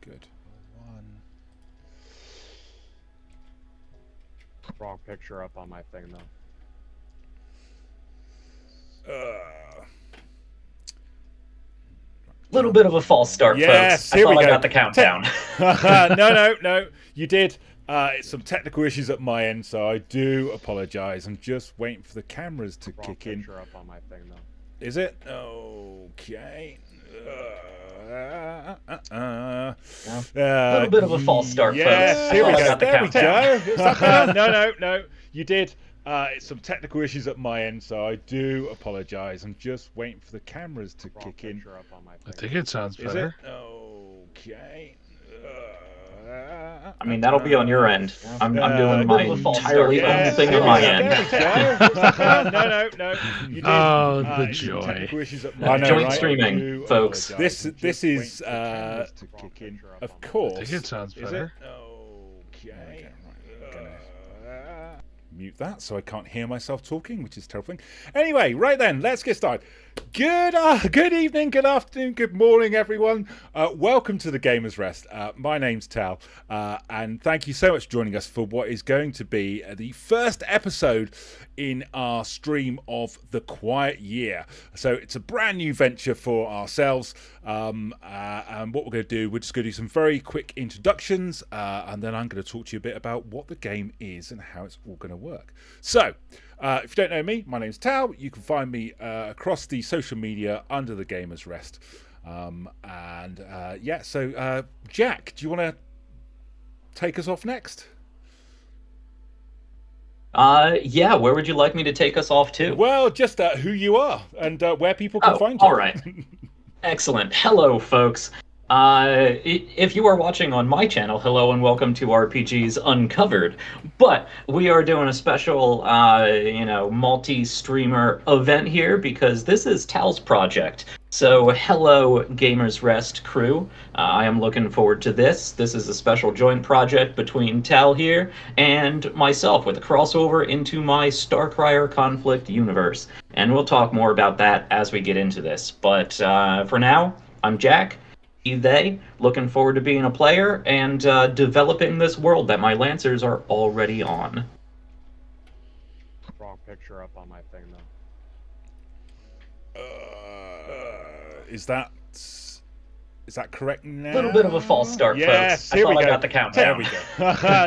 Good. One. Wrong picture up on my thing, though. Little bit of a false start, Yes, folks. here I we thought go. I got the countdown. No. You did. It's some technical issues at my end, so I do apologise. I'm just waiting for the cameras to Wrong kick in. picture up on my thing, though. Is it? Okay. A little bit of a false start, yes, folks. here we I go. got the There we countdown. go. No. You did. It's some technical issues at my end, so I do apologise. I'm just waiting for the cameras to Wrong kick in. picture up on my thing. I think it sounds Is better. it? Okay. I mean, that'll be on your end. I'm doing my entirely own thing on my end. No. You did. Oh, the it's some joy. technical issues at I my know, end, joint right? streaming, I do folks. apologise. This is Wrong picture up of on my course. I think it sounds Is it? better. Okay. I'm gonna mute that so I can't hear myself talking, which is terrifying. Anyway, right then, let's get started. Good evening, good afternoon, good morning, everyone. Welcome to the Gamers Rest. My name's Tal, and thank you so much for joining us for what is going to be the first episode in our stream of The Quiet Year. So it's a brand new venture for ourselves, and what we're going to do, we're just going to do some very quick introductions, and then I'm going to talk to you a bit about what the game is and how it's all going to work. So, if you don't know me, my name's Tal. You can find me across the social media under the Gamers Rest. So Jack, do you want to take us off next? Yeah, where would you like me to take us off to? Well, just who you are and where people can find you. All right. Excellent. Hello, folks. If you are watching on my channel, hello and welcome to RPGs Uncovered. But we are doing a special, multi-streamer event here because this is Tal's project. So, hello, Gamers Rest crew. I am looking forward to this. This is a special joint project between Tal here and myself with a crossover into my Starcrier Conflict universe. And we'll talk more about that as we get into this. But for now, I'm Jack. They looking forward to being a player and developing this world that my Lancers are already on. Wrong picture up on my thing, though. Is that correct now? A little bit of a false start, yes, folks. Here we I go. got the countdown. There we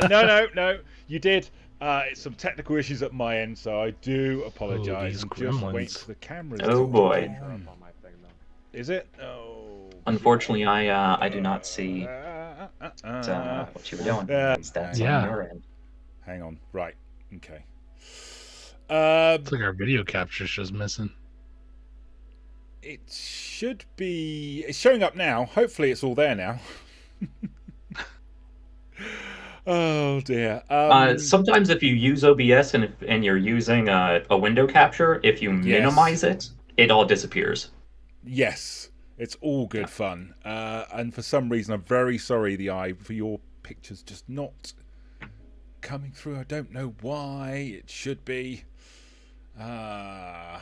go. No. You did. It's some technical issues at my end, so I do apologise. these I'm just gremlins. waiting for the cameras. Oh, to boy. kick Picture in. up on my thing, though. Is it? Unfortunately, I do not see what you were doing. That's Yeah. on your end. Hang on. Right. Okay. It's like our video capture's just missing. It should be. It's showing up now. Hopefully, it's all there now. Oh dear. Sometimes if you use OBS and you're using a window capture, if you minimize it, it all disappears. Yes, it's all good fun. And for some reason, I'm very sorry, for your picture's just not coming through. I don't know why. It should be. Well,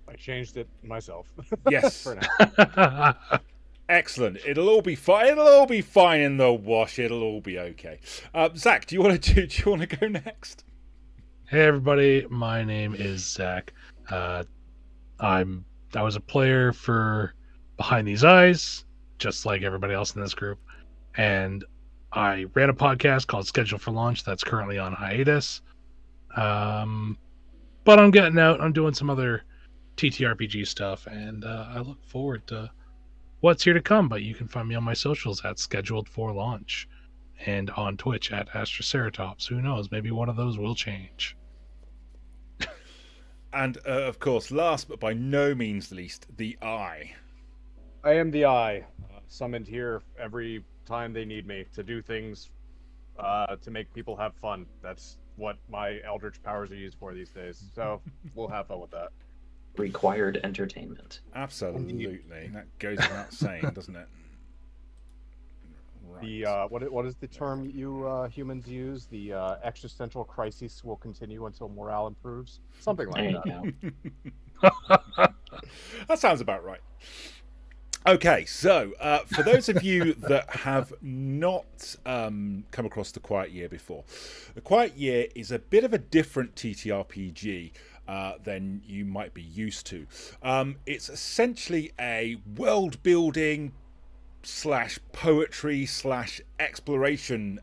I changed it myself. Yes. For now. Excellent. It'll all be fine. It'll all be fine in the wash. It'll all be okay. Zach, do you want to go next? Hey everybody, my name is Zach. I was a player for Behind These Eyes, just like everybody else in this group, and I ran a podcast called Schedule for Launch that's currently on hiatus. But I'm getting out. I'm doing some other TTRPG stuff, and I look forward to what's here to come. But you can find me on my socials at Scheduled for Launch and on Twitch at Astraceratops. Who knows? Maybe one of those will change. And of course, last but by no means least, the Eye. I am the Eye, summoned here every time they need me to do things to make people have fun. That's what my eldritch powers are used for these days. So we'll have fun with that. Required entertainment. Absolutely. That goes without saying, doesn't it? Right. The what is the term you humans use? The existential crisis will continue until morale improves. Something like There that. you go. That sounds about right. Okay, so for those of you that have not come across The Quiet Year before, The Quiet Year is a bit of a different TTRPG than you might be used to. It's essentially a world building slash poetry slash exploration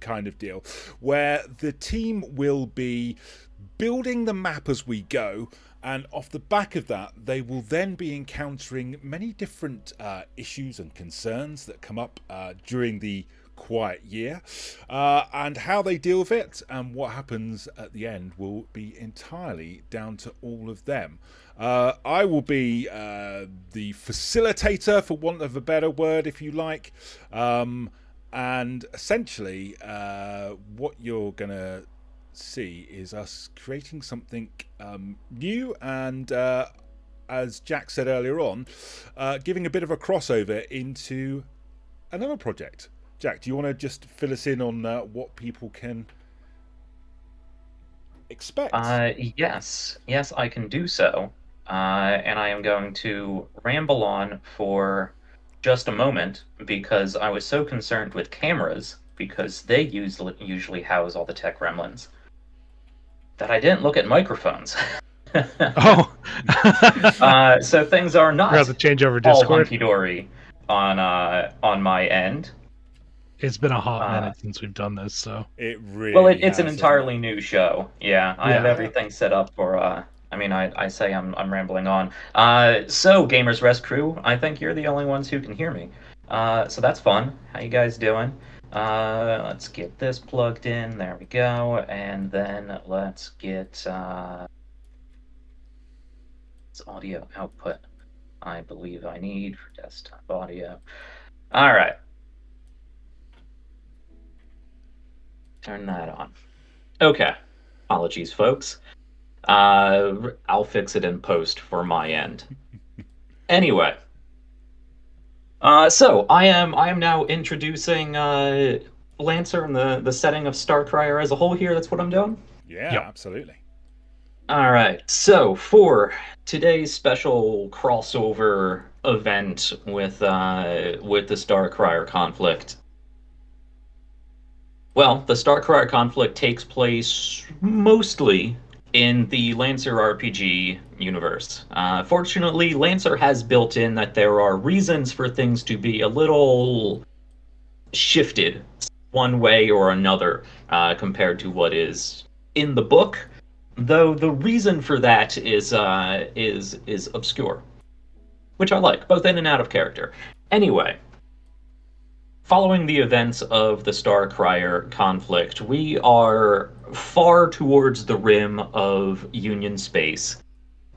kind of deal, where the team will be building the map as we go, and off the back of that they will then be encountering many different issues and concerns that come up during the quiet year, and how they deal with it and what happens at the end will be entirely down to all of them. I will be the facilitator, for want of a better word, if you like, and essentially what you're gonna see is us creating something new, and as Jack said earlier on, giving a bit of a crossover into another project. Jack, do you want to just fill us in on what people can expect? Yes, I can do so. And I am going to ramble on for just a moment because I was so concerned with cameras, because they usually house all the tech gremlins, that I didn't look at microphones. Oh. So things are not We have to change over all Discord. hunky-dory on my end. It's been a hot minute since we've done this, so. It really Well, it's has, an entirely new show. Yeah, I have Yeah. everything set up for. I mean, I say I'm rambling on. So Gamers Rest crew, I think you're the only ones who can hear me. So that's fun. How you guys doing? Let's get this plugged in. There we go. And then let's get this audio output. I believe I need for desktop audio. All right. Turn that on. Okay. Apologies, folks. I'll fix it in post for my end. Anyway. So I am now introducing Lancer in the setting of Starcrier as a whole here. That's what I'm doing? Yeah, Yep. absolutely. All right. So for today's special crossover event with the Starcrier conflict. Well, the Starcrier conflict takes place mostly in the Lancer RPG universe. Fortunately, Lancer has built in that there are reasons for things to be a little shifted one way or another compared to what is in the book, though the reason for that is obscure, which I like, both in and out of character. Anyway, following the events of the Starcrier conflict, we are far towards the rim of Union space.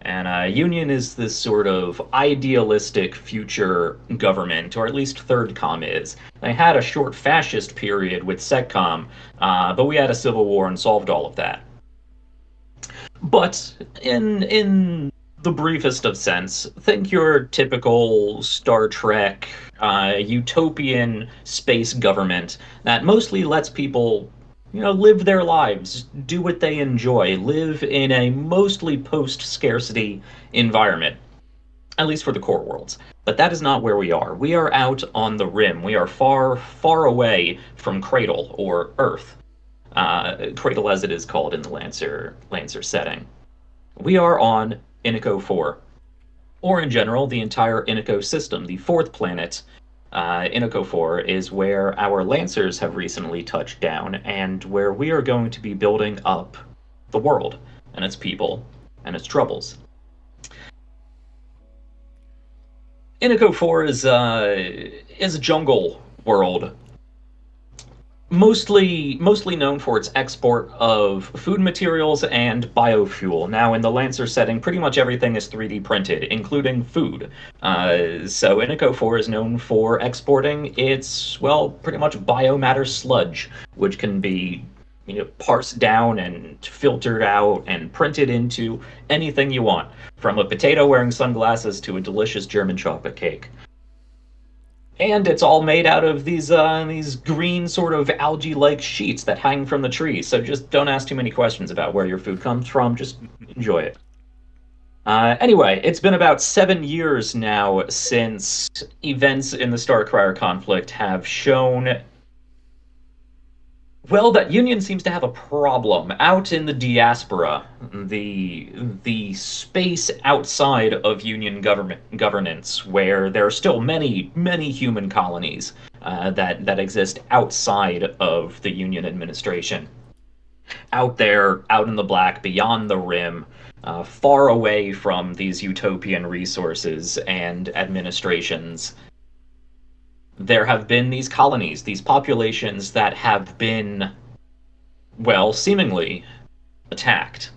And Union is this sort of idealistic future government, or at least Third Com is. They had a short fascist period with SecCom, but we had a civil war and solved all of that. But in the briefest of sense, think your typical Star Trek utopian space government that mostly lets people, live their lives, do what they enjoy, live in a mostly post-scarcity environment, at least for the core worlds. But that is not where we are. We are out on the rim. We are far, far away from Cradle, or Earth. Cradle as it is called in the Lancer setting. We are on Inico 4, or in general, the entire Inico system. The fourth planet, Inico 4, is where our Lancers have recently touched down, and where we are going to be building up the world, and its people, and its troubles. Inico 4 is a jungle world, mostly known for its export of food materials and biofuel. Now, in the Lancer setting, pretty much everything is 3D printed, including food. So Inico 4 is known for exporting its, pretty much biomatter sludge, which can be parsed down and filtered out and printed into anything you want, from a potato wearing sunglasses to a delicious German chocolate cake. And it's all made out of these green sort of algae-like sheets that hang from the trees. So just don't ask too many questions about where your food comes from. Just enjoy it. Anyway, it's been about 7 years now since events in the Starcrier conflict have shown, well, that Union seems to have a problem out in the diaspora, the space outside of Union governance, where there are still many human colonies that exist outside of the Union administration. Out there, out in the black, beyond the rim, far away from these utopian resources and administrations, there have been these colonies, these populations that have been, well, seemingly attacked.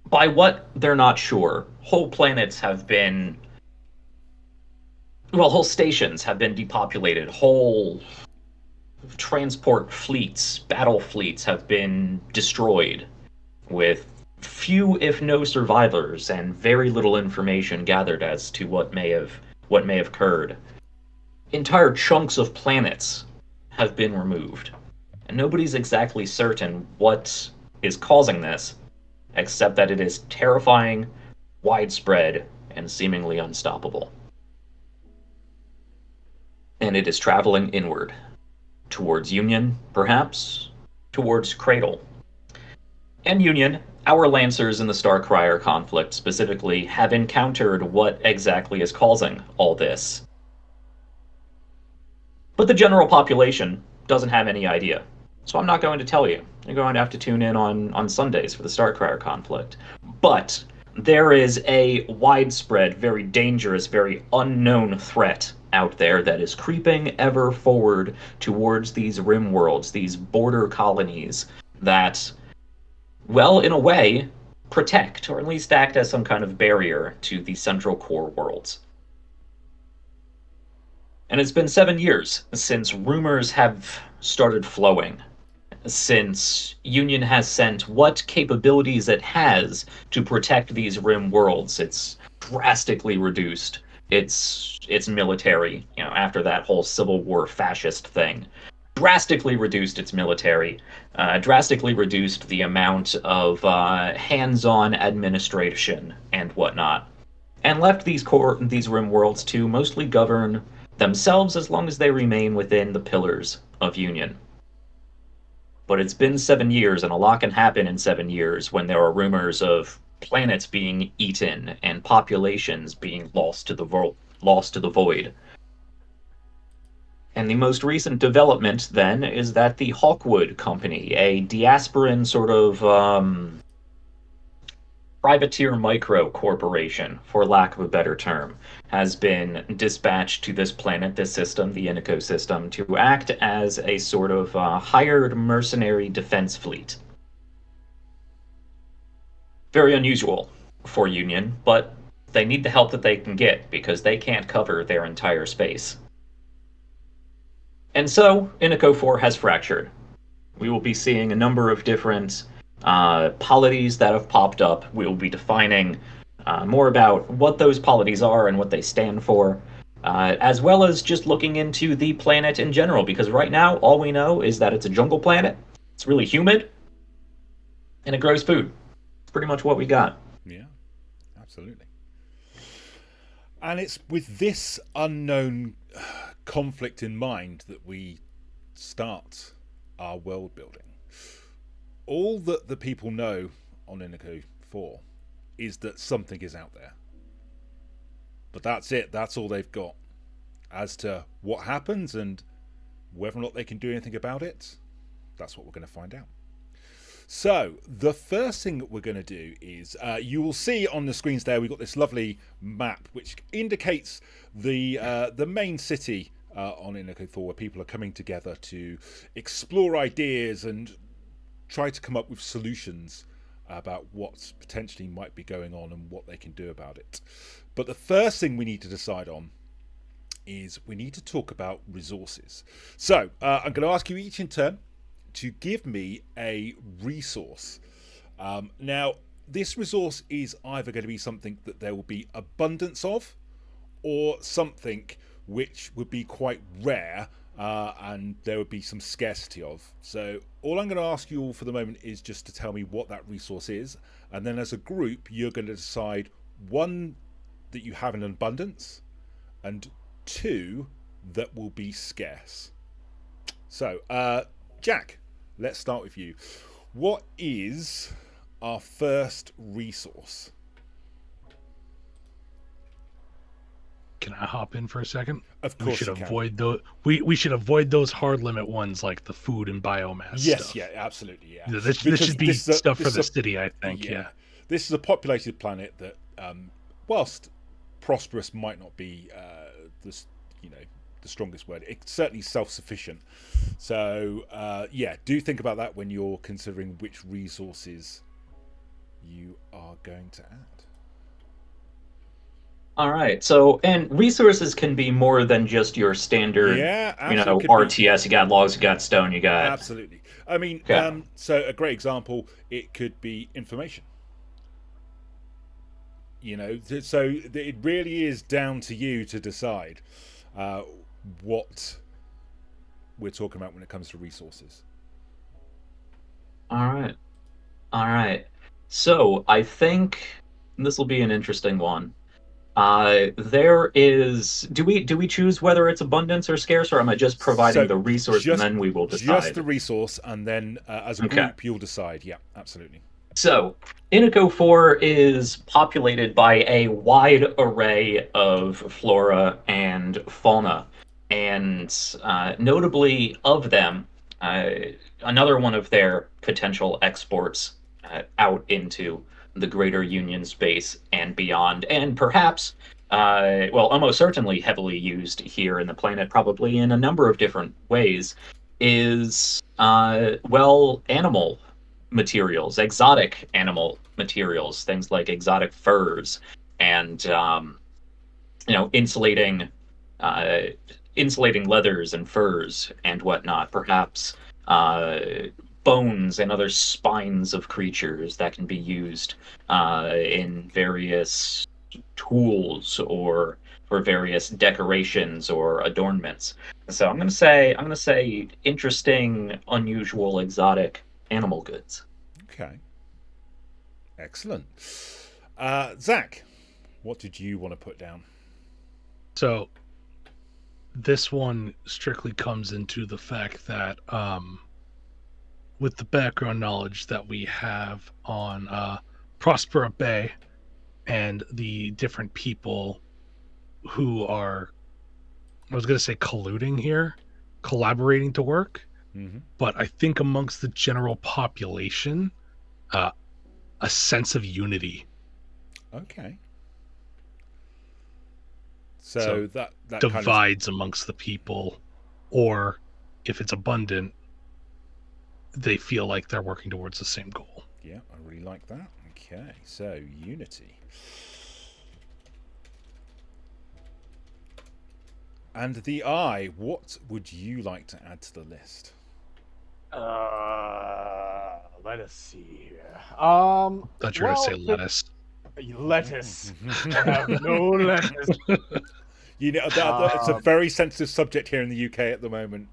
By what, they're not sure. Whole planets have been, well, whole stations have been depopulated. Whole transport fleets, battle fleets have been destroyed, with few, if no, survivors and very little information gathered as to what may have occurred. Entire chunks of planets have been removed, and nobody's exactly certain what is causing this, except that it is terrifying, widespread, and seemingly unstoppable. And it is traveling inward, towards Union, perhaps, towards Cradle. And Union, our Lancers in the Starcrier conflict specifically, have encountered what exactly is causing all this. But the general population doesn't have any idea. So I'm not going to tell you. You're going to have to tune in on Sundays for the Starcrier conflict. But there is a widespread, very dangerous, very unknown threat out there that is creeping ever forward towards these rim worlds, these border colonies that, well, in a way, protect, or at least act as some kind of barrier to the central core worlds. And it's been 7 years since rumors have started flowing, since Union has sent what capabilities it has to protect these rim worlds. It's drastically reduced its military, after that whole Civil War fascist thing. Drastically reduced its military, drastically reduced the amount of hands-on administration and whatnot, and left these rim worlds to mostly govern themselves as long as they remain within the pillars of Union. But it's been 7 years, and a lot can happen in 7 years when there are rumors of planets being eaten and populations being lost to the void. And the most recent development, then, is that the Hawkwood Company, a diasporan sort of privateer micro corporation, for lack of a better term, has been dispatched to this planet, this system, the Inico system, to act as a sort of hired mercenary defense fleet. Very unusual for Union, but they need the help that they can get, because they can't cover their entire space. And so, Inico 4 has fractured. We will be seeing a number of different polities that have popped up. We will be defining more about what those polities are and what they stand for, as well as just looking into the planet in general, because right now all we know is that it's a jungle planet, it's really humid, and it grows food. It's pretty much what we got. Yeah, absolutely. And it's with this unknown conflict in mind that we start our world building. All that the people know on Inico 4 is that something is out there. But that's it. That's all they've got. As to what happens and whether or not they can do anything about it, that's what we're going to find out. So, the first thing that we're going to do is, you will see on the screens there, we've got this lovely map which indicates the main city on Inico 4, where people are coming together to explore ideas and try to come up with solutions about what potentially might be going on and what they can do about it. But the first thing we need to decide on is we need to talk about resources. So I'm going to ask you each in turn to give me a resource. Now, this resource is either going to be something that there will be abundance of, or something which would be quite rare, and there would be some scarcity of. So all I'm going to ask you all for the moment is just to tell me what that resource is, and then as a group you're going to decide one that you have in abundance, and two that will be scarce. So, Jack, let's start with you. What is our first resource? Can I hop in for a second? Of course, we should you can. avoid those. We should avoid those hard limit ones like the food and biomass Yes, stuff. yeah, absolutely, yeah. This Because should be this is stuff for this the is city, I think. Yeah. This is a populated planet that, whilst prosperous might not be the strongest word, it's certainly self-sufficient. So do think about that when you're considering which resources you are going to add. All right. So, and resources can be more than just your standard, RTS. You got logs, you got stone, you got... Absolutely. I mean, Okay. so a great example, it could be information. So it really is down to you to decide what we're talking about when it comes to resources. All right. So, I think this will be an interesting one. There is. Do we choose whether it's abundance or scarce, or am I just providing the resource and then we will decide? Just the resource, and then as a group you'll decide. Yeah, absolutely. So, Inico 4 is populated by a wide array of flora and fauna, and notably of them, another one of their potential exports out into the greater Union space and beyond, and perhaps, almost certainly heavily used here in the planet, probably in a number of different ways, is, animal materials, exotic animal materials, things like exotic furs and, insulating leathers and furs and whatnot, perhaps, bones and other spines of creatures that can be used in various tools or for various decorations or adornments. So I'm gonna say interesting, unusual, exotic animal goods. Okay. Excellent. Zach, what did you want to put down? So this one strictly comes into the fact that with the background knowledge that we have on Prospera Bay and the different people who are, I was going to say colluding here, collaborating to work, but I think amongst the general population, a sense of unity. Okay. So that divides amongst the people, or if it's abundant, they feel like they're working towards the same goal. Yeah, I really like that. Okay, so unity. And the eye, what would you like to add to the list? Let us see here. Thought you were going to say lettuce. Lettuce. I have no lettuce. It's a very sensitive subject here in the UK at the moment.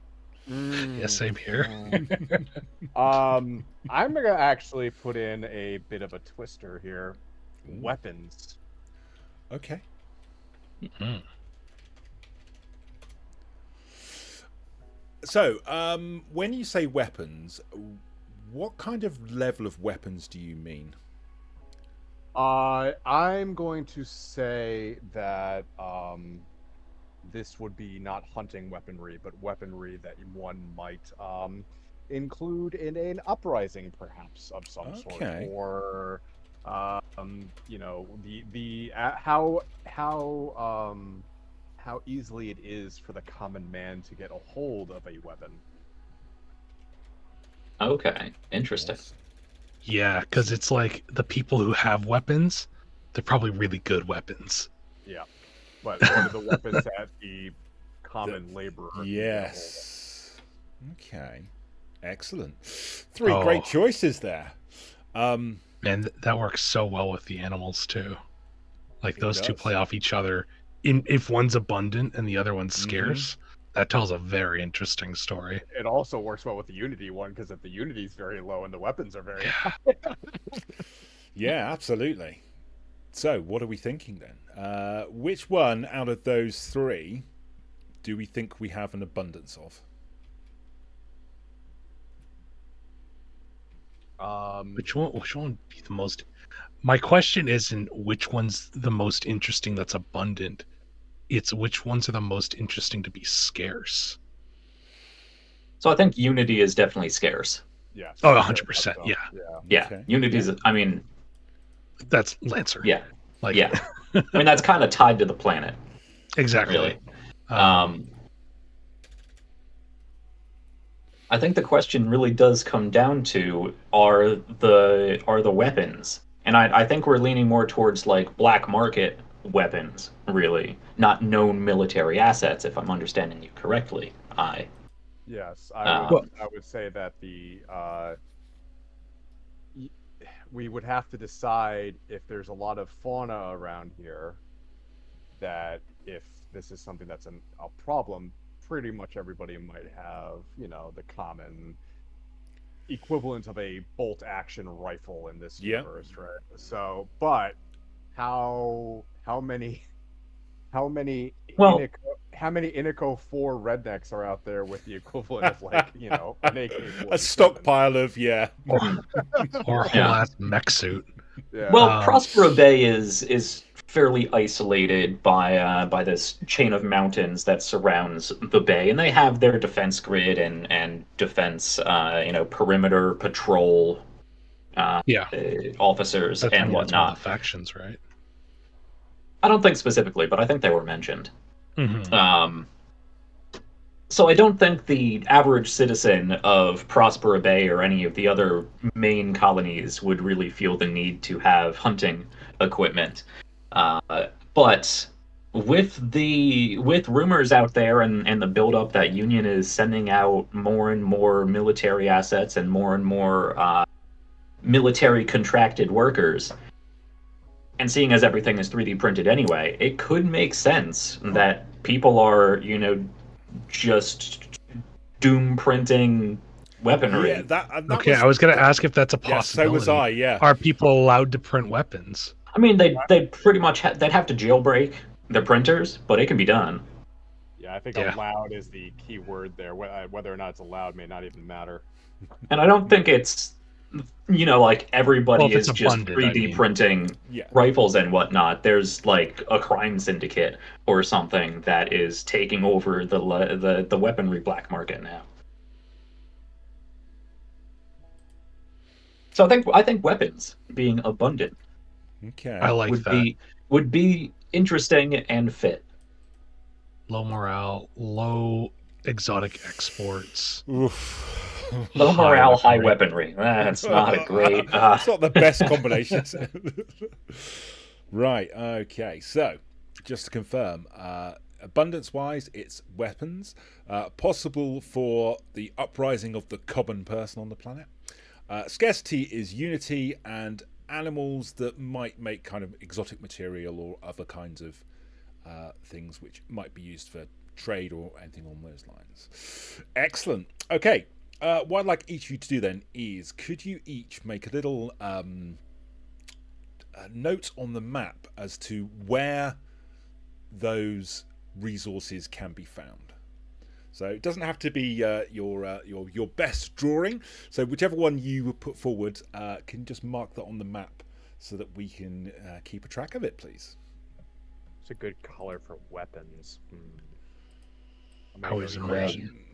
Yeah, same here. I'm gonna actually put in a bit of a twister here. Weapons. Okay. Mm-hmm. So, when you say weapons, what kind of level of weapons do you mean? I'm going to say that this would be not hunting weaponry, but weaponry that one might include in an uprising, perhaps of some sort, or how easily it is for the common man to get a hold of a weapon. Okay, interesting. Yeah, because it's like the people who have weapons, they're probably really good weapons. Yeah, but what are the weapons that the common laborer? Yes. Okay. Excellent. Three great choices there. And that works so well with the animals too. Like those two play off each other. If one's abundant and the other one's scarce, that tells a very interesting story. It also works well with the Unity one, because if the Unity's very low and the weapons are very high. Yeah, absolutely. So, what are we thinking then? Which one out of those three do we think we have an abundance of? Which one would be the most? My question isn't which one's the most interesting that's abundant. It's which ones are the most interesting to be scarce. So I think Unity is definitely scarce. Yeah. Oh, 100%. Yeah. Yeah, Okay. Unity's. I mean, That's Lancer. yeah, Like, yeah. I mean, that's kind of tied to the planet, exactly. really. I think the question really does come down to are the weapons, and I think we're leaning more towards like black market weapons, really, not known military assets. If I'm understanding you correctly, Yes, Uh, I would say that we would have to decide if there's a lot of fauna around here, that if this is something that's a problem, pretty much everybody might have, the common equivalent of a bolt action rifle in this Yeah. universe, right? So, but how many Well- how many Inico 4 rednecks are out there with the equivalent of like, an AK-47? A stockpile of, yeah. or a whole Yeah. ass mech suit. Yeah. Well, Prospero Bay is fairly isolated by this chain of mountains that surrounds the bay, and they have their defense grid and defense, perimeter patrol Yeah. officers That's and one of the whatnot. factions, right? I don't think specifically, but I think they were mentioned. Mm-hmm. So I don't think the average citizen of Prospero Bay or any of the other main colonies would really feel the need to have hunting equipment. But with rumors out there and the buildup that Union is sending out more and more military assets and more military contracted workers, and seeing as everything is 3D printed anyway, it could make sense that people are, just doom printing weaponry. Yeah, that Okay, was, I was going to ask if that's a yeah, possibility. so was I, yeah. Are people allowed to print weapons? I mean, they'd pretty much they'd have to jailbreak their printers, but it can be done. Yeah, I think Yeah. allowed is the key word there. Whether or not it's allowed may not even matter. And I don't think it's, like everybody Well, if is it's just abundant, 3D I mean. printing Yeah. rifles and whatnot. There's like a crime syndicate or something that is taking over the weaponry black market now. So I think weapons being abundant Okay. I like that. would be interesting and fit. Low morale, low exotic exports. Oof. Low morale, high weaponry. weaponry. That's not a great. It's not the best combination. Right. Okay. So, just to confirm, abundance-wise, it's weapons, possible for the uprising of the common person on the planet. Scarcity is unity, and animals that might make kind of exotic material or other kinds of things which might be used for trade or anything along those lines. Excellent. Okay. What I'd like each of you to do then is, could you each make a little note on the map as to where those resources can be found? So it doesn't have to be your best drawing. So whichever one you put forward, can just mark that on the map so that we can keep a track of it, please. It's a good color for weapons. I always Right. imagine.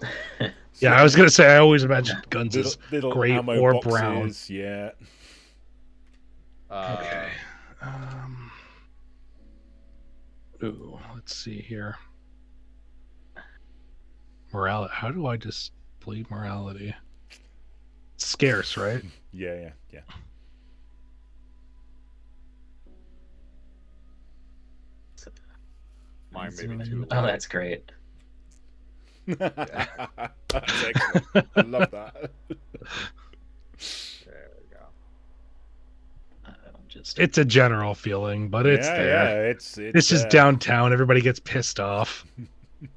Yeah, I was going to say, I always imagine guns as Little gray ammo or boxes, brown. yeah. Okay. Ooh, let's see here. Morality. How do I display morality? Scarce, right? Yeah. Mine maybe too. Oh, that's great. That's excellent. I love that. There we go. Just It's a general feeling, but it's Yeah, there. it's This is downtown. Everybody gets pissed off.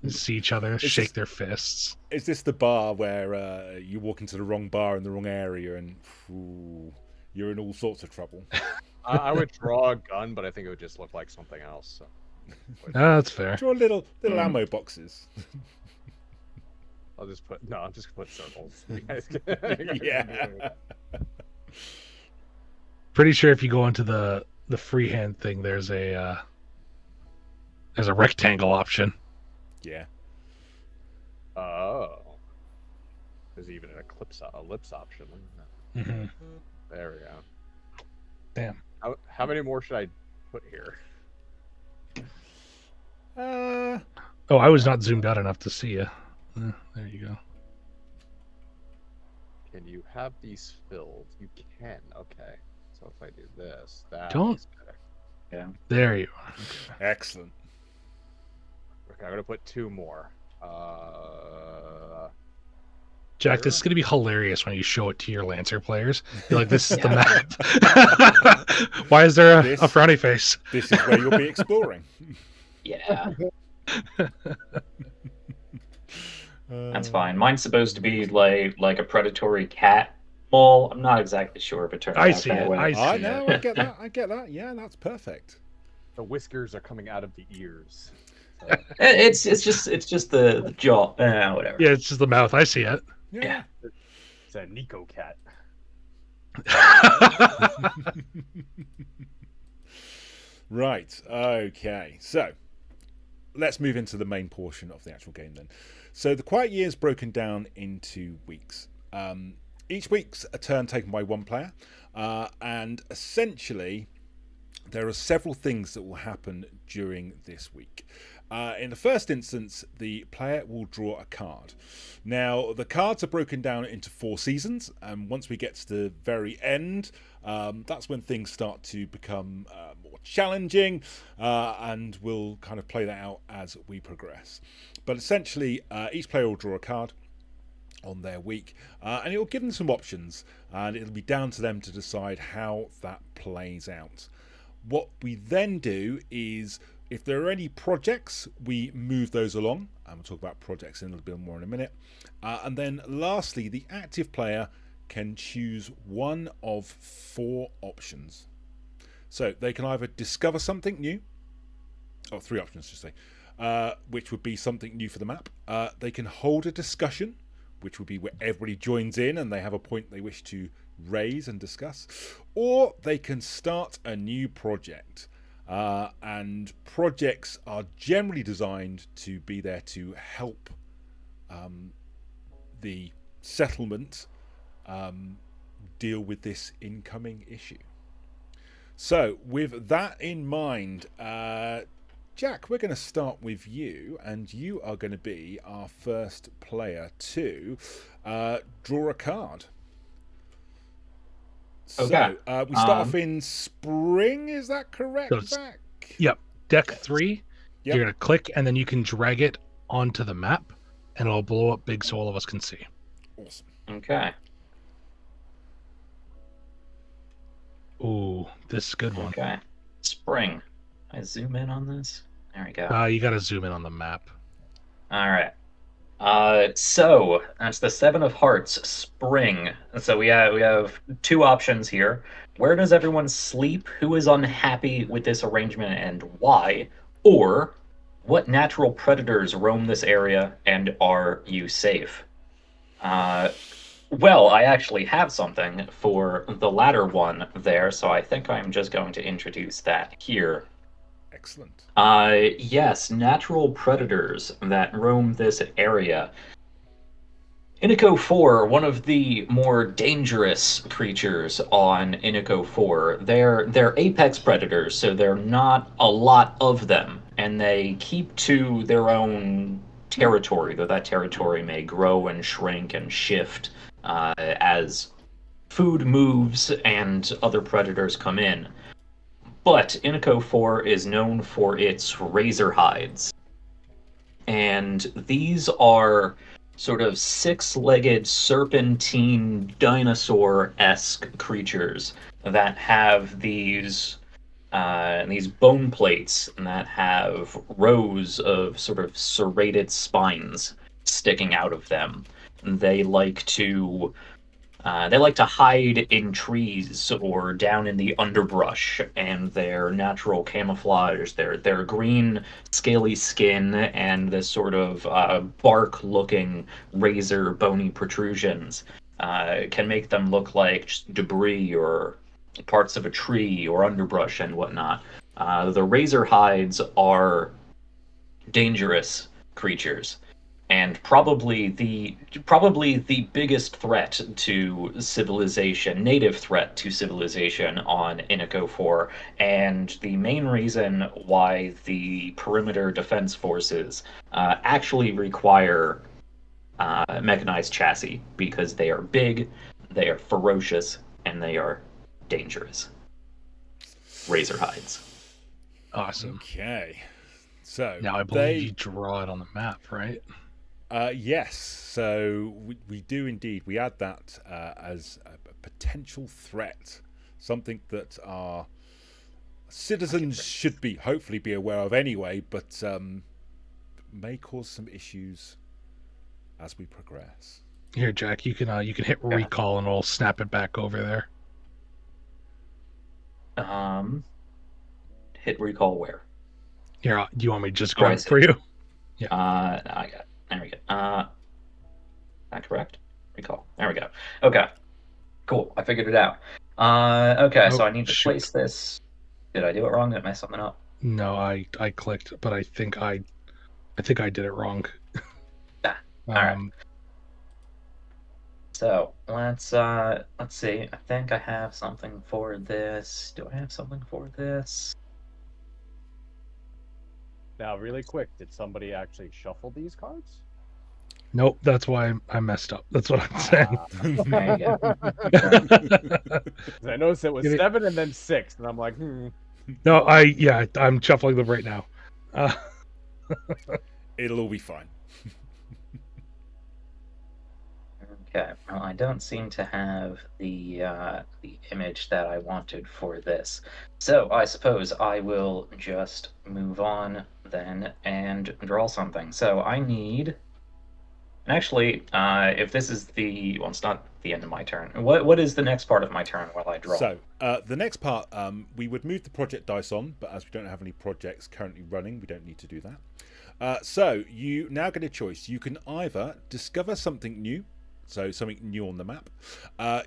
You see each other, shake just- their fists. Is this the bar where you walk into the wrong bar in the wrong area and you're in all sorts of trouble. I would draw a gun, but I think it would just look like something else. So. That's fair. Draw little ammo boxes. I'll just put circles. Yeah. Pretty sure if you go into the freehand thing, there's a rectangle option. Yeah. Oh. There's even an ellipse option. Mm-hmm. There we go. Damn. How many more should I put here? Oh, I was not zoomed out enough to see you. There you go. Can you have these filled? You can. Okay. So if I do this, that. Don't. Is better. Yeah. There you are. Excellent. Okay, I'm gonna put 2 more. Jack, this is going to be hilarious when you show it to your Lancer players. You're like, this is the map. Why is there a frowny face? This is where you'll be exploring. Yeah. That's fine. Mine's supposed to be like a predatory cat mole. I'm not exactly sure if it turns out I see that it. way. I know. I get that. Yeah, that's perfect. The whiskers are coming out of the ears. It's just the jaw. Whatever. Yeah, it's just the mouth. I see it. Yeah. It's a Nico cat. Right. Okay. So let's move into the main portion of the actual game then. So the Quiet Year is broken down into weeks. Each week's a turn taken by one player, and essentially there are several things that will happen during this week. In the first instance, the player will draw a card. Now, the cards are broken down into 4 seasons, and once we get to the very end, that's when things start to become more challenging, and we'll kind of play that out as we progress. But essentially, each player will draw a card on their week, and it will give them some options, and it'll be down to them to decide how that plays out. What we then do is, if there are any projects, we move those along, and we'll talk about projects in a little bit more in a minute. And then lastly, the active player can choose one of 4 options. So they can either discover something new, or 3 options to say, which would be something new for the map. They can hold a discussion, which would be where everybody joins in and they have a point they wish to raise and discuss. Or they can start a new project. And projects are generally designed to be there to help the settlement deal with this incoming issue. So with that in mind, Jack, we're going to start with you, and you are going to be our first player to draw a card. Okay. So we start off in spring, is that correct, Zach? Yep. Deck 3, Yep. you're going to click, and then you can drag it onto the map, and it'll blow up big so all of us can see. Awesome. Okay. Ooh, this is a good one. Okay. Spring. I zoom in on this. There we go. You got to zoom in on the map. All right. So that's the 7 of Hearts, Spring. So we have 2 options here. Where does everyone sleep? Who is unhappy with this arrangement and why? Or what natural predators roam this area and are you safe? Well, I actually have something for the latter one there, so I think I'm just going to introduce that here. Excellent. Yes, natural predators that roam this area. Iniko 4, one of the more dangerous creatures on Iniko 4. They're apex predators, so there are not a lot of them, and they keep to their own territory, though that territory may grow and shrink and shift as food moves and other predators come in. But Iniko 4 is known for its razor hides. And these are sort of 6-legged serpentine dinosaur-esque creatures that have these bone plates that have rows of sort of serrated spines sticking out of them. They like to They like to hide in trees or down in the underbrush, and their natural camouflage, their green, scaly skin, and this sort of bark-looking, razor, bony protrusions can make them look like just debris or parts of a tree or underbrush and whatnot. The razor hides are dangerous creatures, and probably the biggest threat to civilization, native threat to civilization on Inako 4, and the main reason why the perimeter defense forces actually require mechanized chassis, because they are big, they are ferocious, and they are dangerous. Razor hides. Awesome. Okay. So Now I believe you draw it on the map, right? Yes, so we do indeed. We add that as a potential threat, something that our citizens should hopefully be aware of anyway, but may cause some issues as we progress. Here, Jack, you can hit recall and we'll snap it back over there. Hit recall where? Here, do you want me to just Oh, I grab it see. for you? I got it. There we go. Is that correct? Recall. There we go. Okay. Cool. I figured it out. Okay, so I need to place this. Did I do it wrong? Did I mess something up? No, I clicked, but I think I did it wrong. Ah, all right. So let's see. I think I have something for this. Do I have something for this? Now, really quick, did somebody actually shuffle these cards? Nope, that's why I messed up. That's what I'm saying. There you go. 'Cause I noticed it was 7 and then 6, and I'm like, No, I'm shuffling them right now. It'll all be fine. Okay. Well, I don't seem to have the image that I wanted for this, so I suppose I will just move on then and draw something. So I need. And actually, if this is well, it's not the end of my turn. What is the next part of my turn while I draw? So the next part, we would move the project dice on, but as we don't have any projects currently running, we don't need to do that. So you now get a choice. You can either discover something new, so something new on the map.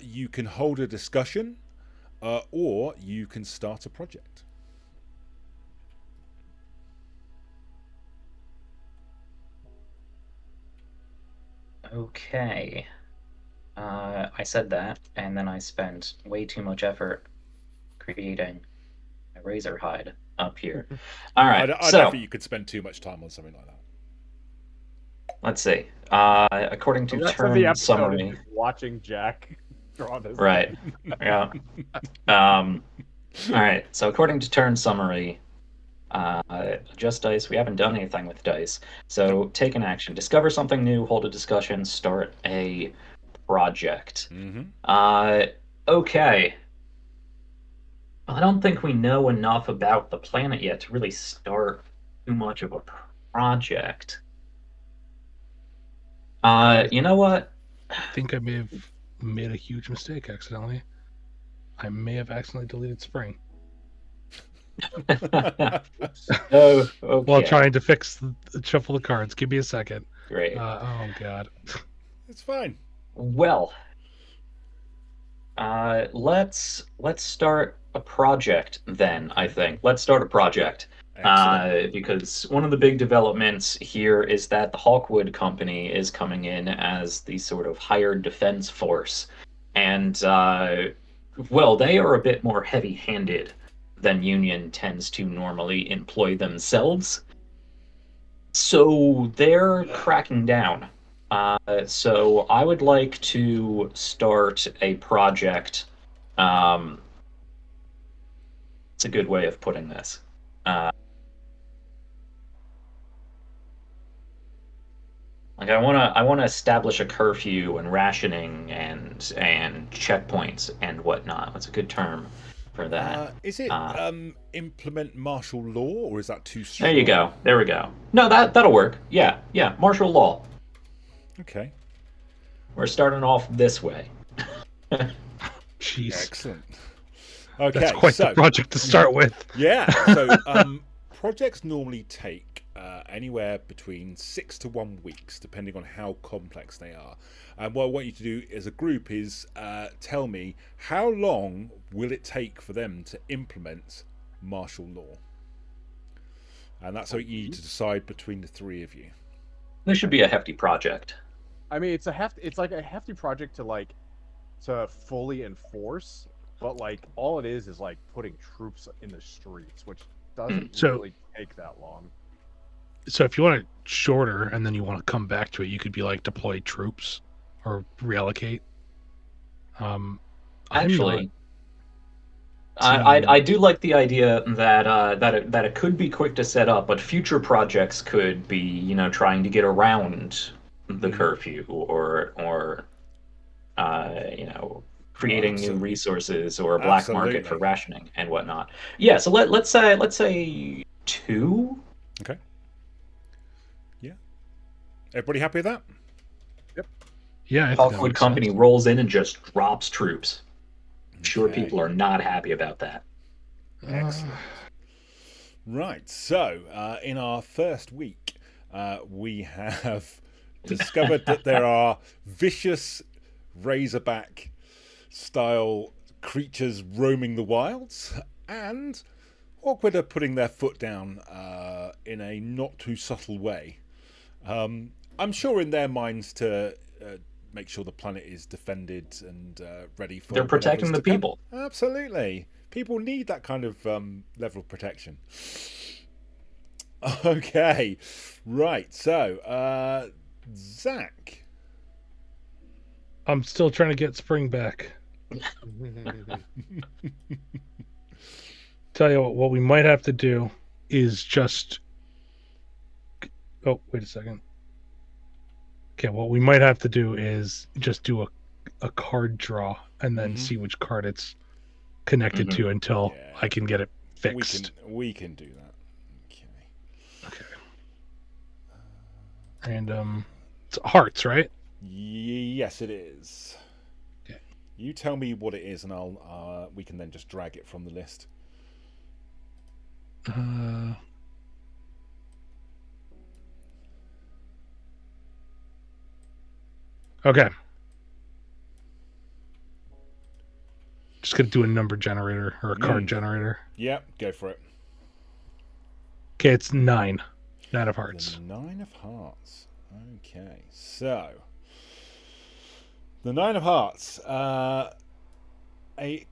You can hold a discussion, or you can start a project. Okay. I said that, and then I spent way too much effort creating a razor hide up here. All right, I don't think you could spend too much time on something like that. Let's see. According to the rest of the turn episode summary, is watching Jack draw this. right? Yeah. All right. So according to turn summary, just dice. We haven't done anything with dice. So take an action. Discover something new. Hold a discussion. Start a project. Okay. Well, I don't think we know enough about the planet yet to really start too much of a project. You know what? I think I may have made a huge mistake accidentally. I may have accidentally deleted spring. Oh, okay. While trying to shuffle the cards. Give me a second. Great. Oh god. It's fine. Well, let's start a project then. I think let's start a project. Because one of the big developments here is that the Hawkwood Company is coming in as the sort of hired defense force, and well, they are a bit more heavy-handed than Union tends to normally employ themselves. So they're cracking down. So I would like to start a project. It's a good way of putting this. Like I want to establish a curfew and rationing and checkpoints and whatnot. What's a good term for that? Is it implement martial law, or is that too strong? There you go. There we go. No, that'll work. Yeah. Martial law. Okay. We're starting off this way. Jeez, Excellent. Okay, that's quite the project to start with. Yeah. So projects normally take anywhere between 6 to 1 weeks, depending on how complex they are. And what I want you to do as a group is tell me how long will it take for them to implement martial law. And that's what you need to decide between the three of you. This should be a hefty project. I mean, it's like a hefty project to fully enforce, but like all it is like putting troops in the streets, which doesn't really take that long. So if you want it shorter and then you want to come back to it, you could be like deploy troops or reallocate. Actually, I do like the idea that it could be quick to set up, but future projects could be trying to get around the curfew or creating new resources or a black market for rationing and whatnot. Yeah, so let's say 2. Okay. Yeah. Everybody happy with that? Yep. Yeah. Hawkwood Company rolls in and just drops troops. I'm sure people are not happy about that. Excellent. Right. So in our first week, we have discovered that there are vicious razorback style creatures roaming the wilds, and Awkward are putting their foot down in a not too subtle way. I'm sure in their minds to make sure the planet is defended and ready for. They're protecting the people. Absolutely, people need that kind of level of protection. Okay, right. So, Zach. I'm still trying to get Spring back. Tell you what we might have to do is just... Oh, wait a second. Okay, what we might have to do is just do a card draw and then see which card it's connected to until I can get it fixed. We can do that. Okay. And it's hearts, right? Yes, it is. Okay. You tell me what it is, and I'll we can then just drag it from the list. Okay. Just gonna do a number generator or a card generator. Yeah, go for it. Okay, it's 9. 9 of hearts. The 9 of hearts. Okay, so the 9 of hearts. A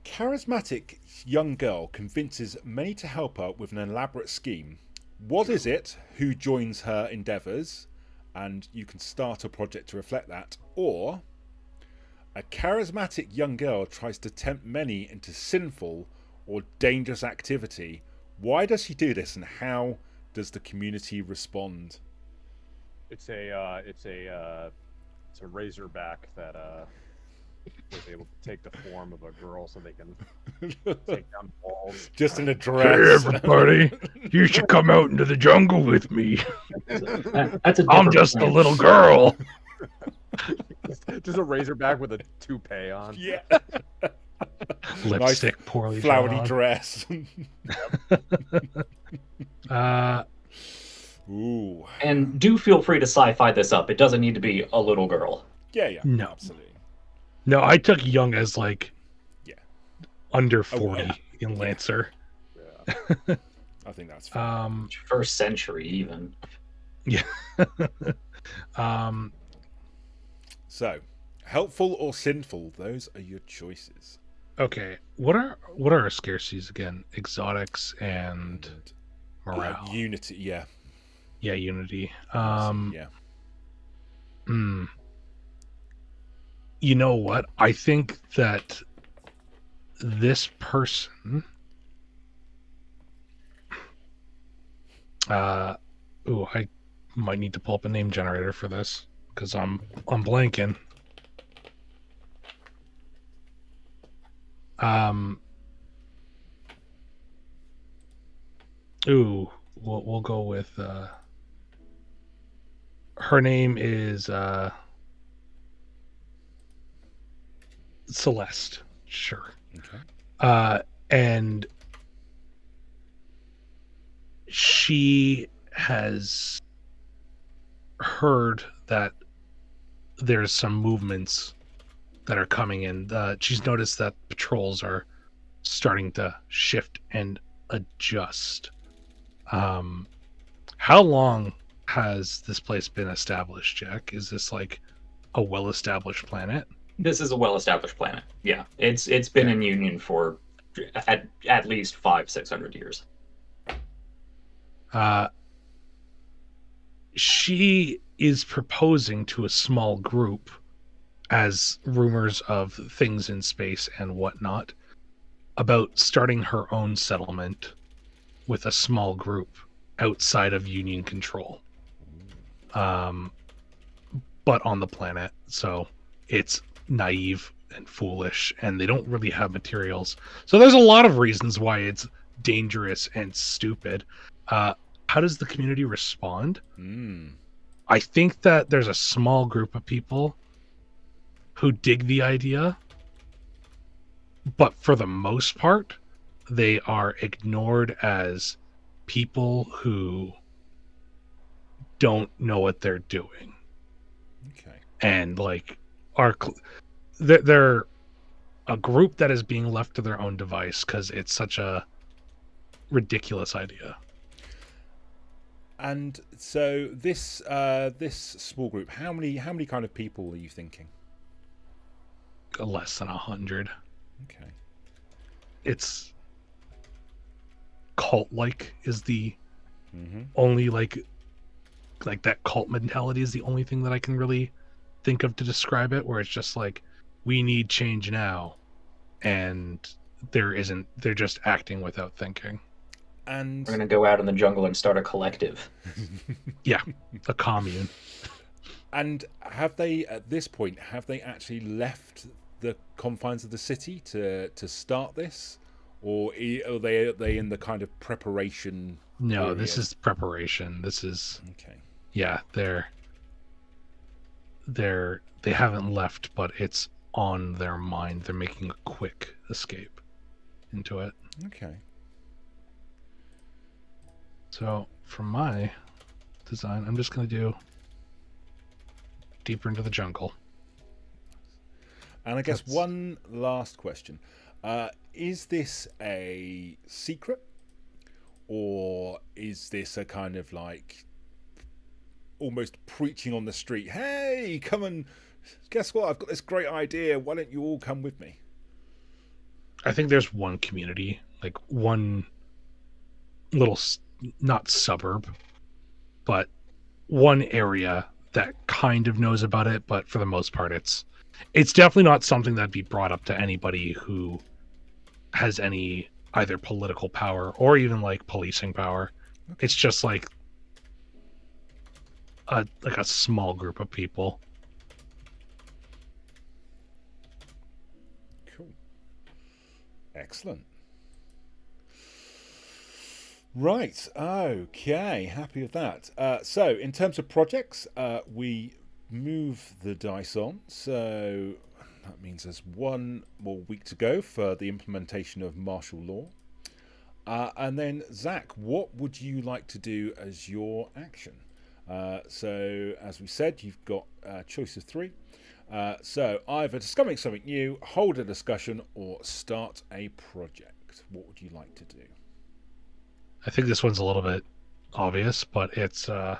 charismatic young girl convinces many to help her with an elaborate scheme. What is it? Who joins her endeavours? And you can start a project to reflect that. Or a charismatic young girl tries to tempt many into sinful or dangerous activity. Why does she do this, and how does the community respond? It's a razorback that was able to take the form of a girl so they can take down walls. Just in a dress. Hey, everybody, you should come out into the jungle with me. I'm just a little girl. Just a razorback with a toupee on. Yeah. Lipstick nice poorly flowery drawn. dress. Ooh. And do feel free to sci-fi this up. It doesn't need to be a little girl. Yeah, No. absolutely. No, I took young as like under 40 well. in Lancer. Yeah. I think that's fine. First century, even. Yeah. So, helpful or sinful, those are your choices. Okay. What are our scarcities again? Exotics and morale. Unity, yeah. Yeah, unity. Yeah. You know what? I think that this person I might need to pull up a name generator for this because I'm blanking. We'll go with her name is Celeste, sure. Okay. And she has heard that there's some movements that are coming in. She's noticed that patrols are starting to shift and adjust. How long has this place been established, Jack? Is this like a well-established planet? This is a well-established planet. Yeah, it's been in union for at least 500-600 years. She is proposing to a small group, as rumors of things in space and whatnot, about starting her own settlement with a small group outside of Union control. But on the planet, so it's naive and foolish, and they don't really have materials. So there's a lot of reasons why it's dangerous and stupid. How does the community respond? I think that there's a small group of people who dig the idea, but for the most part, they are ignored as people who don't know what they're doing. Okay. And like they're a group that is being left to their own device because it's such a ridiculous idea. And so this this small group, how many kind of people are you thinking? Less than 100. Okay. It's cult-like is the only like that cult mentality is the only thing that I can really think of to describe it, where it's just like, we need change now, and they're just acting without thinking. And We're gonna go out in the jungle and start a collective. Yeah, a commune. And have they, at this point, actually left the confines of the city to start this, or are they in the kind of preparation? No, period? this is preparation. This is Okay. Yeah, they haven't left, but it's on their mind. They're making a quick escape into it. Okay. So for my design, I'm just going to do deeper into the jungle. And I guess one last question. Is this a secret? Or is this a kind of like almost preaching on the street? Hey, come and guess what? I've got this great idea. Why don't you all come with me? I think there's one community, like one little, not suburb, but one area that kind of knows about it. But for the most part, it's definitely not something that'd be brought up to anybody who has any either political power or even like policing power. Okay. It's just like a small group of people. Cool. Excellent. Right. Okay. Happy with that. So in terms of projects, we move the dice on. So that means there's one more week to go for the implementation of martial law. And then, Zach, what would you like to do as your action? So, as we said, you've got a choice of 3. So, either discovering something new, hold a discussion, or start a project. What would you like to do? I think this one's a little bit obvious, but it's the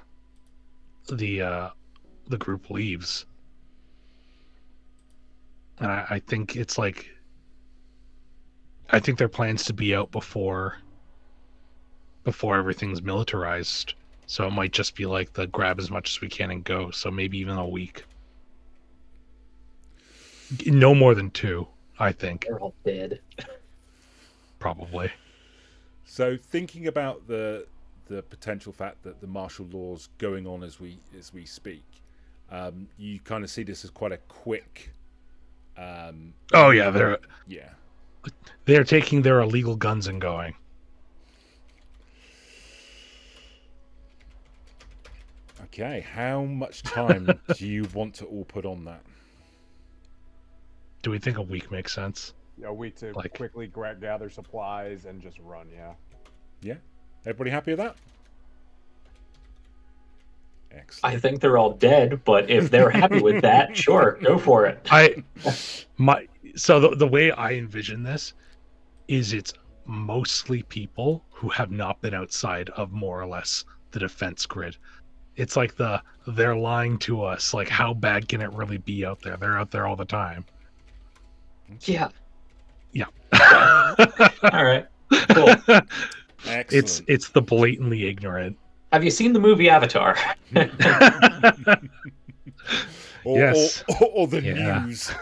group leaves. And I think it's like, I think their plans to be out before everything's militarized. So it might just be like the grab as much as we can and go. So maybe even a week. No more than 2, I think. They're all dead. Probably. So thinking about the potential fact that the martial law's going on as we speak, you kind of see this as quite a quick. Oh yeah, they're taking their illegal guns and going. Okay, how much time do you want to all put on that? Do we think a week makes sense? A week to Like- quickly gather supplies and just run. Yeah. Yeah. Everybody happy with that? Excellent. I think they're all dead, but if they're happy with that, sure, go for it. So the way I envision this is it's mostly people who have not been outside of more or less the defense grid. It's like they're lying to us. Like, how bad can it really be out there? They're out there all the time. Yeah. Yeah. All right. Cool. Excellent. It's the blatantly ignorant. Have you seen the movie Avatar? Yes. Or the Yeah. news.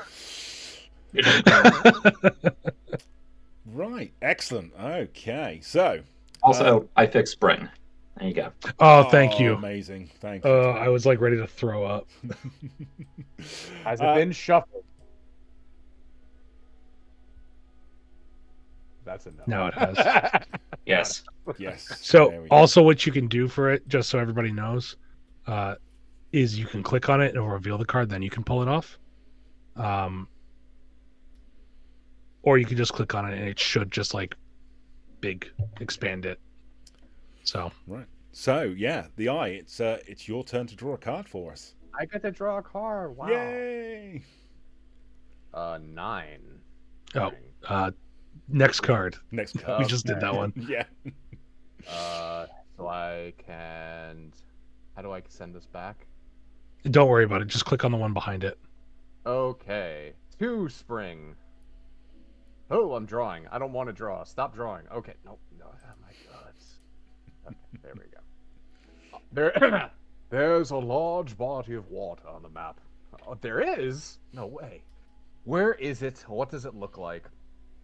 Right. Excellent. Okay. So. Also, I fixed Spring. There you go. Oh, thank you. Amazing. Thank you. I was like ready to throw up. Has it been shuffled? That's a no. No, it has. Yes. Yes. So There we go. also what you can do for it, just so everybody knows, is you can click on it and it'll reveal the card, then you can pull it off. Or you can just click on it and it should just like expand it. So Right. So yeah, the eye. It's your turn to draw a card for us. I get to draw a card. Wow. Yay! 9. Oh, next card. Next card. We just did that one. Yeah. So I can. How do I send this back? Don't worry about it. Just click on the one behind it. Okay. 2 spring. Oh, I'm drawing. I don't want to draw. Stop drawing. Okay. Nope. No. Oh my God. Okay. There we go. There's a large body of water on the map. Oh, there is? No way. Where is it? What does it look like?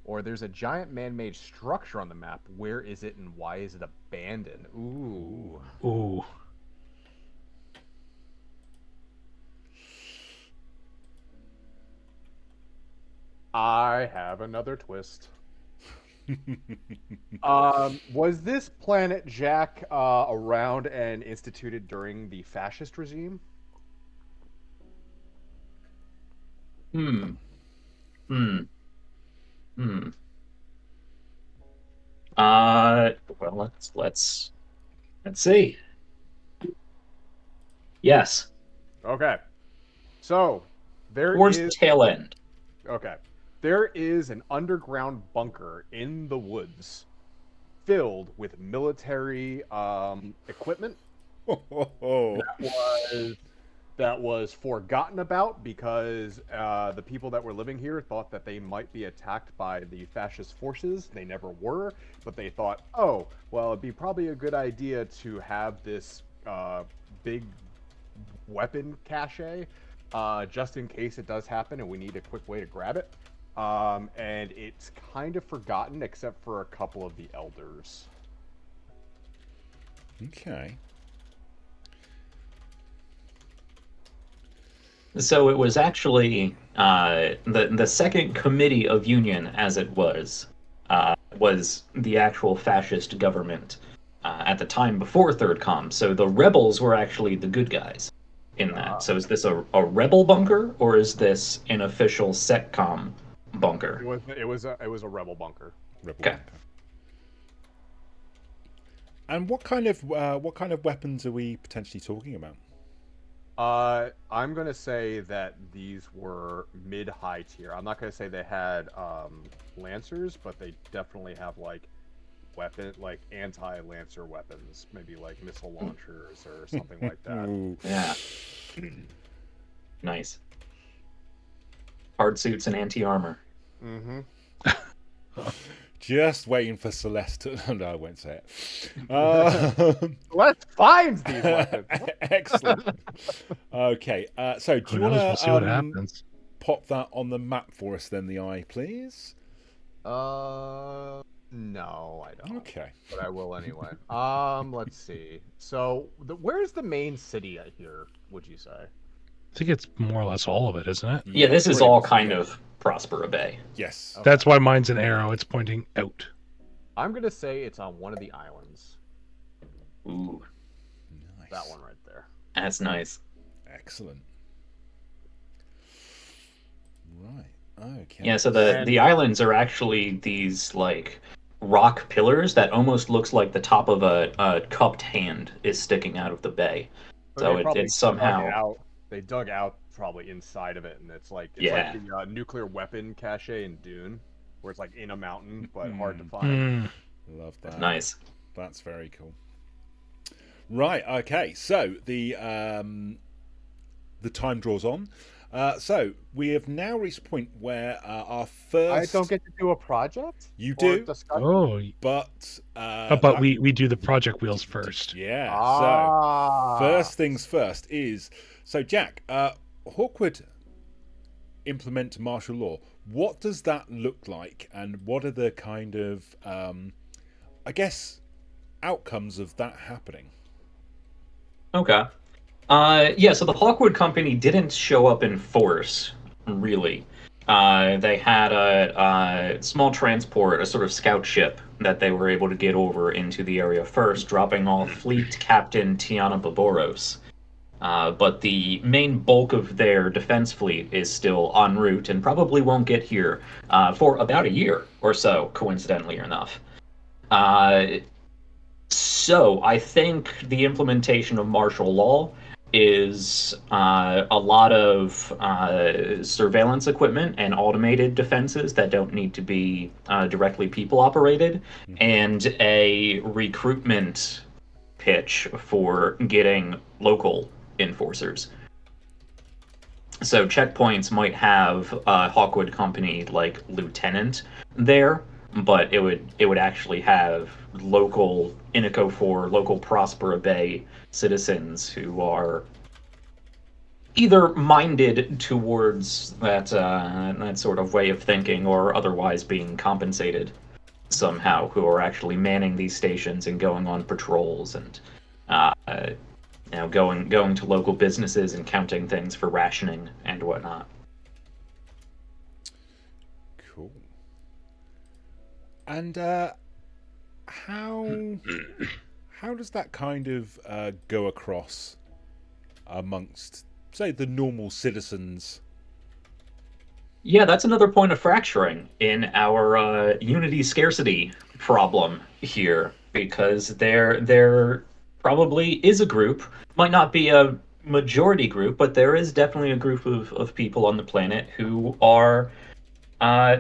Or there's a giant man-made structure on the map. Where is it and why is it abandoned? Ooh. Ooh. I have another twist. Was this planet Jack around and instituted during the fascist regime? Well, let's see. Yes. Okay. So there Towards is the tail end. okay. There is an underground bunker in the woods filled with military equipment that was forgotten about because the people that were living here thought that they might be attacked by the fascist forces. They never were, but they thought, oh, well, it'd be probably a good idea to have this big weapon cache just in case it does happen and we need a quick way to grab it. And it's kind of forgotten except for a couple of the elders. Okay. So it was actually the second committee of union, as it was the actual fascist government at the time before Third Com. So the rebels were actually the good guys in that. So is this a rebel bunker or is this an official SecCom bunker? It was a rebel bunker. Okay. And what kind of weapons are we potentially talking about? I'm gonna say that these were mid-high tier. I'm not gonna say they had lancers, but they definitely have like anti-lancer weapons, maybe like missile launchers or something like that. Ooh. Yeah. Nice. Hard suits and anti-armor. Mm-hmm. Just waiting for Celeste to... No, I won't say it. Let's find these weapons. Excellent. Okay, so do Who you knows? We'll want see what to happens. pop that on the map for us then, the eye, please? No, I don't. Okay. But I will anyway. Let's see. So, where's the main city here, would you say? I think it's more or less all of it, isn't it? Yeah, this is pretty all much, kind yeah. of Prospero Bay. Yes. Okay. That's why mine's an arrow. It's pointing out. I'm gonna say it's on one of the islands. Ooh, Nice. That one right there. that's nice. Excellent. Right. Okay. Yeah, so the islands are actually these like rock pillars that almost looks like the top of a cupped hand is sticking out of the bay. But So they probably it's somehow out. They dug out probably inside of it, and it's like Yeah. the nuclear weapon cache in Dune, where it's like in a mountain but hard to Mm. find. Love that. nice. That's very cool. Right. Okay. So the time draws on. So we have now reached a point where our I first. don't get to do a project. You or do, discussion? Oh, but but that- we do the project wheels first. Yeah. Ah. So first things first is so Jack. Hawkwood implement martial law. What does that look like, and what are the kind of I guess outcomes of that happening? Okay. Yeah, so the Hawkwood Company didn't show up in force, really. They had a small transport, a sort of scout ship that they were able to get over into the area first, dropping off Fleet Captain Tiana Baboros. But the main bulk of their defense fleet is still en route and probably won't get here for about a year or so, coincidentally enough. So I think the implementation of martial law is a lot of surveillance equipment and automated defenses that don't need to be directly people operated, and a recruitment pitch for getting local enforcers. So checkpoints might have a Hawkwood Company like lieutenant there, but it would actually have local Inico 4, local Prospera Bay citizens who are either minded towards that sort of way of thinking or otherwise being compensated somehow, who are actually manning these stations and going on patrols and going to local businesses and counting things for rationing and whatnot. Cool. And how does that kind of go across amongst, say, the normal citizens? Yeah, that's another point of fracturing in our unity scarcity problem here, because there probably is a group, might not be a majority group, but there is definitely a group of people on the planet who are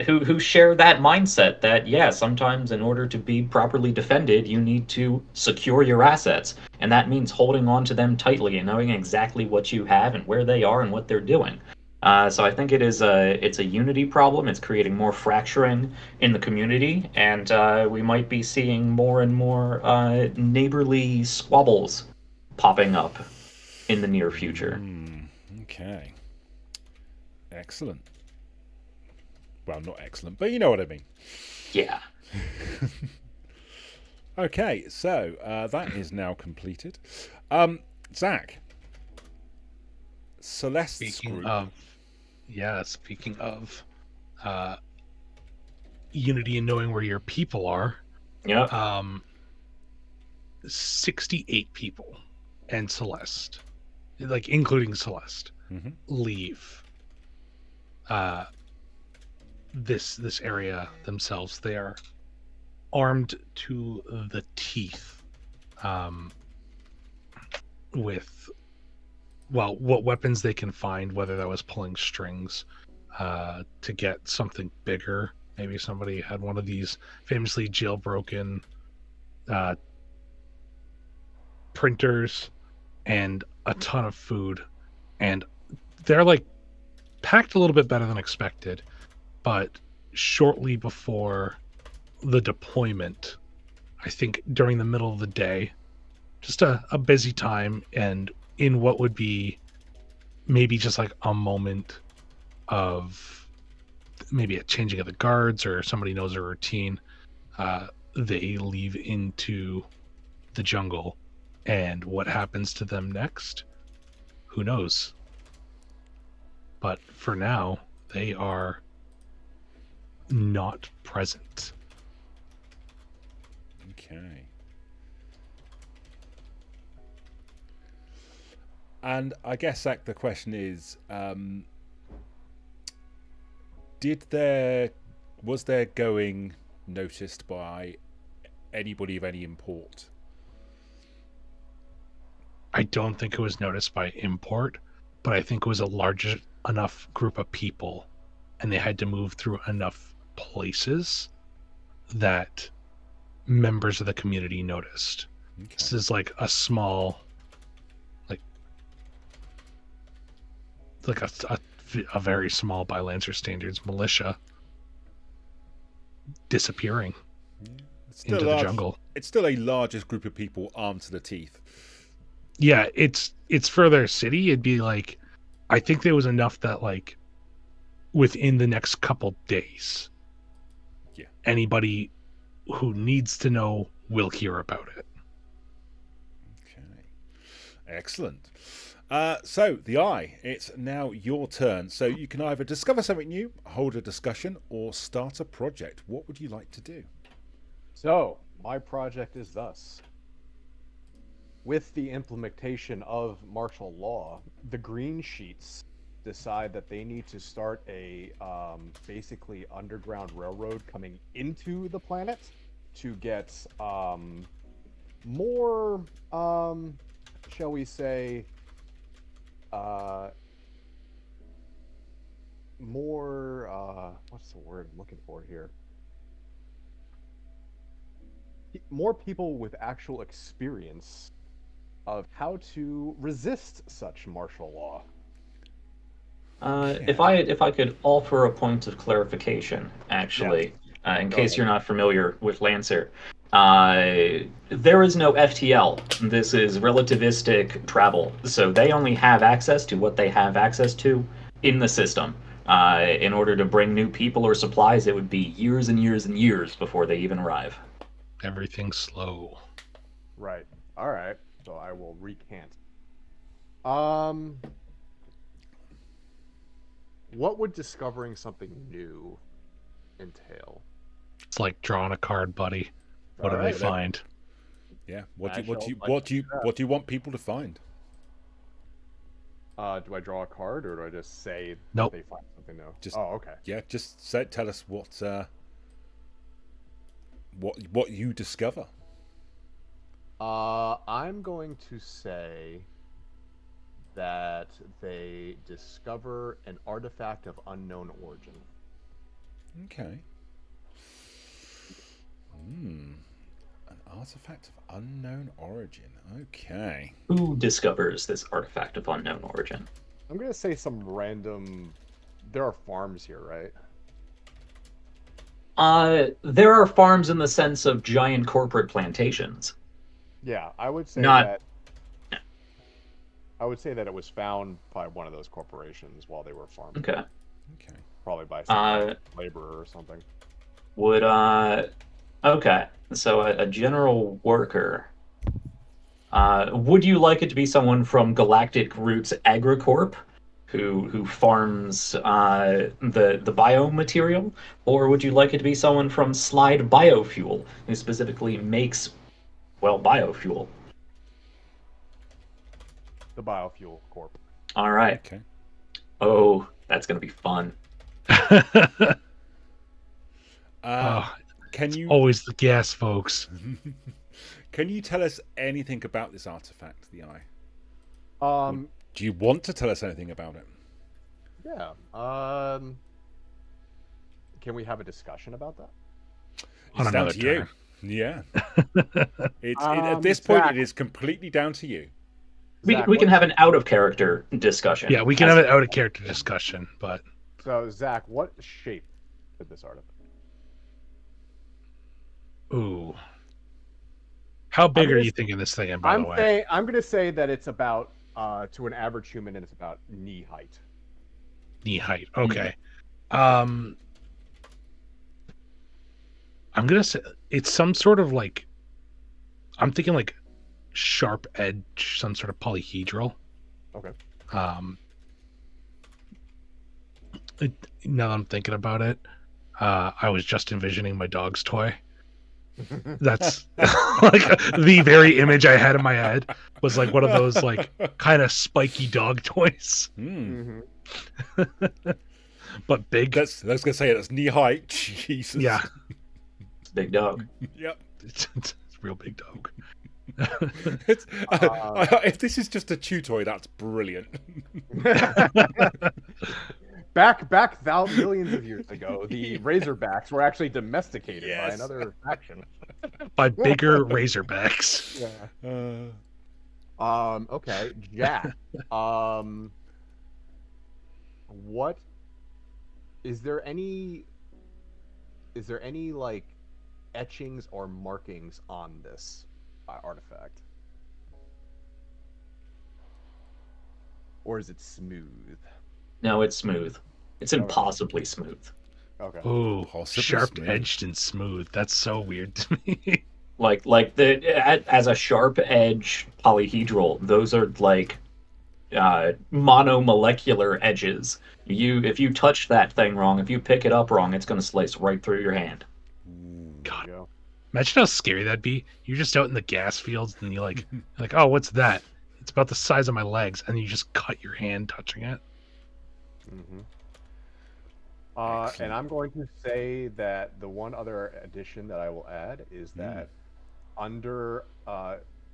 who share that mindset that, yeah, sometimes in order to be properly defended, you need to secure your assets, and that means holding on to them tightly and knowing exactly what you have and where they are and what they're doing. So I think it's a unity problem. It's creating more fracturing in the community, and we might be seeing more and more neighborly squabbles popping up in the near future. Okay. Excellent. Well, not excellent, but you know what I mean. Yeah. Okay, so that is now completed. Zach, Celeste's Speaking group. speaking of unity and knowing where your people are, Yep. 68 people and Celeste, like including Celeste, Mhm. leave this area themselves. They are armed to the teeth with, well, what weapons they can find, whether that was pulling strings to get something bigger. Maybe somebody had one of these famously jailbroken printers and a ton of food, and they're like packed a little bit better than expected. But shortly before the deployment, I think during the middle of the day, just a busy time, and in what would be maybe just like a moment of maybe a changing of the guards or somebody knows their routine, they leave into the jungle, and what happens to them next, who knows? But for now, they are not present. Okay. And I guess, Zach, the question is, was their going noticed by anybody of any import? I don't think it was noticed by import, but I think it was a large enough group of people, and they had to move through enough places that members of the community noticed. Okay. This is like a small, like a very small, by Lancer standards, militia disappearing It's into the jungle. It's still a largest group of people armed to the teeth. Yeah, it's for their city. It'd be like, I think there was enough that like within the next couple days, Yeah. anybody who needs to know will hear about it. Okay. Excellent. So, the Eye, it's now your turn. So you can either discover something new, hold a discussion, or start a project. What would you like to do? So, my project is thus. With the implementation of martial law, the Green Sheets decide that they need to start a basically underground railroad coming into the planet to get more, shall we say, more, what's the word I'm looking for here? More people with actual experience of how to resist such martial law. If I could offer a point of clarification, actually, in case you're not familiar with Lancer, there is no FTL. This is relativistic travel, so they only have access to what they have access to in the system. In order to bring new people or supplies, it would be years and years and years before they even arrive. Everything's slow. Right. All right. So I will recant. What would discovering something new entail? It's like drawing a card, buddy. What do they Alright. find? Yeah. I What do shall you want people to find? Do I draw a card or do I just say Nope. they find something new? Just- Oh, okay. Yeah. Just tell us what you discover. I'm going to say that they discover an artifact of unknown origin. Okay. An artifact of unknown origin. Okay. Who discovers this artifact of unknown origin? I'm going to say some random... There are farms here, right? There are farms in the sense of giant corporate plantations. Yeah, I would say Not- that... I would say that it was found by one of those corporations while they were farming. Okay. Okay. Probably by some laborer or something. Would okay. So a general worker. Would you like it to be someone from Galactic Roots AgriCorp, who farms the biomaterial, or would you like it to be someone from Slide Biofuel, who specifically makes, well, biofuel? The Biofuel Corp. All right. Okay. Oh, that's gonna be fun. Can you Always the gas, folks. can you tell us anything about this artifact, the Eye? Do you want to tell us anything about it? Yeah. Can we have a discussion about that? On It's down another to you. turn. Yeah. At this point, Zach. it is completely down to you. We Zach, we can what- have an out of character discussion. Yeah, we can have an out of character discussion, but So, Zach, what shape did this artifact? ooh. How big gonna are you thinking this thing in, by the way? I'm going to say that it's about, to an average human, and it's about knee height. Knee height. Okay. I'm gonna say it's some sort of like, I'm thinking like sharp edge, some sort of polyhedral. Okay. Now that I'm thinking about it, I was just envisioning my dog's toy. That's like the very image I had in my head was like one of those like kind of spiky dog toys. Hmm. but big. Let's go say it. That's knee height. Jesus. Yeah, It's a big dog. Yep. it's a real big dog. It's, if this is just a chew toy, that's brilliant. Back millions of years ago, the Razorbacks were actually domesticated by Yes. another faction. By bigger Razorbacks. Yeah. Uh, Okay, Jack. What is there any like etchings or markings on this artifact? Or is it smooth? No, it's smooth. It's impossibly smooth. Okay. Oh, Possibly sharp smooth. edged and smooth. That's so weird to me. Like as a sharp edge polyhedral, those are like monomolecular edges. If you touch that thing wrong, if you pick it up wrong, it's going to slice right through your hand. God, Go. imagine how scary that'd be. You're just out in the gas fields and you're like, oh, what's that? It's about the size of my legs, and you just cut your hand touching it. Mm-hmm. Excellent. And I'm going to say that the one other addition that I will add is that under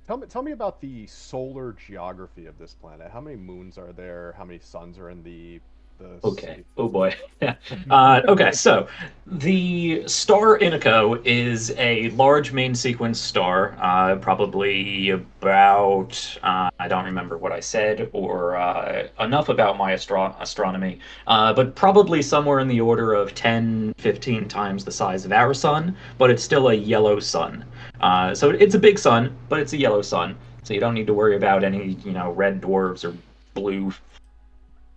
tell me about the solar geography of this planet. How many moons are there? How many suns are in the Okay. Oh boy. Okay, so the star Inico is a large main sequence star, probably about, I don't remember what I said, or enough about my astronomy, but probably somewhere in the order of 10, 15 times the size of our sun, but it's still a yellow sun. So it's a big sun, but it's a yellow sun, so you don't need to worry about any, red dwarfs or blue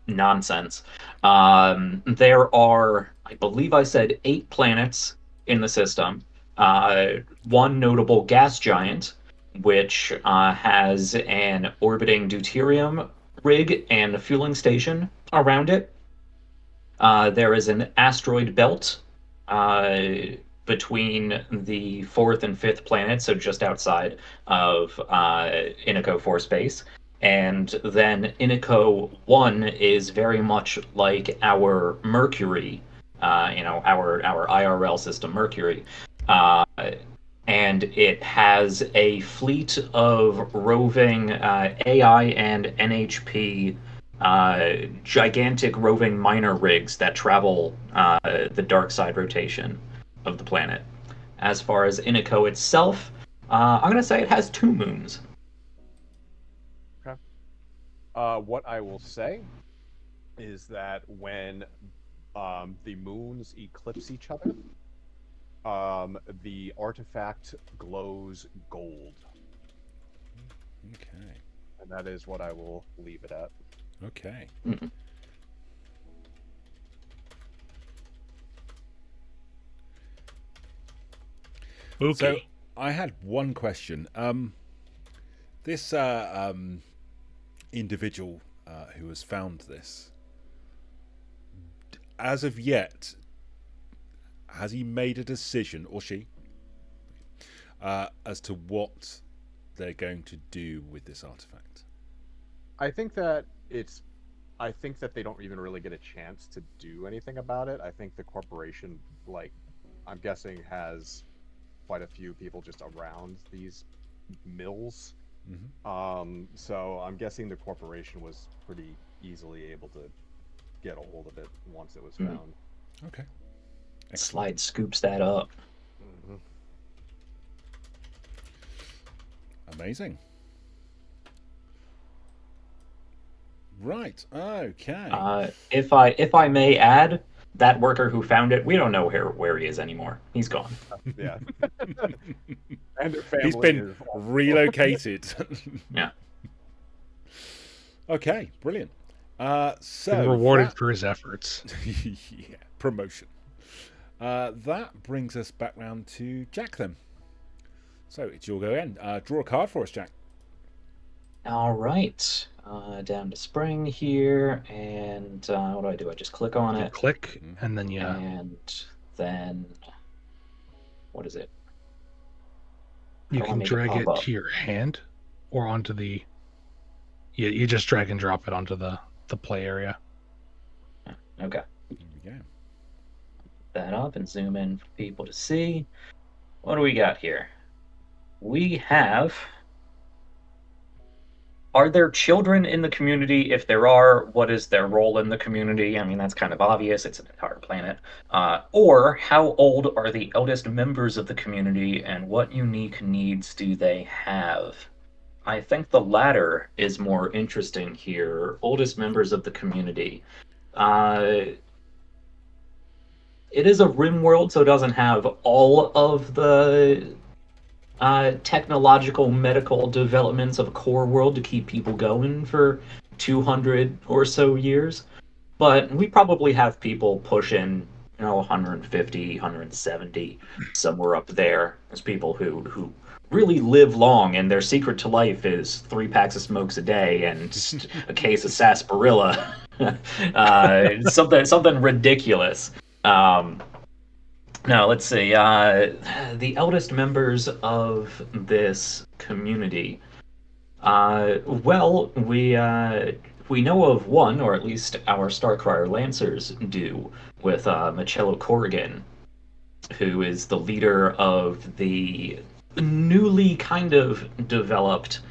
nonsense. There are, I believe I said, 8 planets in the system. One notable gas giant, which has an orbiting deuterium rig and fueling station around it. There is an asteroid belt between the 4th and 5th planet, so just outside of Inico 4 space. And then Inico 1 is very much like our Mercury, our IRL system Mercury. And it has a fleet of roving AI and NHP gigantic roving minor rigs that travel the dark side rotation of the planet. As far as Inico itself, I'm going to say it has 2 moons. What I will say is that when the moons eclipse each other, the artifact glows gold. Okay. And that is what I will leave it at. Okay. Mm-hmm. Okay. So I had one question. This individual who has found this, as of yet, has he made a decision, or she, as to what they're going to do with this artifact? I think that they don't even really get a chance to do anything about it. I think the corporation, I'm guessing, has quite a few people just around these mills. Mm-hmm. So I'm guessing the corporation was pretty easily able to get a hold of it once it was found. Okay. Slide scoops that up. Mm-hmm. Amazing. Right. Okay. If I may add, that worker who found it, we don't know where he is anymore. He's gone. Yeah. And their family He's been is relocated. Yeah. Okay. Brilliant. So Been rewarded for his efforts. yeah, promotion. That brings us back round to Jack then. So it's your go again. Draw a card for us, Jack. All right. Down to spring here, and what do? I just click on You it, click, and then and then what is it? you I'll can make it drag pop it up. to your hand or onto the. Yeah, you just drag and drop it onto the play area. Okay. we go. That up and zoom in for people to see. What do we got here? We have... Are there children in the community? If there are, what is their role in the community? I mean, that's kind of obvious. It's an entire planet. Or how old are the eldest members of the community, and what unique needs do they have? I think the latter is more interesting here. Oldest members of the community. It is a rim world, so it doesn't have all of the technological medical developments of a core world to keep people going for 200 or so years. But we probably have people pushing, 150, 170, somewhere up there. There's people who really live long, and their secret to life is 3 packs of smokes a day and a case of sarsaparilla. Something ridiculous. Now, let's see. The eldest members of this community. Well, we know of one, or at least our Starcrier Lancers do, with Michello Corrigan, who is the leader of the newly kind of developed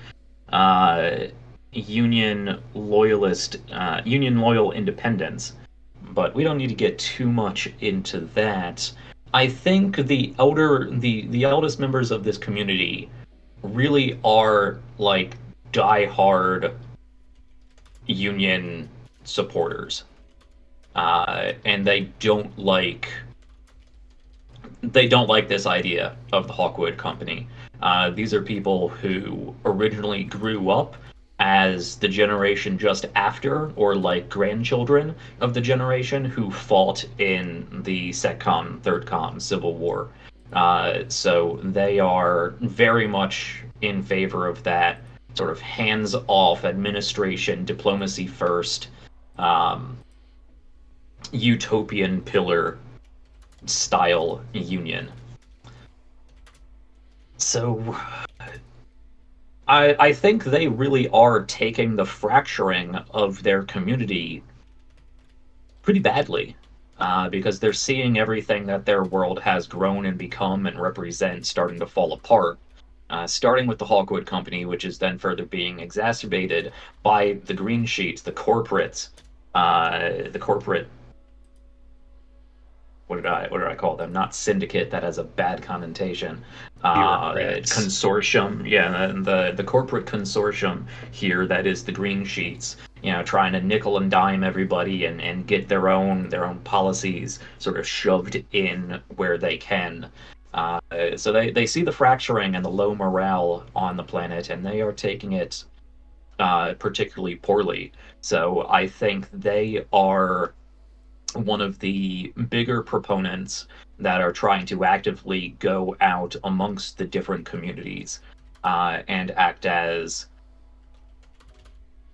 Union Loyal Independence. But we don't need to get too much into that. I think the eldest members of this community really are like die-hard Union supporters, and they don't like this idea of the Hawkwood Company. These are people who originally grew up as the generation just after, or like grandchildren of the generation who fought in the SecCom, ThirdCom Civil War. So they are very much in favor of that sort of hands-off administration, diplomacy first, utopian pillar style union. So I think they really are taking the fracturing of their community pretty badly, because they're seeing everything that their world has grown and become and represent starting to fall apart, starting with the Hawkwood Company, which is then further being exacerbated by the green sheets, the corporate, what did I call them? Not syndicate, that has a bad connotation. Consortium, yeah, the corporate consortium here, that is the green sheets, trying to nickel and dime everybody and get their own policies sort of shoved in where they can. So they see the fracturing and the low morale on the planet, and they are taking it particularly poorly. So I think they are one of the bigger proponents that are trying to actively go out amongst the different communities and act as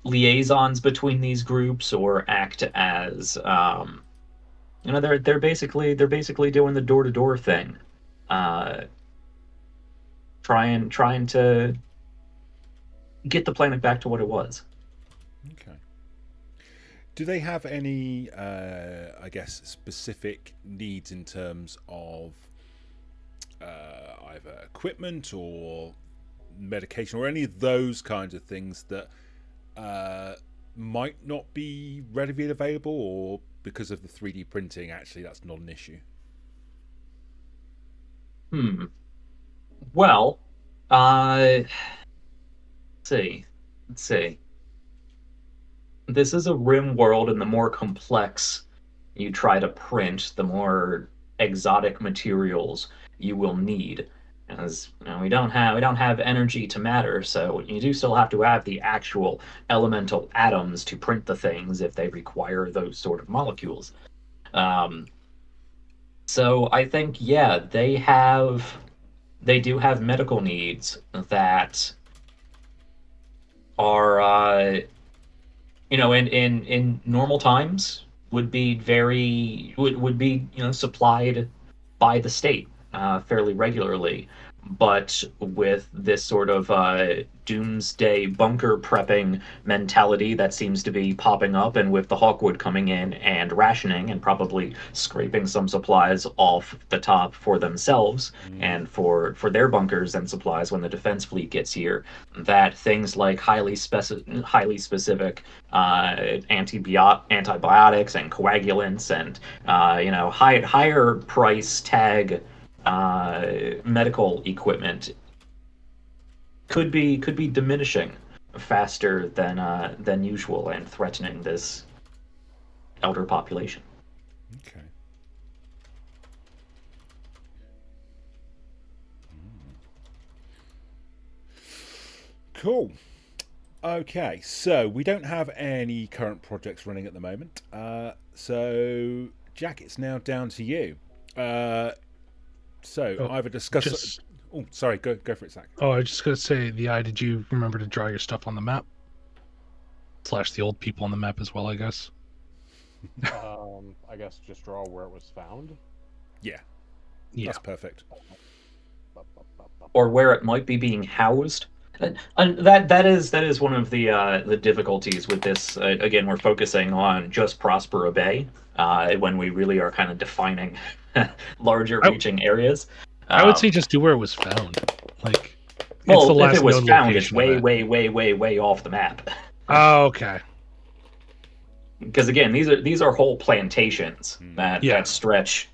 liaisons between these groups, or act as they're basically doing the door-to-door thing, trying to get the planet back to what it was. Okay. Do they have any, I guess, specific needs in terms of either equipment or medication, or any of those kinds of things that might not be readily available, or because of the 3D printing, actually that's not an issue? Well, let's see. This is a rim world, and the more complex you try to print, the more exotic materials you will need. As we don't have energy to matter, so you do still have to have the actual elemental atoms to print the things if they require those sort of molecules. So I think, yeah, they do have medical needs that are in normal times would be supplied by the state fairly regularly, but with this sort of doomsday bunker prepping mentality that seems to be popping up, and with the Hawkwood coming in and rationing and probably scraping some supplies off the top for themselves and for their bunkers and supplies when the defense fleet gets here, that things like highly specific antibiotics and coagulants and higher price tag medical equipment could be diminishing faster than usual and threatening this elder population. Okay. Cool. Okay, so we don't have any current projects running at the moment. So Jack, it's now down to you. Either discuss. Oh, sorry. Go for it, Zach. Oh, I was just gonna say, the eye. Did you remember to draw your stuff on the map? / the old people on the map as well, I guess. I guess just draw where it was found. Yeah. Yeah. That's perfect. Or where it might be being housed. And that is one of the difficulties with this. Again, we're focusing on just Prospero Bay when we really are kind of defining larger reaching areas. I would say just do where it was found. Like, well, it's the last if it was known found, it's location way off the map. Oh, okay. Because again, these are whole plantations that stretch,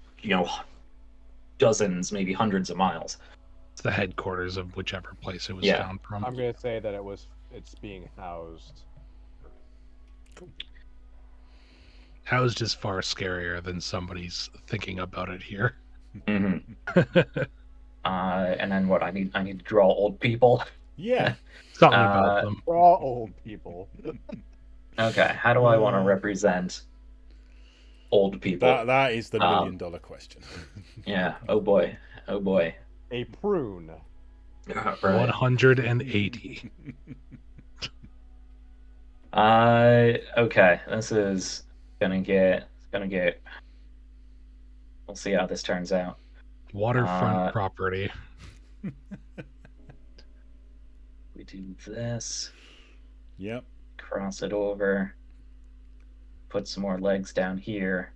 dozens, maybe hundreds of miles. It's the headquarters of whichever place it was found from. I'm gonna say that it's being housed. Cool. Housed is far scarier than somebody's thinking about it here. Mm-hmm. And then what? I need to draw old people. Yeah. Something about them. Draw old people. Okay, how do I want to represent old people? That is the $1 million question. Yeah. Oh boy. A prune. Right. 180. Okay. This is gonna get. We'll see how this turns out. Waterfront property. We do this. Yep. Cross it over. Put some more legs down here.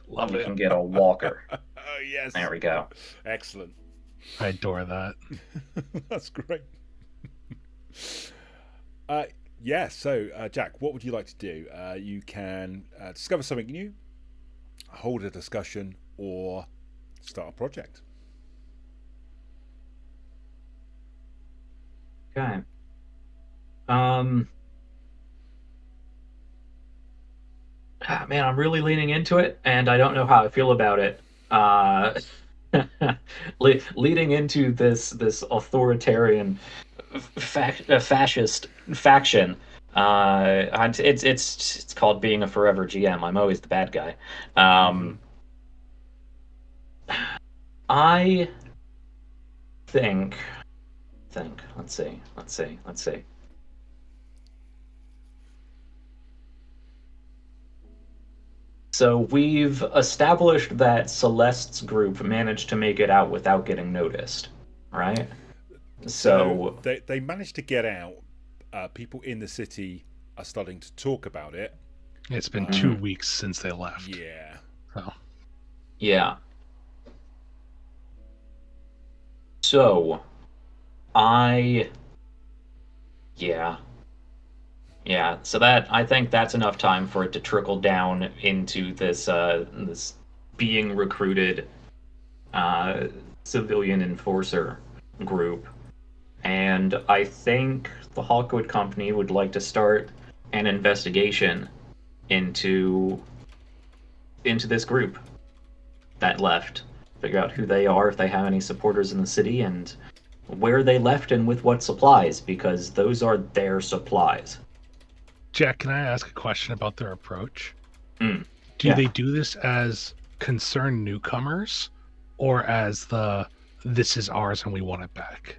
Love We it. can get a walker. Oh, yes. There we go. Excellent. I adore that. That's great. So Jack, what would you like to do? You can discover something new, hold a discussion, or start a project. Okay. Man, I'm really leaning into it, and I don't know how I feel about it. Leading into this authoritarian fascist faction. It's called being a forever GM. I'm always the bad guy. I think. Let's see. So we've established that Celeste's group managed to make it out without getting noticed, right? So they managed to get out. People in the city are starting to talk about it. It's been 2 weeks since they left. Yeah. So. Yeah. So so that I think that's enough time for it to trickle down into this this being recruited civilian enforcer group. And I think the Hawkwood Company would like to start an investigation into this group that left. Figure out who they are, if they have any supporters in the city, and where they left and with what supplies, because those are their supplies. Jack, can I ask a question about their approach? Mm. Do they do this as concerned newcomers, or as this is ours and we want it back?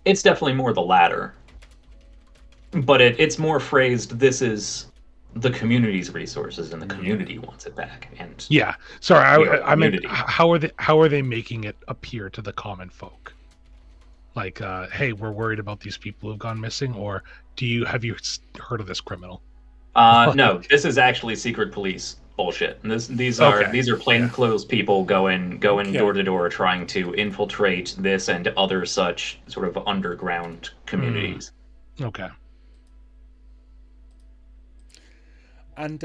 It's definitely more the latter. But it's more phrased, this is the community's resources, and the community wants it back. And Yeah, sorry, We are I meant community. how are they making it appear to the common folk? Like, hey, we're worried about these people who've gone missing, or have you heard of this criminal? no, this is actually secret police bullshit. And these Okay. are plainclothes people going Okay. door to door trying to infiltrate this and other such sort of underground communities. Okay. And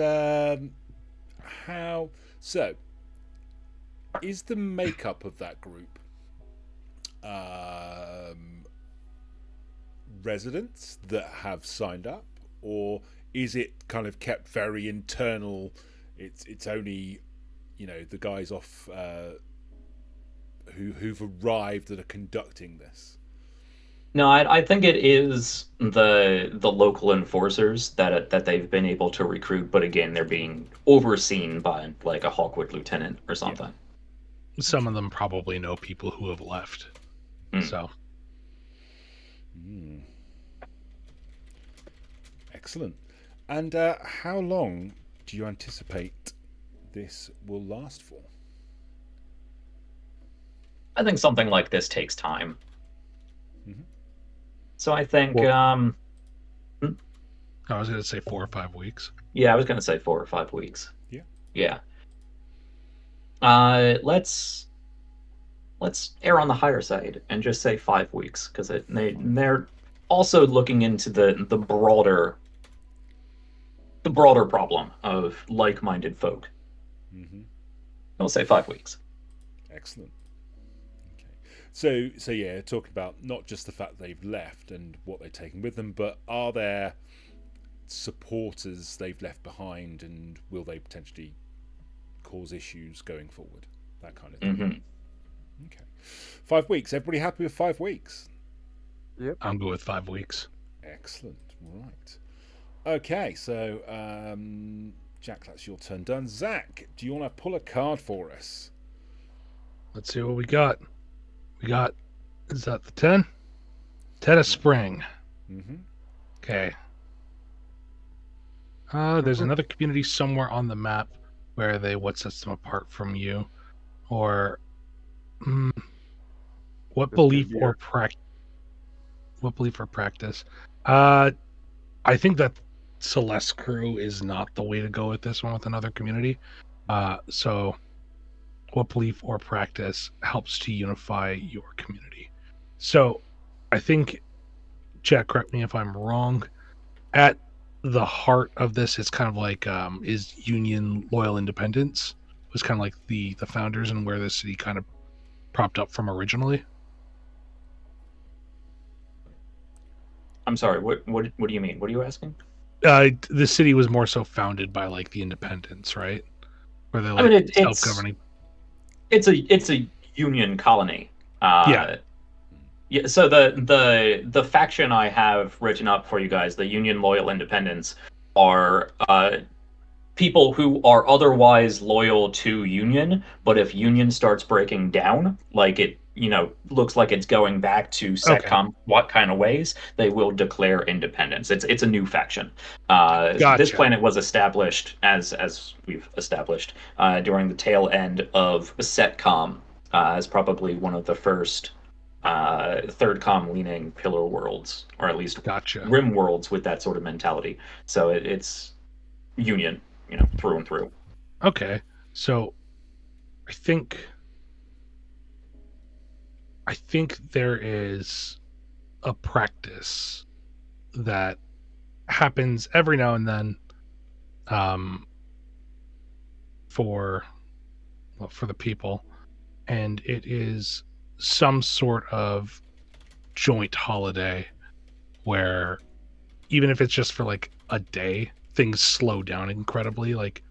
how so? Is the makeup of that group residents that have signed up, or is it kind of kept very internal? It's only, you know, the guys off who've arrived that are conducting this. No, I think it is the local enforcers that they've been able to recruit, but again, they're being overseen by like a Hawkwood lieutenant or something. Some of them probably know people who have left. So. Excellent. And how long do you anticipate this will last for? I think something like this takes time. Mm-hmm. So I think, I was going to say 4 or 5 weeks. yeah, I was going to say 4 or 5 weeks. Yeah. Yeah. Let's err on the higher side and just say 5 weeks, because they're also looking into the broader problem of like-minded folk. Mm-hmm. I'll say 5 weeks. Excellent. So yeah, talking about not just the fact they've left and what they've taken with them, but are there supporters they've left behind, and will they potentially cause issues going forward? That kind of thing. Mm-hmm. Okay. 5 weeks. Everybody happy with 5 weeks? Yep. I'm good with 5 weeks. Excellent. Right. Okay, so Jack, that's your turn done. Zach, do you want to pull a card for us? Let's see what we got. Is that the 10? 10 of spring. Mm-hmm. Okay. There's another community somewhere on the map where what sets them apart from you, or what belief or practice? What belief or practice? I think that Celeste crew is not the way to go with this one with another community. So, what belief or practice helps to unify your community? So, I think, Jack, correct me if I'm wrong, at the heart of this, it's kind of like is Union Loyal Independence was kind of like the founders and where the city kind of propped up from originally. I'm sorry. What do you mean? What are you asking? The city was more so founded by like the independents, right? Where they're like it's self-governing. It's a union colony. Yeah. Yeah. So the faction I have written up for you guys, the Union Loyal Independents, are people who are otherwise loyal to Union, but if Union starts breaking down, like it, looks like it's going back to SETCOM, what kind of ways, they will declare independence. It's a new faction. Gotcha. This planet was established, as we've established, during the tail end of SETCOM, as probably one of the first third com leaning pillar worlds, or at least rim worlds with that sort of mentality. So it's Union, through and through. Okay, so I think there is a practice that happens every now and then for the people, and it is some sort of joint holiday where even if it's just for like a day, things slow down incredibly. Like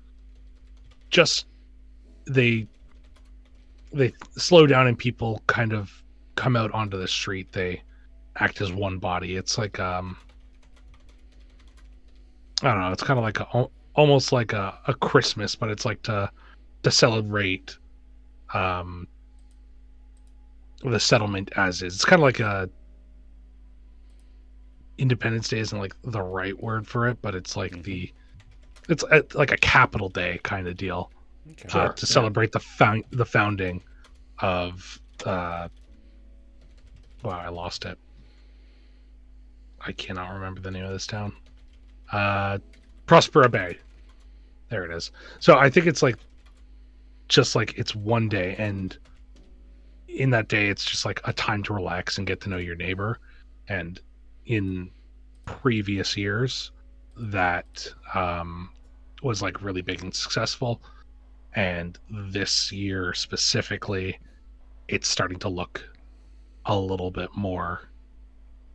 just they slow down and people kind of come out onto the street. They act as one body. It's like I don't know, it's kind of like almost like a Christmas, but it's like to celebrate the settlement as is. It's kind of like a Independence Day isn't like the right word for it, but it's like the it's like a capital day kind of deal Okay. Sure. to celebrate the founding of. Wow, I lost it. I cannot remember the name of this town. Prospera Bay. There it is. So I think it's like just like it's one day, and in that day it's just like a time to relax and get to know your neighbor. And in previous years that was like really big and successful, and this year specifically it's starting to look a little bit more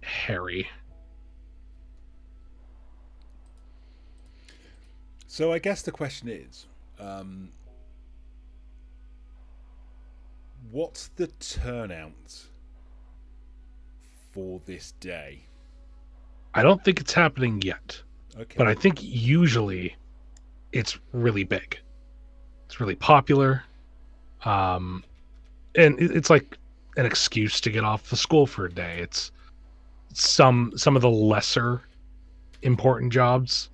hairy. So I guess the question is, what's the turnout for this day? I don't think it's happening yet, Okay. but I think usually it's really big. It's really popular. And it's like an excuse to get off the school for a day. It's some of the lesser important jobs.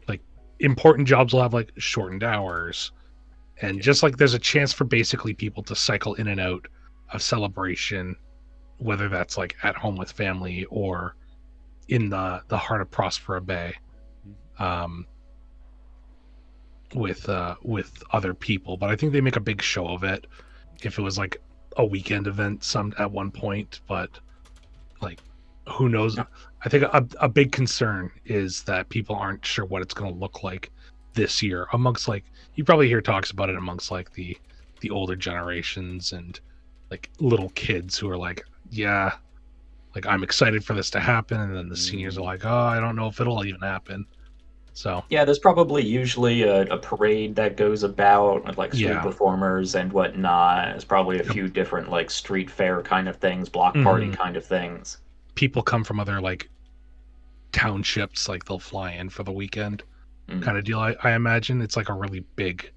Like important jobs will have like shortened hours. And just like there's a chance for basically people to cycle in and out of celebration, whether that's like at home with family or in the heart of Prospera Bay, with other people. But I think they make a big show of it if it was like a weekend event at one point. But like, who knows? I think a big concern is that people aren't sure what it's going to look like this year amongst, like, you probably hear talks about it amongst like the older generations and like little kids who are like, yeah, like I'm excited for this to happen, and then the seniors are like, oh, I don't know if it'll even happen. So Yeah, there's probably usually a parade that goes about with like street Yeah. performers and whatnot. There's probably a few different like street fair kind of things, block party kind of things. people come from other like townships, like they'll fly in for the weekend kind of deal. I imagine it's like a really big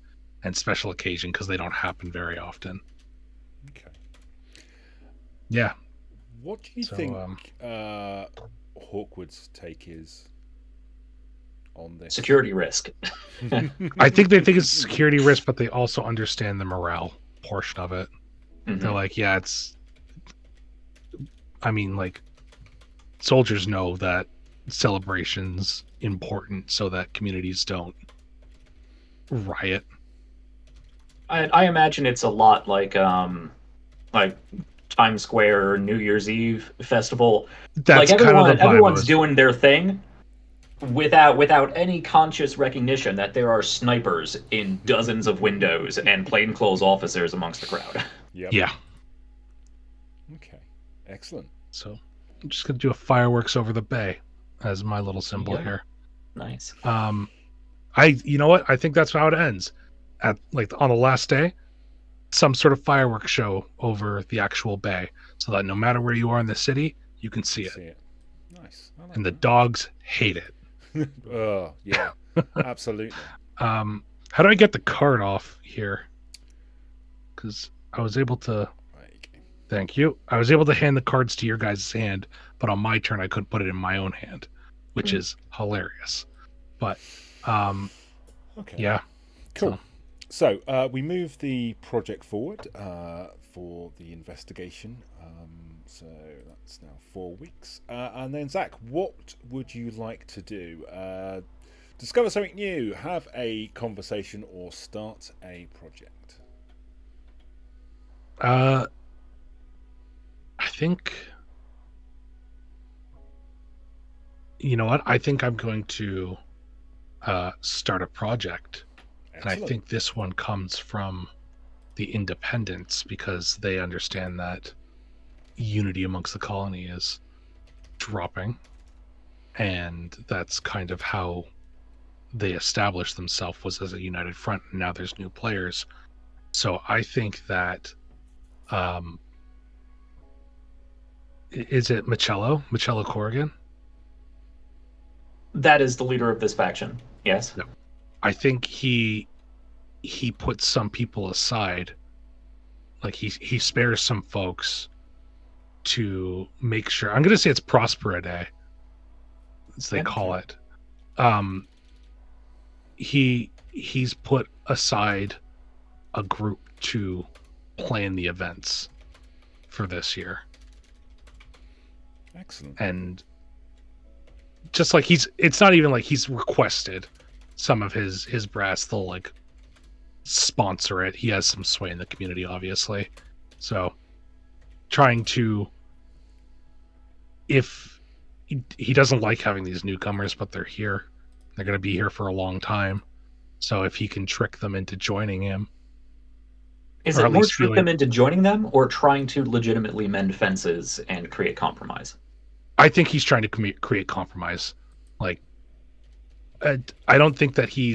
and special occasion because they don't happen very often. Okay. Yeah. What do you So, think Hawkwood's take is on this? Security risk. I think they think it's a security risk, but they also understand the morale portion of it. Mhm. They're like, yeah, I mean, like, soldiers know that celebration's important so that communities don't riot. I imagine it's a lot like Times Square or New Year's Eve festival. That's like kind of the vibe. everyone's doing their thing without any conscious recognition that there are snipers in dozens of windows and plainclothes officers amongst the crowd. Yep. Yeah. Okay. Excellent. So I'm just gonna do a fireworks over the bay as my little symbol Yeah. here. Nice. You know what? I think that's how it ends. At like on the last day, some sort of fireworks show over the actual bay, so that no matter where you are in the city, you can see it. Nice. I like And the dogs hate it. that. Oh, yeah. Absolutely. How do I get the card off here? Because I was able to. Like, Thank you. I was able to hand the cards to your guys' hand, but on my turn I couldn't put it in my own hand, which is hilarious. But okay. yeah. Cool. So we move the project forward for the investigation. So that's now 4 weeks. And then, Zach, what would you like to do? Discover something new, have a conversation, or start a project? I think, you know what? I think I'm going to start a project. And I Excellent. think this one comes from the independents because they understand that unity amongst the colony is dropping. And that's kind of how they established themselves, was as a united front. And now there's new players. So I think that is it Michello Corrigan? That is the leader of this faction. Yes. No. I think he puts some people aside. Like he spares some folks to make sure. I'm going to say it's Prospera Day, as they call it. he's put aside a group to plan the events for this year. Excellent. And just like it's not even like he's requested some of his brass, they'll like sponsor it. He has some sway in the community, obviously. So trying to, if he doesn't like having these newcomers, but they're here, they're going to be here for a long time. So if he can trick them into joining him, Is or it at more least trick feeling, them into joining them, or trying to legitimately mend fences and create compromise? I think he's trying to create compromise. Like, I don't think that he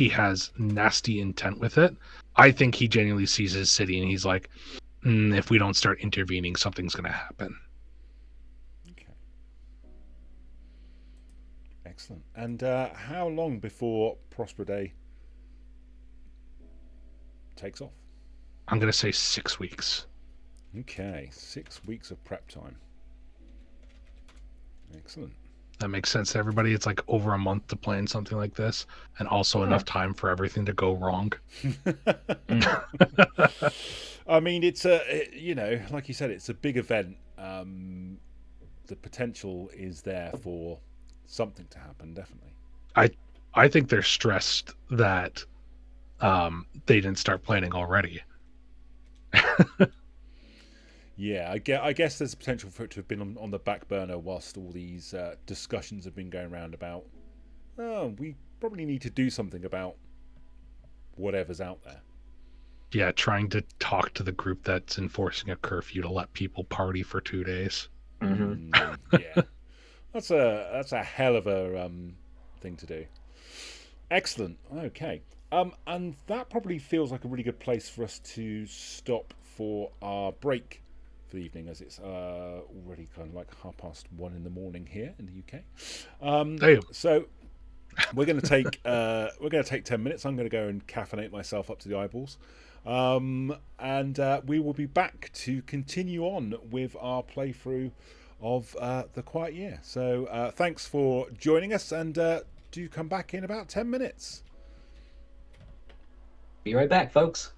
has nasty intent with it. I think he genuinely sees his city and he's like, if we don't start intervening, something's going to happen. Okay. Excellent. And how long before Prosper Day takes off? I'm going to say 6 weeks. Okay, 6 weeks of prep time. Excellent. That makes sense to everybody. It's like over a month to plan something like this, and also enough time for everything to go wrong. I mean, it's like you said, it's a big event. The potential is there for something to happen, definitely. I think they're stressed that they didn't start planning already. Yeah, I guess there's a potential for it to have been on the back burner whilst all these discussions have been going around about, we probably need to do something about whatever's out there. Yeah, trying to talk to the group that's enforcing a curfew to let people party for 2 days. Yeah, that's a hell of a thing to do. Excellent. Okay, and that probably feels like a really good place for us to stop for our break for the evening, as it's already kind of like 1:30 in the morning here in the UK. So we're going to take 10 minutes. I'm going to go and caffeinate myself up to the eyeballs, and we will be back to continue on with our playthrough of the Quiet Year. So thanks for joining us, and do come back in about 10 minutes. Be right back, folks.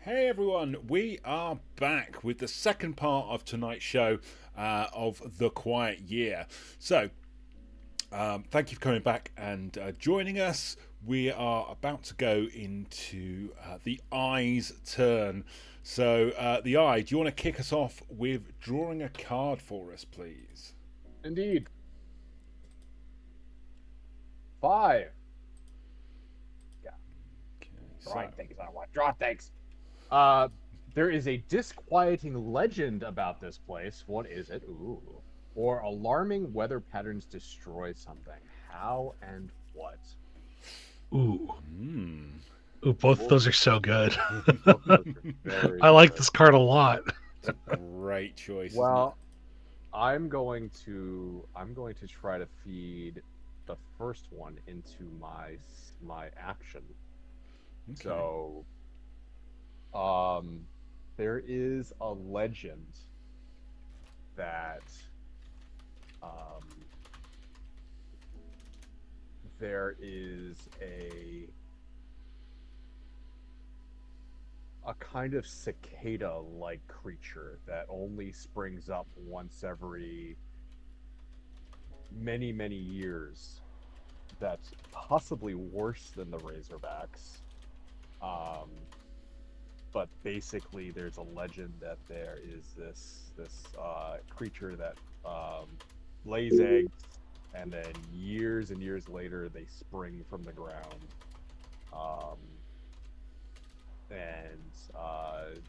Hey everyone, we are back with the second part of tonight's show of The Quiet Year. So, thank you for coming back and joining us. We are about to go into the Eye's turn. So, the Eye, do you want to kick us off with drawing a card for us, please? Indeed. 5. Okay, Drawing so, things. I don't want to draw things. There is a disquieting legend about this place. What is it? Ooh. Or alarming weather patterns destroy something. How and what? Ooh. hmm. Ooh, both of those are so good. Both of those are very I like good. this card a lot. It's a great choice, Well, I'm going to try to feed the first one into my action. isn't it? Okay. So, there is a legend that there is a kind of cicada-like creature that only springs up once every many, many years. That's possibly worse than the Razorbacks. But basically, there's a legend that there is this creature that lays eggs, and then years and years later, they spring from the ground.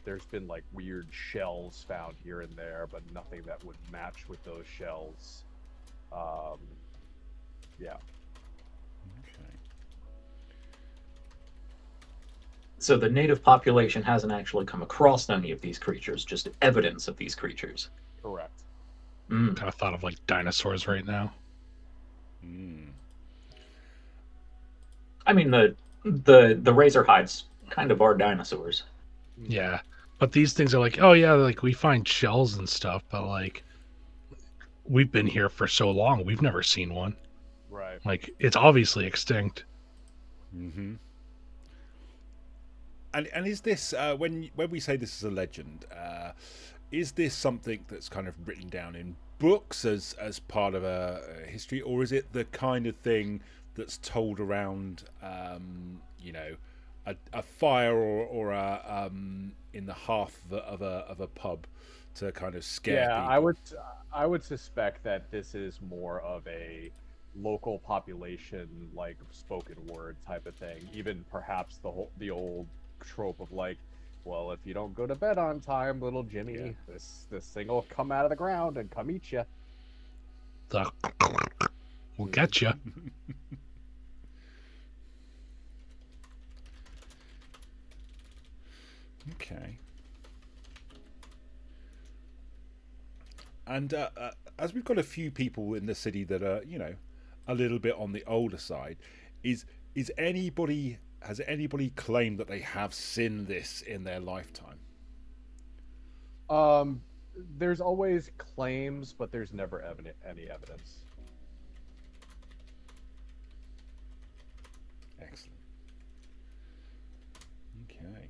There's been like weird shells found here and there, but nothing that would match with those shells. Yeah. Okay. So the native population hasn't actually come across any of these creatures, just evidence of these creatures. Correct. Mm. Kind of thought of like dinosaurs right now. Mm. I mean, the razor hides kind of are dinosaurs. Yeah. But these things are like, oh yeah, like we find shells and stuff, but like we've been here for so long, we've never seen one. Right. Like it's obviously extinct. Mm-hmm. And is this when we say this is a legend? Is this something that's kind of written down in books as part of a history, or is it the kind of thing that's told around, a fire or a in the hearth of a pub to kind of scare people? I would suspect that this is more of a local population, like spoken word type of thing. Even perhaps the old trope of like, well, if you don't go to bed on time, little Jimmy, this thing will come out of the ground and come eat you. We'll get you. Okay. And as we've got a few people in the city that are, a little bit on the older side, has anybody claimed that they have seen this in their lifetime? There's always claims, but there's never any evidence. Excellent. Okay.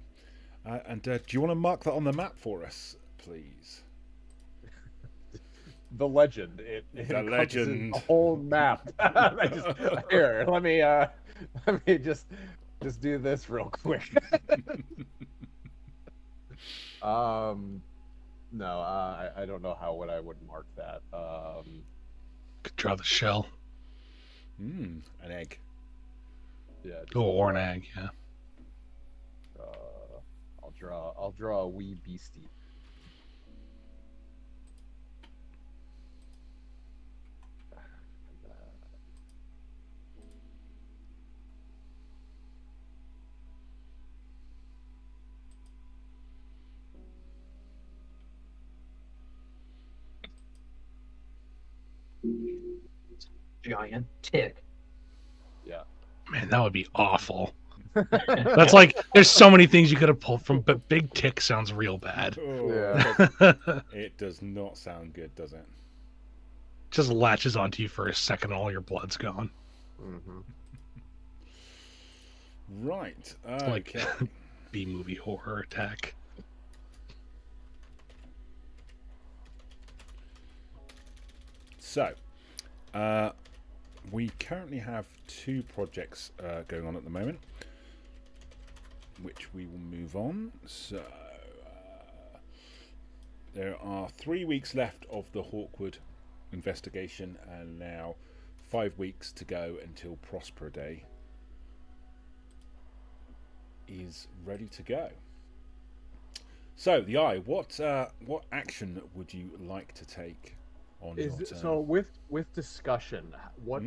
And do you want to mark that on the map for us, please? The legend. It The legend. the whole map. Here, let me just do this real quick. No, I don't know what I would mark that. Could draw the shell. An egg. Yeah. Oh, or an egg, yeah. I'll draw a wee beastie. Giant tick. Yeah. Man, that would be awful. That's like, there's so many things you could have pulled from, but big tick sounds real bad. Oh, Yeah. it does not sound good, does it? Just latches onto you for a second, all your blood's gone. Mm-hmm. Right. Like, Okay. B-movie horror attack. So, we currently have 2 projects going on at the moment, which we will move on. So, there are 3 weeks left of the Hawkwood investigation, and now 5 weeks to go until Prospera Day is ready to go. So, the Eye, what action would you like to take on your turn? So with discussion, what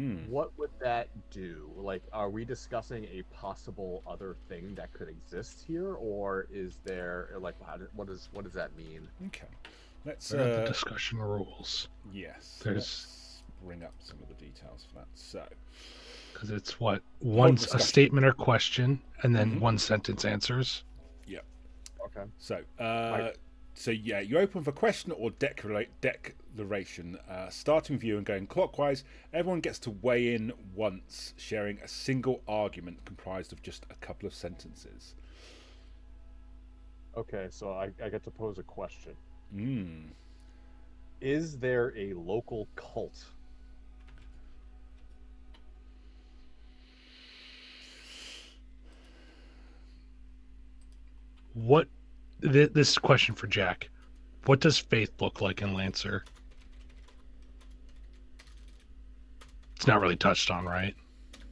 would that do? Like, are we discussing a possible other thing that could exist here, or is there like what does that mean? Okay, let's The discussion rules. yes, There's- let's bring up some of the details for that. So, Because it's one's a discussion. statement or question, and then Mhm. one sentence answers. Okay. So, Right. so yeah, you open for question or declaration, starting with you and going clockwise. Everyone gets to weigh in once, sharing a single argument comprised of just a couple of sentences. Okay, so I get to pose a question. Mm. Is there a local cult? This question for Jack. What does faith look like in Lancer? It's not really touched on, right?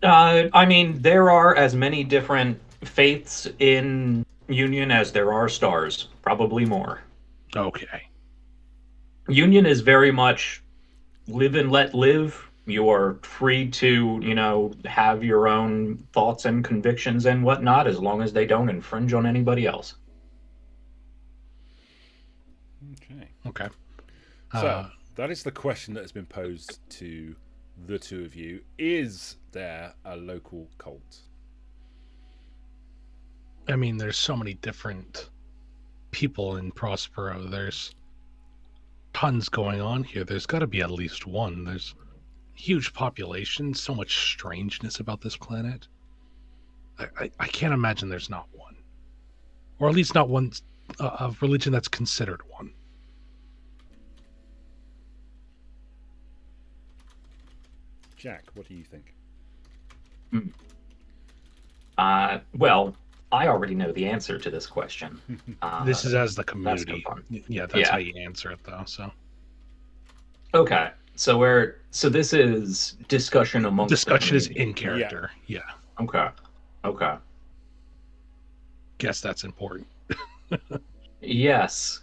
I mean, there are as many different faiths in Union as there are stars, probably more. Okay. Union is very much live and let live. You are free to, have your own thoughts and convictions and whatnot, as long as they don't infringe on anybody else. Okay. Okay. So that is the question that has been posed to the two of you. Is there a local cult? I mean, there's so many different people in Prospero. There's tons going on here. There's got to be at least one. There's huge population, so much strangeness about this planet. I can't imagine there's not one. Or at least not one of religion that's considered one. Jack, what do you think? Well, I already know the answer to this question. This is as the That's no community. fun. Yeah, that's Yeah. how you answer it, though. So Okay, so this is discussion amongst the discussion is community. in character. Yeah. Okay. Guess that's important. Yes.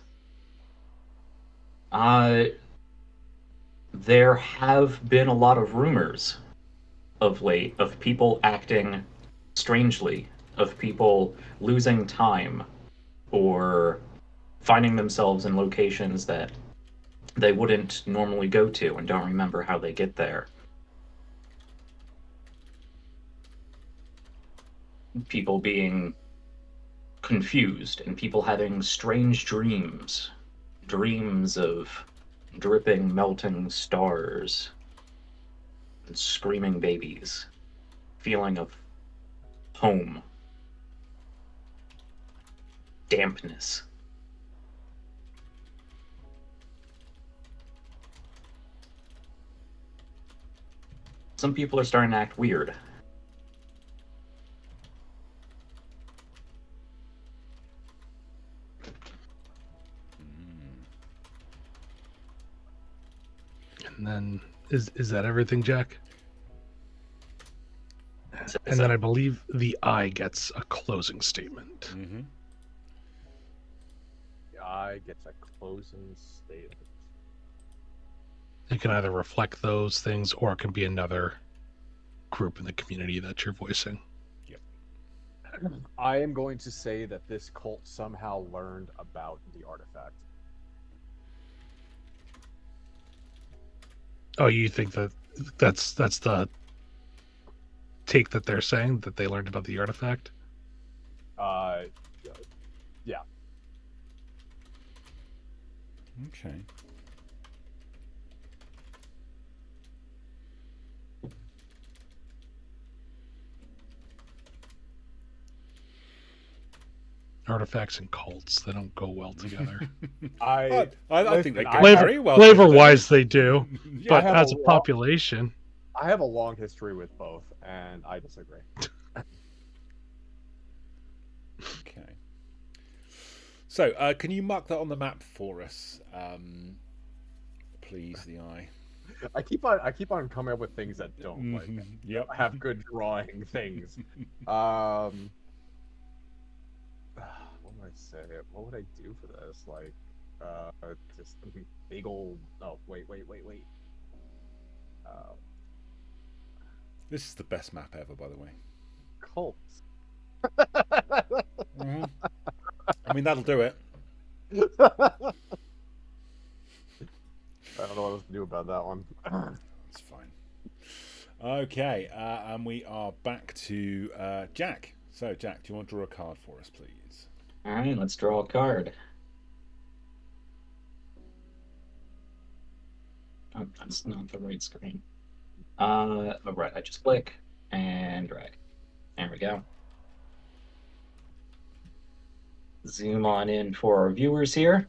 There have been a lot of rumors of late of people acting strangely, of people losing time or finding themselves in locations that they wouldn't normally go to and don't remember how they get there. People being confused and people having strange dreams. Dreams of dripping, melting stars and screaming babies. Feeling of home. Dampness. Some people are starting to act weird. And then is that everything, Jack? So- And then I believe the eye gets a closing statement. Mm-hmm. The eye gets a closing statement. It can either reflect those things or it can be another group in the community that you're voicing. I am going to say that this cult somehow learned about the artifact. Oh, you think that's the take that they're saying, that they learned about the artifact? Yeah. Okay. artifacts and cults. They don't go well together. I think they listen, go I have- very well. Flavor together. wise, they do, Yeah. but have as a a law- population, I have a long history with both, and I disagree. Okay. So, can you mark that on the map for us, please, the eye? I keep on coming up with things that don't like Yep. have good drawing things. What would I say? What would I do for this? Like, just a big old. Oh, wait. This is the best map ever, by the way. Cults. Mhm. I mean, that'll do it. I don't know what else to do about that one. That's fine. Okay, and we are back to Jack. So, Jack, do you want to draw a card for us, please? All right, let's draw a card. Oh, that's not the right screen. All right, I just click and drag. There we go. Zoom on in for our viewers here.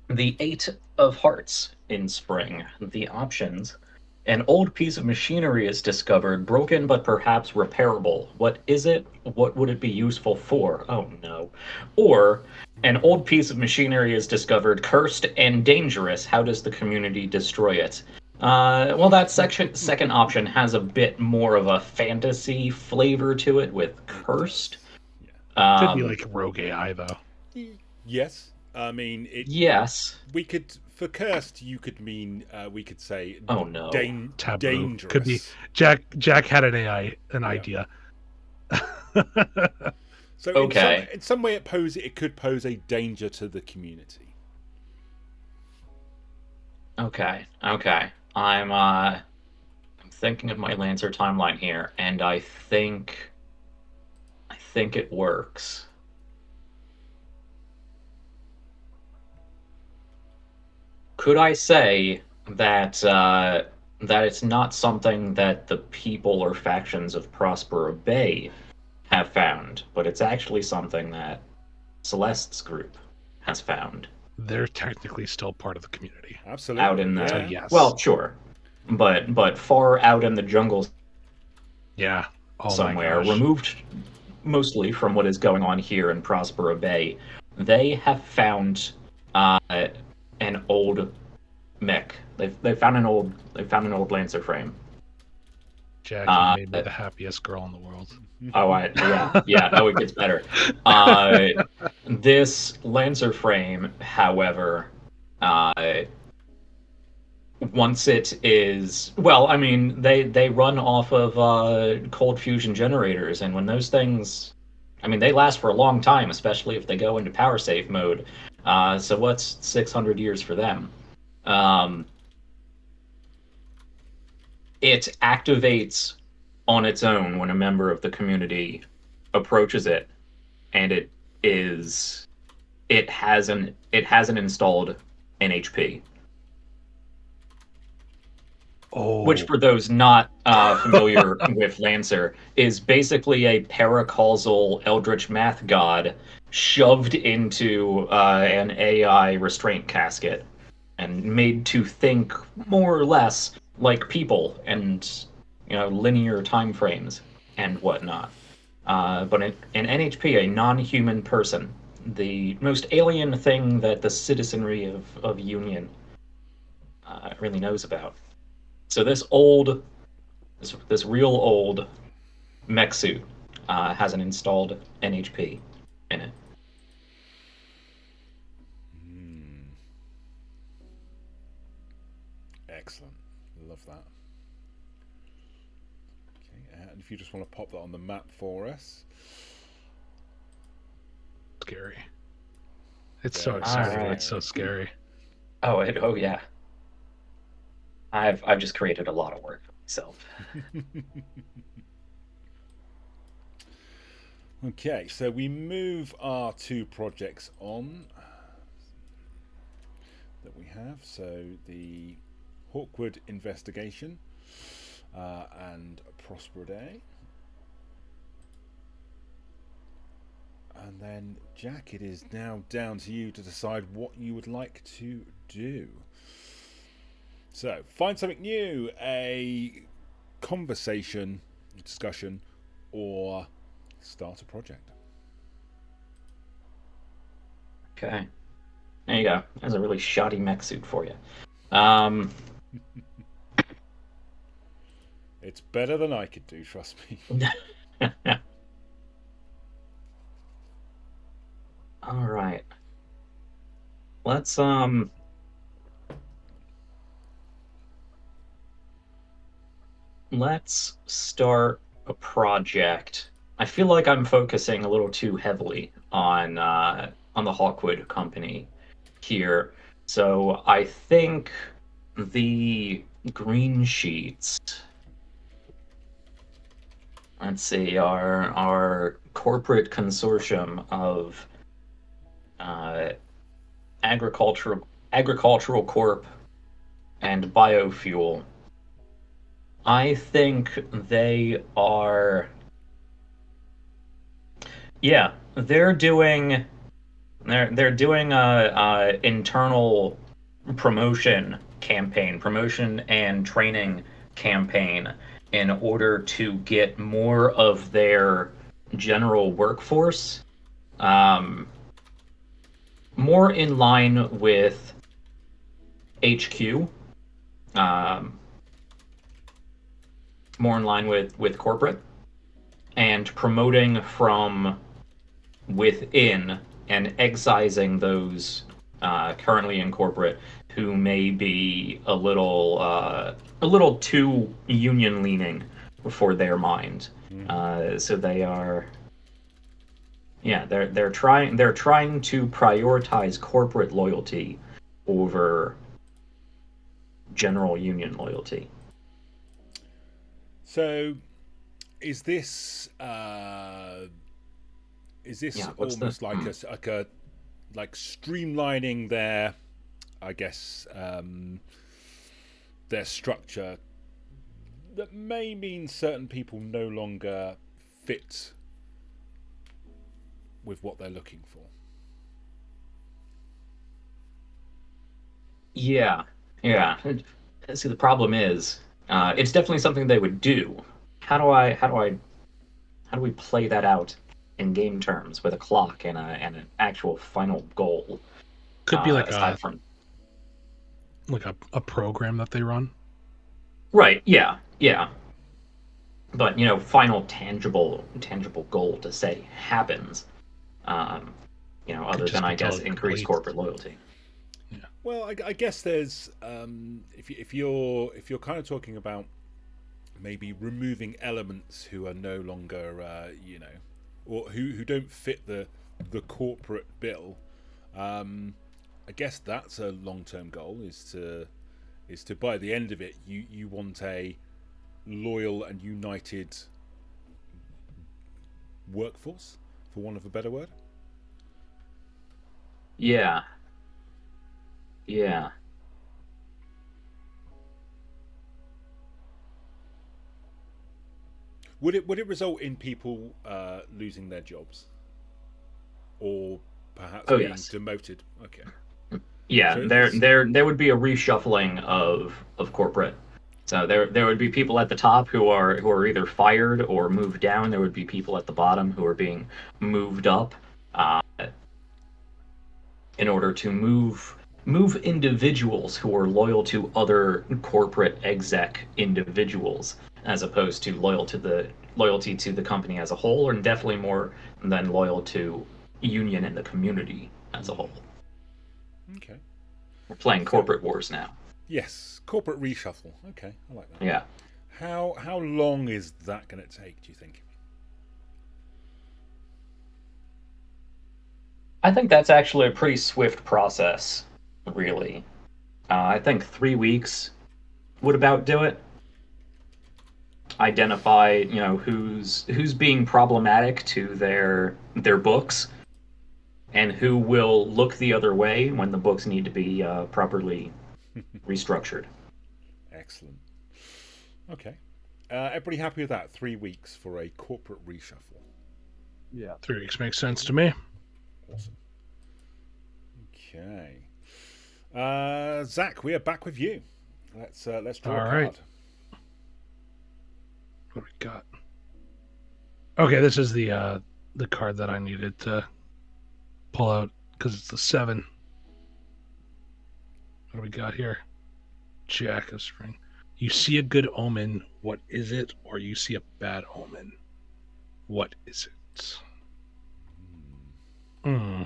The Eight of Hearts in spring. The options. An old piece of machinery is discovered, broken but perhaps repairable. What is it? What would it be useful for? Oh no. Or, an old piece of machinery is discovered, cursed and dangerous. How does the community destroy it? Well, that second option has a bit more of a fantasy flavor to it with cursed. could be like rogue AI though. Yes. I mean, Yes. we could, for cursed, you could mean, we could say, Oh no. Taboo. dangerous. Could be Jack had an idea. So, Okay. in some way, it could pose a danger to the community. Okay. I'm thinking of my Lancer timeline here, and I think it works. Could I say that that it's not something that the people or factions of Prospero Bay have found, but it's actually something that Celeste's group has found They're technically still part of the community. Absolutely. out in the yeah. yes. well, sure, but far out in the jungles Yeah. Oh somewhere, my gosh. removed mostly from what is going on here in Prospero Bay. They have found an old mech. They found an old Lancer frame. Jack, you made me the happiest girl in the world. Oh, yeah. Oh, it gets better. This Lancer frame, however, once it is, well, I mean, they run off of cold fusion generators, and when those things, I mean, they last for a long time, especially if they go into power save mode. So what's 600 years for them? It activates on its own when a member of the community approaches it, and it has an installed NHP. Oh, Which, for those not familiar with Lancer, is basically a paracausal eldritch math god shoved into an AI restraint casket and made to think more or less like people and linear time frames and whatnot. But an NHP, a non-human person, the most alien thing that the citizenry of Union really knows about. So this real old mech suit has an installed NHP in it. Excellent. Love that. Okay, and if you just want to pop that on the map for us. scary. It's so Yeah. exciting. Alright. It's so scary. Oh yeah. I've just created a lot of work for myself. Okay, so we move our two projects on that we have. So the Hawkwood investigation and Prosper Day. And then, Jack, it is now down to you to decide what you would like to do. So, find something new, a conversation, discussion, or start a project. Okay. There you go. There's a really shoddy mech suit for you. It's better than I could do, trust me. All right. Let's start a project. I feel like I'm focusing a little too heavily on the Hawkwood Company here. So I think the green sheets, let's see, our corporate consortium of agricultural corp and biofuel. I think they are. Yeah, they're doing a internal promotion and training campaign in order to get more of their general workforce more in line with HQ, more in line with corporate, and promoting from within and excising those currently in corporate who may be a little too union leaning for their mind. So they are. Yeah, they're trying to prioritize corporate loyalty over general union loyalty. So, is this almost like streamlining their, I guess, their structure that may mean certain people no longer fit with what they're looking for? Yeah. See, the problem is, it's definitely something they would do. How do we play that out in game terms with a clock and an actual final goal? Could be like aside from a program that they run. Right. Yeah. But final tangible goal to say happens. Other than I guess increased corporate loyalty. Yeah. Well, I guess there's if you're kind of talking about maybe removing elements who are no longer or who don't fit the corporate bill. I guess that's a long-term goal is to by the end of it you want a loyal and united workforce, for want of a better word. Yeah. Would it result in people losing their jobs, or perhaps being demoted? Okay. Yeah, so there would be a reshuffling of corporate. So there would be people at the top who are either fired or moved down. There would be people at the bottom who are being moved up in order to move individuals who are loyal to other corporate exec individuals, as opposed to loyalty to the company as a whole, and definitely more than loyal to union and the community as a whole. Okay. We're playing corporate wars now. Yes, corporate reshuffle. Okay, I like that. Yeah. How long is that going to take, do you think? I think that's actually a pretty swift process, really. I think 3 weeks would about do it. Identify, who's being problematic to their books, and who will look the other way when the books need to be properly restructured. Excellent. Okay. Everybody happy with that? 3 weeks for a corporate reshuffle? Yeah. 3 weeks makes sense to me. Awesome. Okay. Zach, we are back with you. Let's draw All a right. card. What do we got? Okay, this is the card that I needed to pull out because it's the 7. What do we got here? Jack of Spring. You see a good omen. What is it? Or you see a bad omen. What is it? Hmm.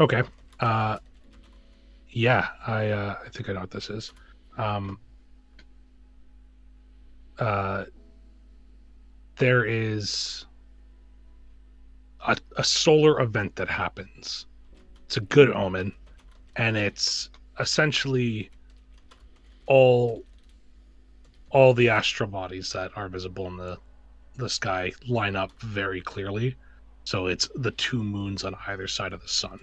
Okay. Yeah, I think I know what this is. There is a solar event that happens. It's a good omen, and it's essentially all the astral bodies that are visible in the sky line up very clearly. So it's the 2 moons on either side of the sun.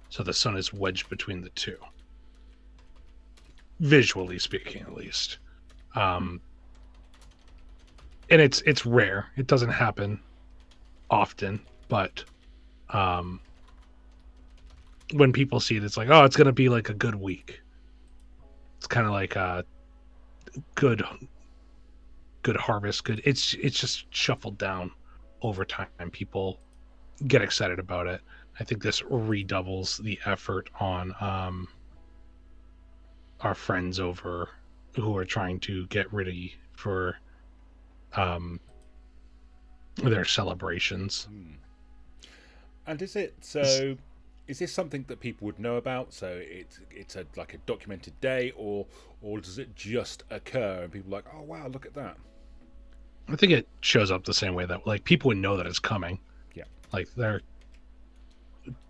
So the sun is wedged between the 2. Visually speaking, at least. And it's rare. It doesn't happen often, but when people see it, it's like, oh, it's going to be like a good week. It's kind of like a good harvest. Good. It's just shuffled down over time. People get excited about it. I think this redoubles the effort on our friends over who are trying to get ready for their celebrations. And is it so? Is this something that people would know about? So it's a like a documented day, or does it just occur and people are like, oh wow, look at that? I think it shows up the same way that like people would know that it's coming. Yeah. Like they're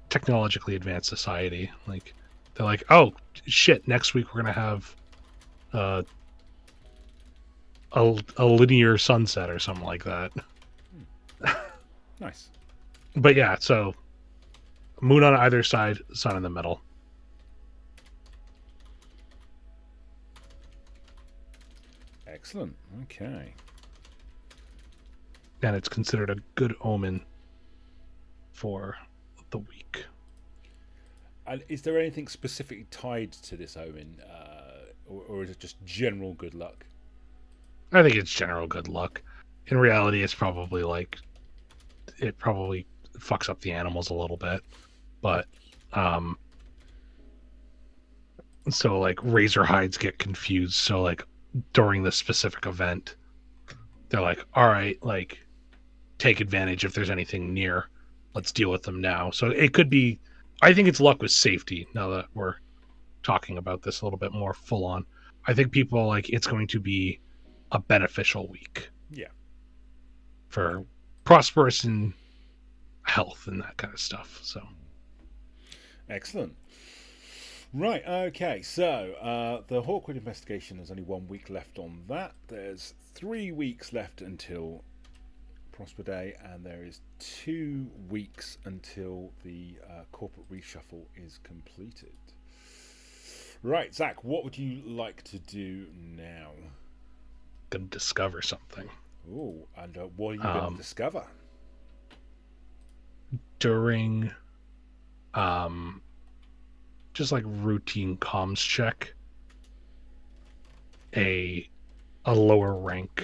technologically advanced society. Like they're like, oh shit, next week we're gonna have a linear sunset or something like that. Nice. But yeah, so moon on either side, sun in the middle. Excellent. Okay. And it's considered a good omen for the week. And is there anything specifically tied to this omen, or is it just general good luck? I think it's general good luck. In reality, it's probably like it probably fucks up the animals a little bit, but so like razor hides get confused. So like during the specific event, they're like, all right, like take advantage if there's anything near. Let's deal with them now. So it could be, I think it's luck with safety now that we're talking about this a little bit more full on. I think people like it's going to be a beneficial week. Yeah. For prosperous and health and that kind of stuff. So excellent. Right, okay, so the Hawkwood investigation, there's only 1 week left on that. There's 3 weeks left until Prosper Day, and there is 2 weeks until the corporate reshuffle is completed. Right, Zach, what would you like to do now? Gonna discover something. Oh, and what are you going to discover? During just like routine comms check, a lower rank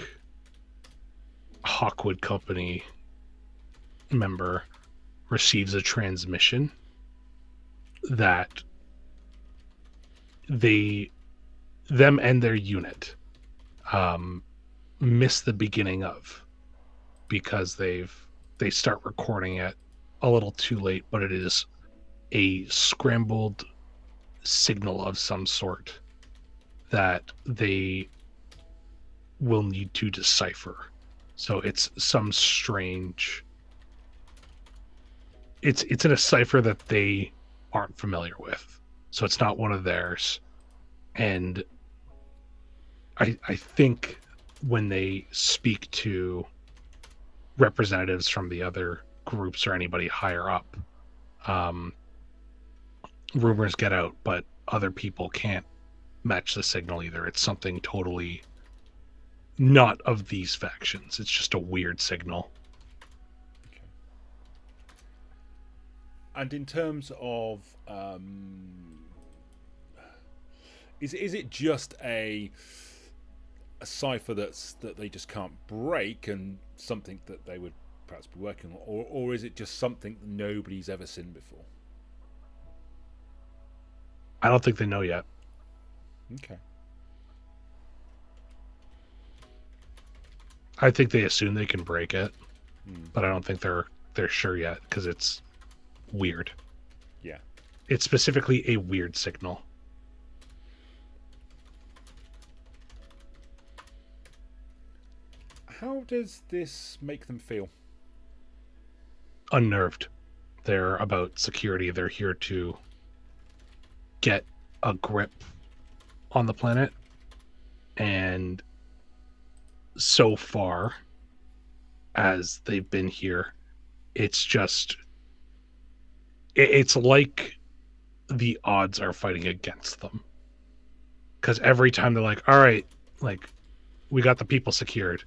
Hawkwood Company member receives a transmission that them and their unit miss the beginning of, because they start recording it a little too late, but it is a scrambled signal of some sort that they will need to decipher. So it's some strange, it's in a cipher that they aren't familiar with, so it's not one of theirs. And I think when they speak to representatives from the other groups or anybody higher up, rumors get out, but other people can't match the signal either. It's something totally not of these factions. It's just a weird signal. Okay. And in terms of, is it just a cipher that they just can't break, and something that they would perhaps be working on, or is it just something that nobody's ever seen before? I don't think they know yet. Okay. I think they assume they can break it, but I don't think they're sure yet because it's weird. Yeah. It's specifically a weird signal. How does this make them feel? Unnerved. They're about security. They're here to get a grip on the planet. And so far as they've been here, it's just it's like the odds are fighting against them. Because every time they're like, all right, like, we got the people secured.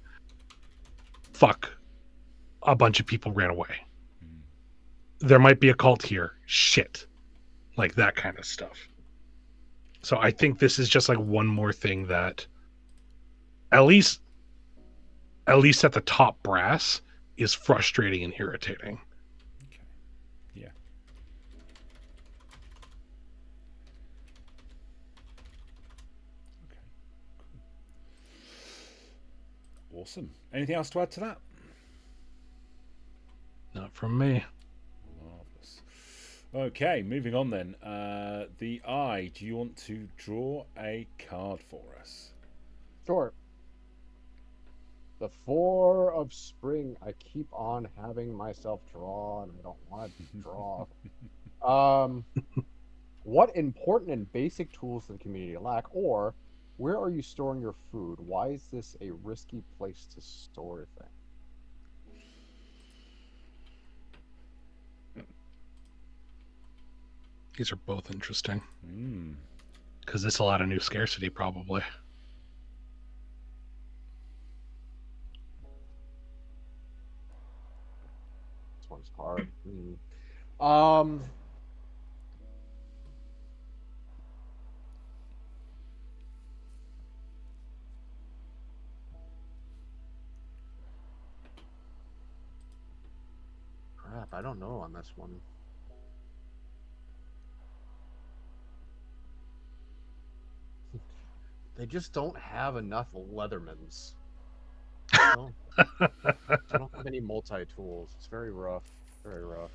Fuck. A bunch of people ran away. There might be a cult here. Shit. Like that kind of stuff. So I think this is just like one more thing that at least at the top brass is frustrating and irritating. Okay. Yeah. Okay. Cool. Awesome. Anything else to add to that? Not from me. Marvelous. Okay, moving on then. The Eye. Do you want to draw a card for us? Sure. The Four of Spring. I keep on having myself draw, and I don't want to draw. What important and basic tools does the community lack? Or where are you storing your food? Why is this a risky place to store things? These are both interesting. Mm. Because it's a lot of new scarcity, probably. This one's hard. Crap, I don't know on this one. They just don't have enough Leathermans. I don't have any multi-tools. It's very rough. Very rough.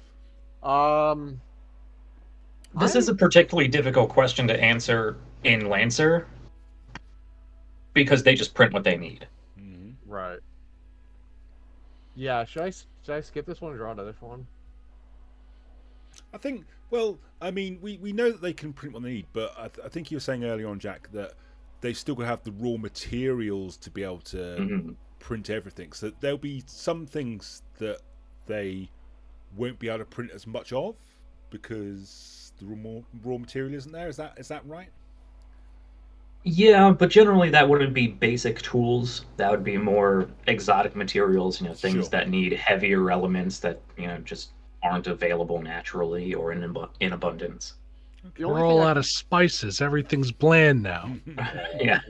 This is a particularly difficult question to answer in Lancer because they just print what they need. Mm-hmm. Right. Yeah, should I skip this one and draw another one? I think, well, I mean, we know that they can print what they need, but I think you were saying earlier on, Jack, that they still got to have the raw materials to be able to print everything. So there'll be some things that they won't be able to print as much of because the raw material isn't there. Is that right? Yeah, but generally that wouldn't be basic tools. That would be more exotic materials, things that need heavier elements that, just aren't available naturally or in abundance. We're all out of spices. Everything's bland now. Yeah.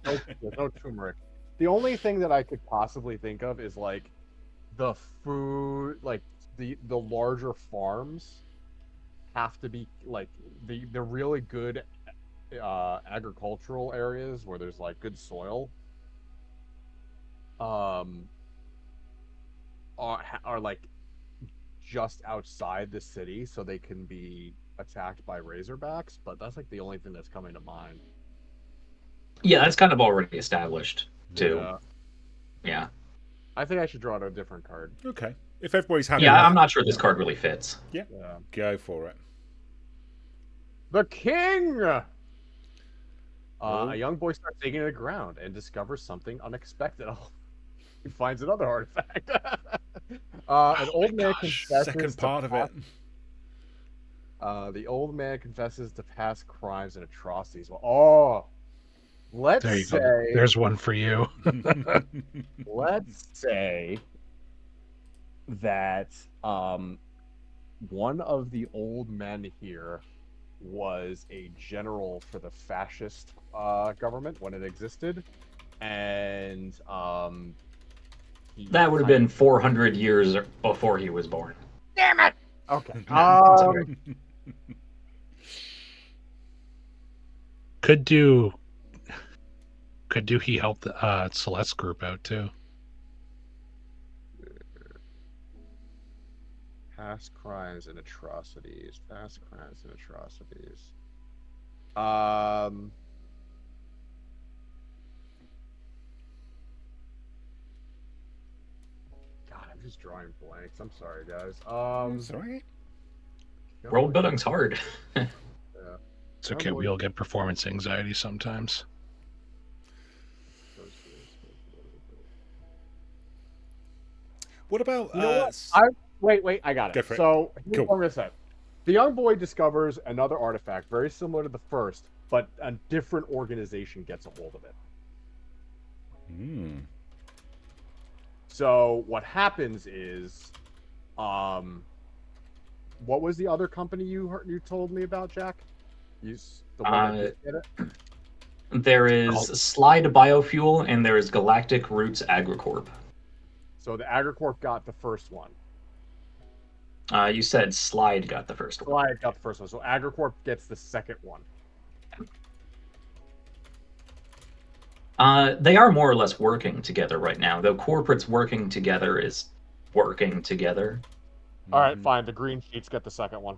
There's no turmeric. The only thing that I could possibly think of is like the food, like the larger farms have to be like the really good agricultural areas where there's like good soil are like just outside the city, so they can be attacked by razorbacks, but that's like the only thing that's coming to mind. Yeah, that's kind of already established too. Yeah. I think I should draw a different card. Okay. If everybody's happy. Yeah, I'm not sure this card really fits. Yeah. Go for it. The King! A young boy starts digging into the ground and discovers something unexpected. He finds another artifact. An old man confesses second part of it. The old man confesses to past crimes and atrocities. Let's There you say, go. There's one for you. let's say that one of the old men here was a general for the fascist government when it existed, and That would have been 400 years before he was born. Damn it. Okay. okay. Could do he help the Celeste group out too? Past crimes and atrocities. Past crimes and atrocities. God, I'm just drawing blanks. I'm sorry, guys. Sorry. World building's hard. Yeah. It's okay. We all get performance anxiety sometimes. What about? You know what? Wait, I got it. Go for it. So here's Cool. what I'm gonna say. The young boy discovers another artifact very similar to the first, but a different organization gets a hold of it. Hmm. So what happens is, what was the other company you told me about, Jack? The one that did it? There is Slide Biofuel and there is Galactic Roots Agricorp. So the Agricorp got the first one. You said Slide got the first one. Slide got the first one. So Agricorp gets the second one. They are more or less working together right now, though corporates working together is working together. All right, fine. The green sheets get the second one.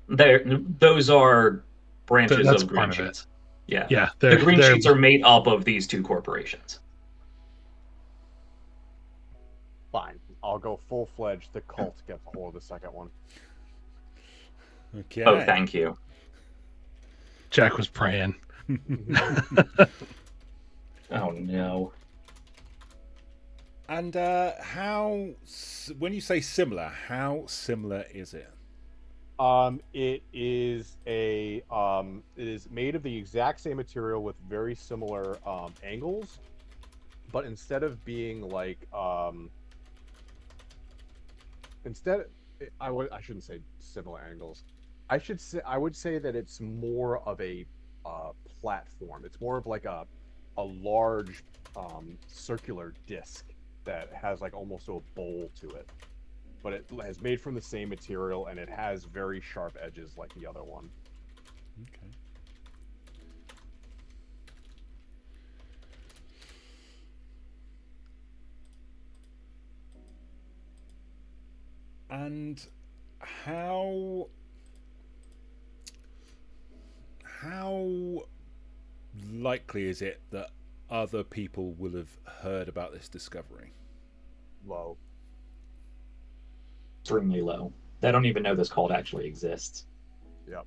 Those are branches That's of green part of it. sheets. Yeah. Yeah, The green sheets are made up of these two corporations. Fine. I'll go full-fledged. The cult gets a hold of the second one. Okay. Oh, thank you. Jack was praying. Oh no. And when you say similar, how similar is it? It is made of the exact same material with very similar angles, but instead of being like I shouldn't say similar angles. I would say that it's more of a platform. It's more of like a large circular disc that has like almost a bowl to it, but it is made from the same material and it has very sharp edges like the other one. Okay. And how likely is it that other people will have heard about this discovery? Low. Extremely low. They don't even know this cult actually exists. Yep.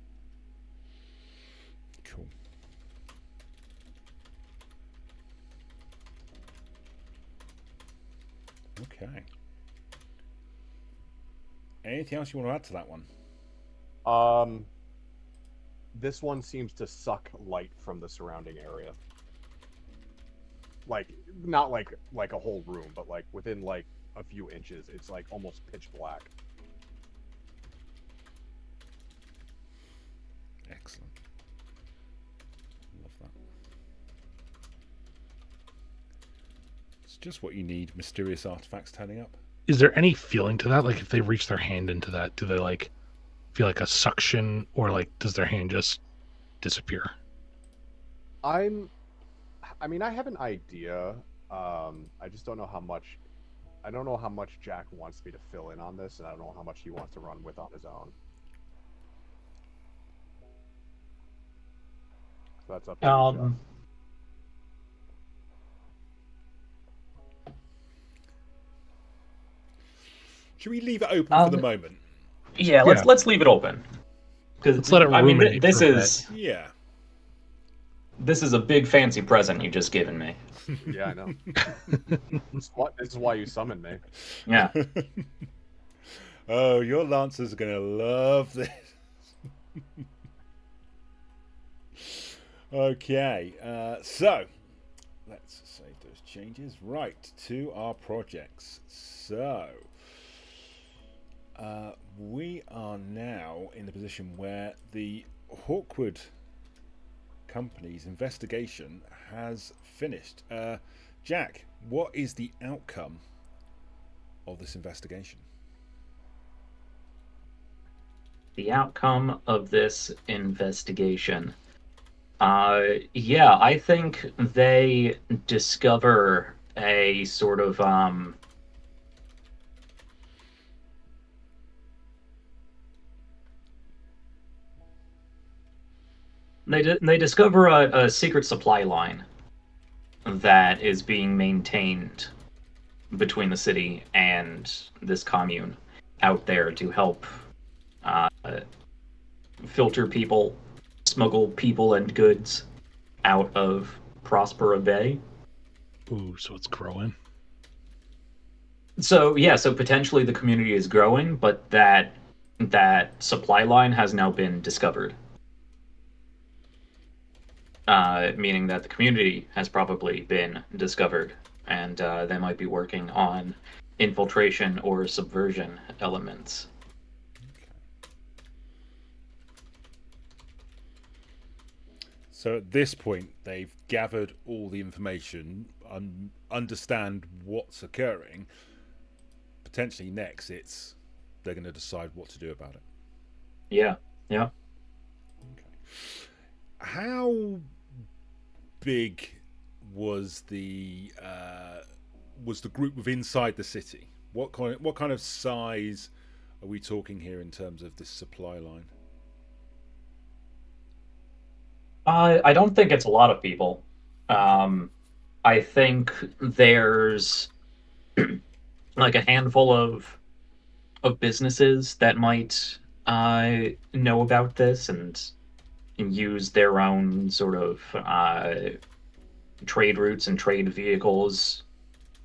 Cool. Okay. Anything else you want to add to that one? This one seems to suck light from the surrounding area. Like, not like a whole room, but like within like a few inches, it's like almost pitch black. Excellent. Love that. It's just what you need, mysterious artifacts turning up. Is there any feeling to that? Like if they reach their hand into that, do they like feel like a suction, or like does their hand just disappear? I mean, I have an idea. I just don't know how much. I don't know how much Jack wants me to fill in on this, and I don't know how much he wants to run with on his own. So that's up to you, Jack. Should we leave it open for the moment? Yeah, let's leave it open. Let's let it ruminate this for a is bit. Yeah. This is a big fancy present you just given me. Yeah, I know. This is why you summoned me. Yeah. Oh, your Lancers are going to love this. Okay, so let's save those changes. Right, to our projects. So we are now in the position where the Hawkwood company's investigation has finished. Jack, what is the outcome of this investigation? The outcome of this investigation. Yeah, I think they discover a sort of they discover a secret supply line that is being maintained between the city and this commune out there to help uh, filter people, smuggle people and goods out of Prospera Bay. Ooh, so it's growing. So yeah, so potentially the community is growing, but that supply line has now been discovered. Meaning that the community has probably been discovered, and they might be working on infiltration or subversion elements. So at this point, they've gathered all the information, understand what's occurring. Potentially next, they're going to decide what to do about it. Yeah, yeah. Okay. How big was the group within inside the city? What kind of size are we talking here in terms of this supply line? I don't think it's a lot of people. I think there's like a handful of businesses that might know about this and use their own sort of trade routes and trade vehicles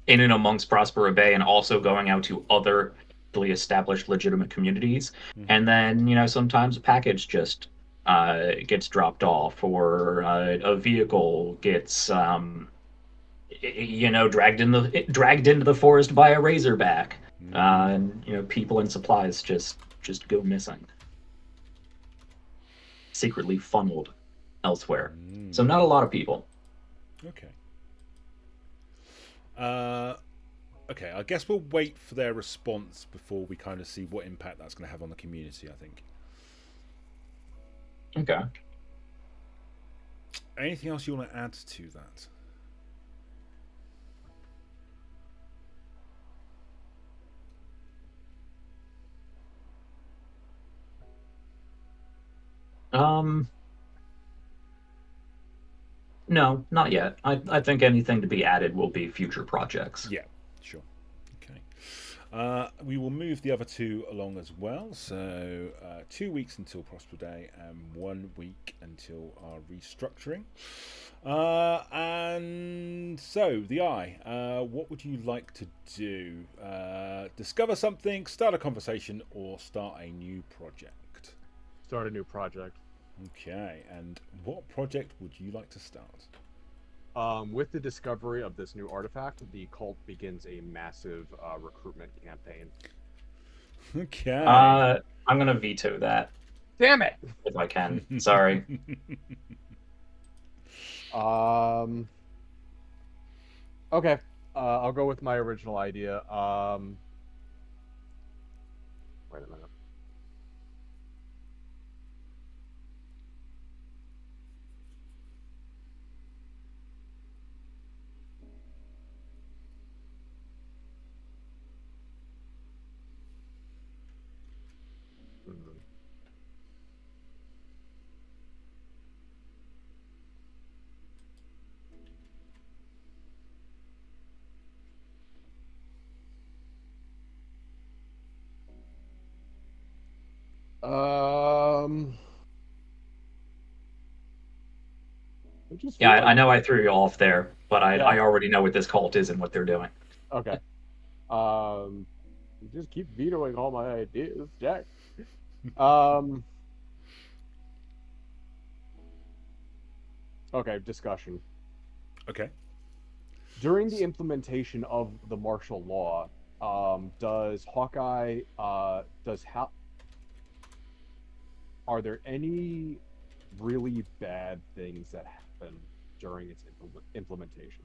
in and amongst Prospera Bay, and also going out to other established legitimate communities. Mhm. And then sometimes a package just gets dropped off, or a vehicle gets dragged into the forest by a razorback. And people and supplies just go missing, secretly funneled elsewhere. So not a lot of people. Okay. Okay, I guess we'll wait for their response before we kind of see what impact that's going to have on the community, I think. Okay. Anything else you want to add to that? No, not yet. I think anything to be added will be future projects. Yeah, sure. Okay. We will move the other two along as well. So 2 weeks until Prosper Day and 1 week until our restructuring. And so the Eye, what would you like to do? Discover something, start a conversation, or start a new project? Start a new project. Okay, and what project would you like to start? With the discovery of this new artifact, the cult begins a massive recruitment campaign. Okay. I'm gonna veto that Damn it! if I can. Sorry. Okay. I'll go with my original idea. Wait a minute. Yeah, I know I threw you off there, but I already know what this cult is and what they're doing. Okay. You just keep vetoing all my ideas, Jack. Okay, discussion. Okay. During the implementation of the martial law, does Hawkeye are there any really bad things that happen during its implementation?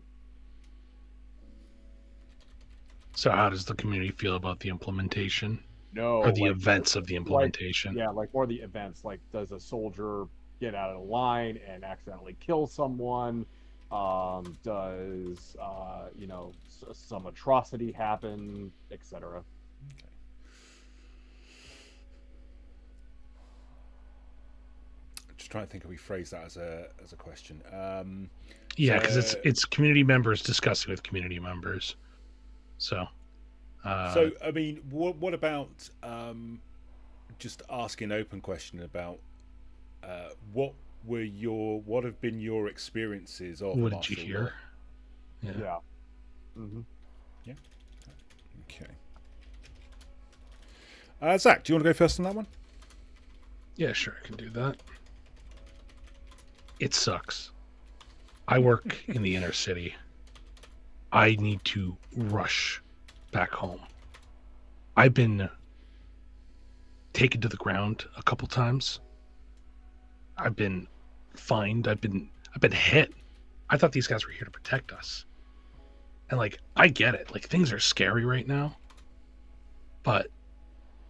So how does the community feel about the implementation No, or the like events of the implementation? yeah, like more the events. Like, does a soldier get out of the line and accidentally kill someone? Does some atrocity happen, etc.? Just trying to think how we phrase that as a question. Yeah, because it's community members discussing with community members. So I mean, what about just asking an open question about what have been your experiences of what did martial you hear? law? Yeah. Mm-hmm. Yeah. Okay. Zach, do you want to go first on that one? Yeah, sure, I can do that. It sucks. I work in the inner city. I need to rush back home. I've been taken to the ground a couple times. I've been fined. I've been hit. I thought these guys were here to protect us. And like, I get it. Like, things are scary right now. But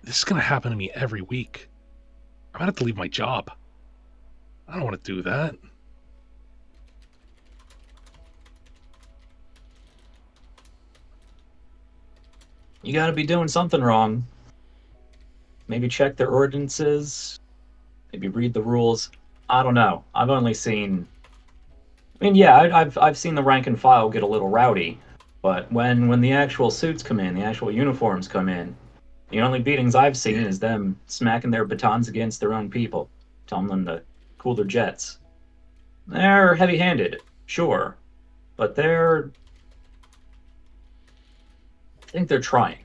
this is gonna happen to me every week. I'm gonna have to leave my job. I don't want to do that. You gotta be doing something wrong. Maybe check their ordinances. Maybe read the rules. I don't know. I've only seen. I mean, yeah, I've seen the rank and file get a little rowdy, but when the actual suits come in, the actual uniforms come in, the only beatings I've seen is them smacking their batons against their own people, telling them to cool their jets. They're heavy-handed, sure, but I think they're trying.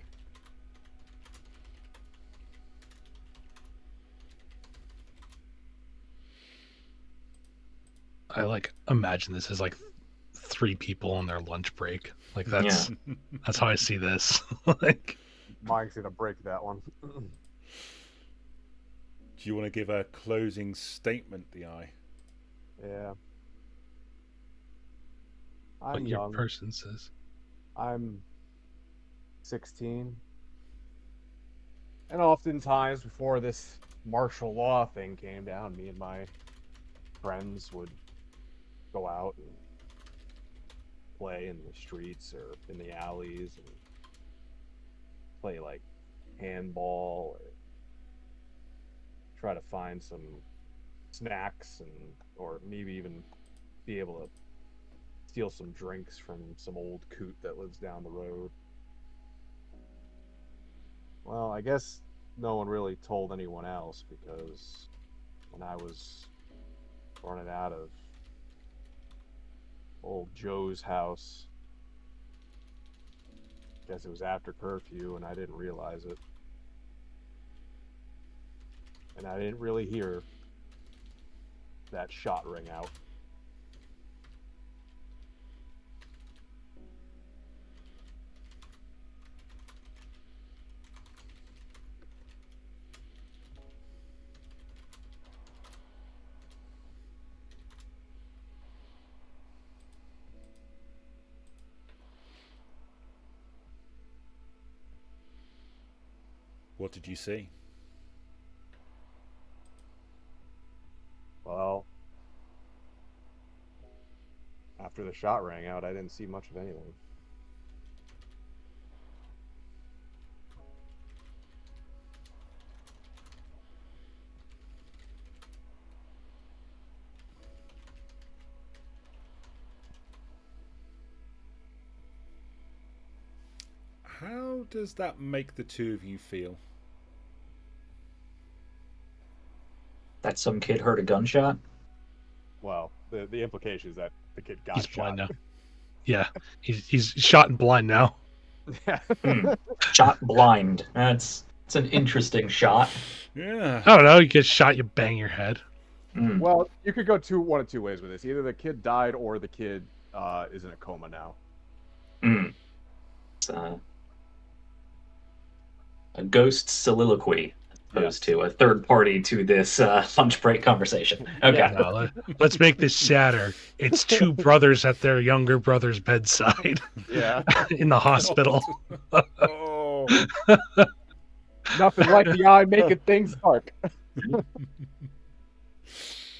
I like imagine this as like 3 people on their lunch break. Like that's how I see this. Like, Mike's gonna break that one. Do you want to give a closing statement, the eye? Yeah. what I'm your young. person says. I'm 16. And oftentimes before this martial law thing came down, me and my friends would go out and play in the streets or in the alleys and play like handball or try to find some snacks or maybe even be able to steal some drinks from some old coot that lives down the road. Well, I guess no one really told anyone else because when I was running out of old Joe's house, I guess it was after curfew and I didn't realize it. And I didn't really hear that shot ring out. What did you see? Well, after the shot rang out, I didn't see much of anything. How does that make the two of you feel? That some kid heard a gunshot? Well, the implication is that the kid got He's shot. blind now. Yeah, he's shot and blind now. Yeah. Shot blind. It's an interesting shot. Yeah. I don't know. You get shot, you bang your head. Mm, Well, you could go one of two ways with this. Either the kid died or the kid is in a coma now. mm. It's, a ghost soliloquy as opposed to a third party to this lunch break conversation. Okay. Yeah. No, let's make this sadder. It's two brothers at their younger brother's bedside Yeah. in the hospital. Oh. Nothing like the eye making things dark.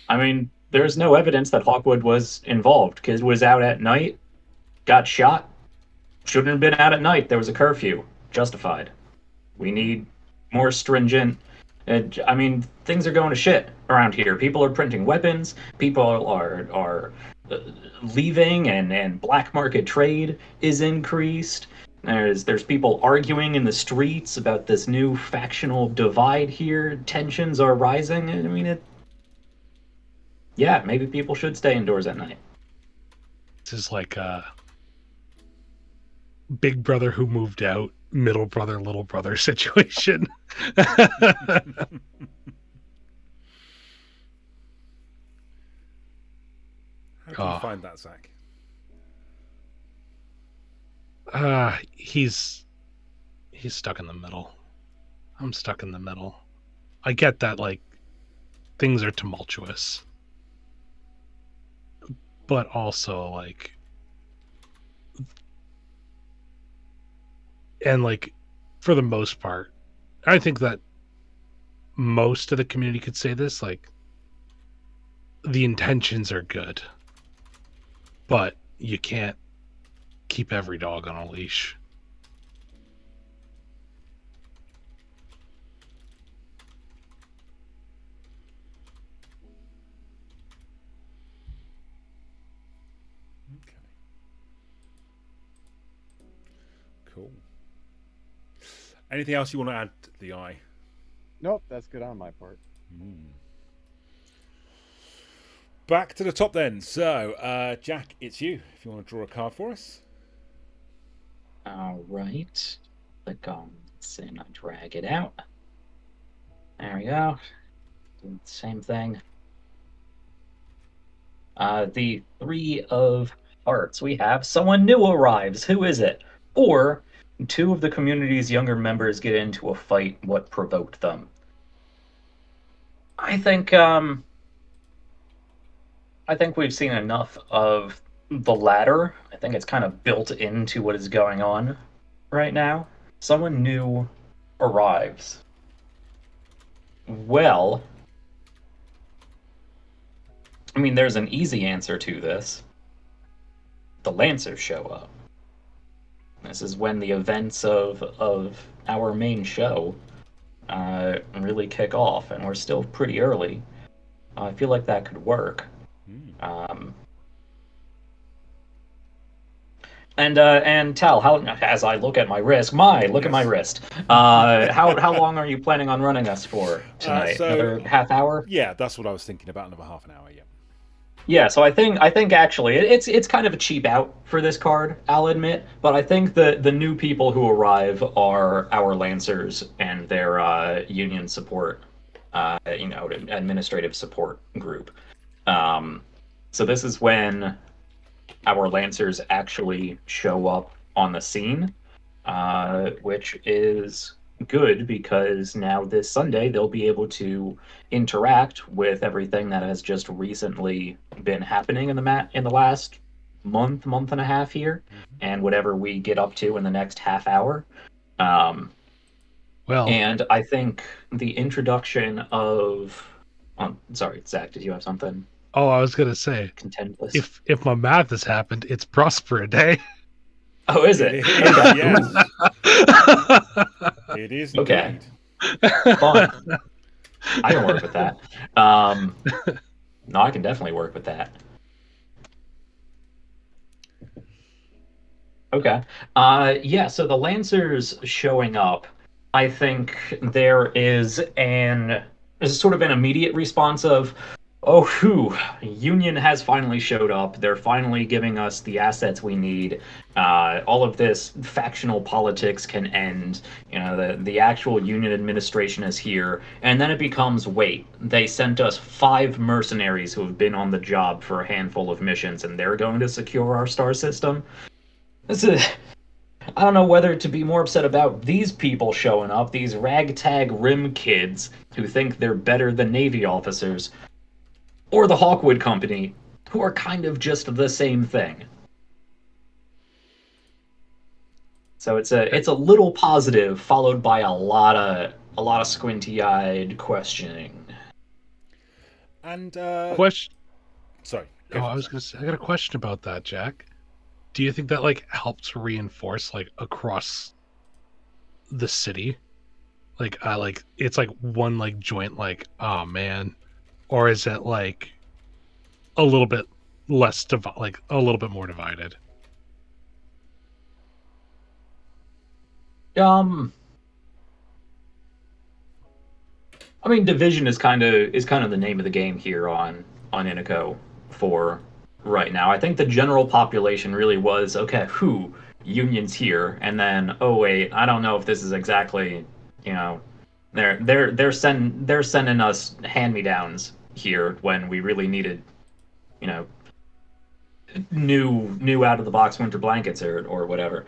I mean, there's no evidence that Hawkwood was involved. Kid was out at night, got shot. Shouldn't have been out at night. There was a curfew. Justified. We need more stringent. I mean, things are going to shit around here. People are printing weapons. People are leaving, and black market trade is increased. There's people arguing in the streets about this new factional divide here. Tensions are rising. I mean, yeah, maybe people should stay indoors at night. This is like a big brother who moved out, middle brother, little brother situation. How do you find that, Zach? He's stuck in the middle. I'm stuck in the middle. I get that, like, things are tumultuous, but also, like, and, like, for the most part, I think that most of the community could say this, like, the intentions are good, but you can't keep every dog on a leash. Okay. Cool. Anything else you want to add to the eye? Nope, that's good on my part. Back to the top then. So, Jack, it's you. If you want to draw a card for us. All right. Click on this and I drag it out. There we go. Do the same thing. The Three of Hearts. We have someone new arrives. Who is it? Or two of the community's younger members get into a fight. What provoked them? I think we've seen enough of the latter. I think it's kind of built into what is going on right now. Someone new arrives. Well, I mean, there's an easy answer to this. The Lancers show up. This is when the events of our main show really kick off, and we're still pretty early. I feel like that could work. And Tal, how, as I look at my wrist, at my wrist. How long are you planning on running us for tonight? Another half hour? Yeah, that's what I was thinking about. Another half an hour. Yeah. Yeah, so I think actually it's kind of a cheap out for this card, I'll admit, but I think the new people who arrive are our Lancers and their union support, administrative support group. So this is when our Lancers actually show up on the scene, which is good because now this Sunday they'll be able to interact with everything that has just recently been happening in the last month and a half here, and whatever we get up to in the next half hour. And I think the introduction of sorry, Zach, did you have something? Oh, I was gonna say, contend with? If my math has happened, it's Prosper Day. Oh, is it? Yes. It is okay. Indeed. Fun. I can work with that. No, I can definitely work with that. Okay. Yeah, so the Lancers showing up, I think there is sort of an immediate response of, Oh, whew. Union has finally showed up. They're finally giving us the assets we need. All of this factional politics can end. You know, the actual Union administration is here. And then it becomes, wait, they sent us 5 mercenaries who have been on the job for a handful of missions, and they're going to secure our star system? This is... I don't know whether to be more upset about these people showing up, these ragtag rim kids who think they're better than Navy officers, or the Hawkwood Company, who are kind of just the same thing. So it's a little positive, followed by a lot of squinty-eyed questioning. And Question. sorry. Oh, I was gonna say, I got a question about that, Jack. Do you think that like helps reinforce like across the city? Like it's like one like joint like, oh man, or is it like a little bit less like a little bit more divided? I mean, division is kind of the name of the game here on Inico for right now. I think the general population really was, okay, Union's here, and then, oh wait, I don't know if this is exactly, you know, they're sending us hand-me-downs here when we really needed, you know, new out of the box winter blankets or whatever.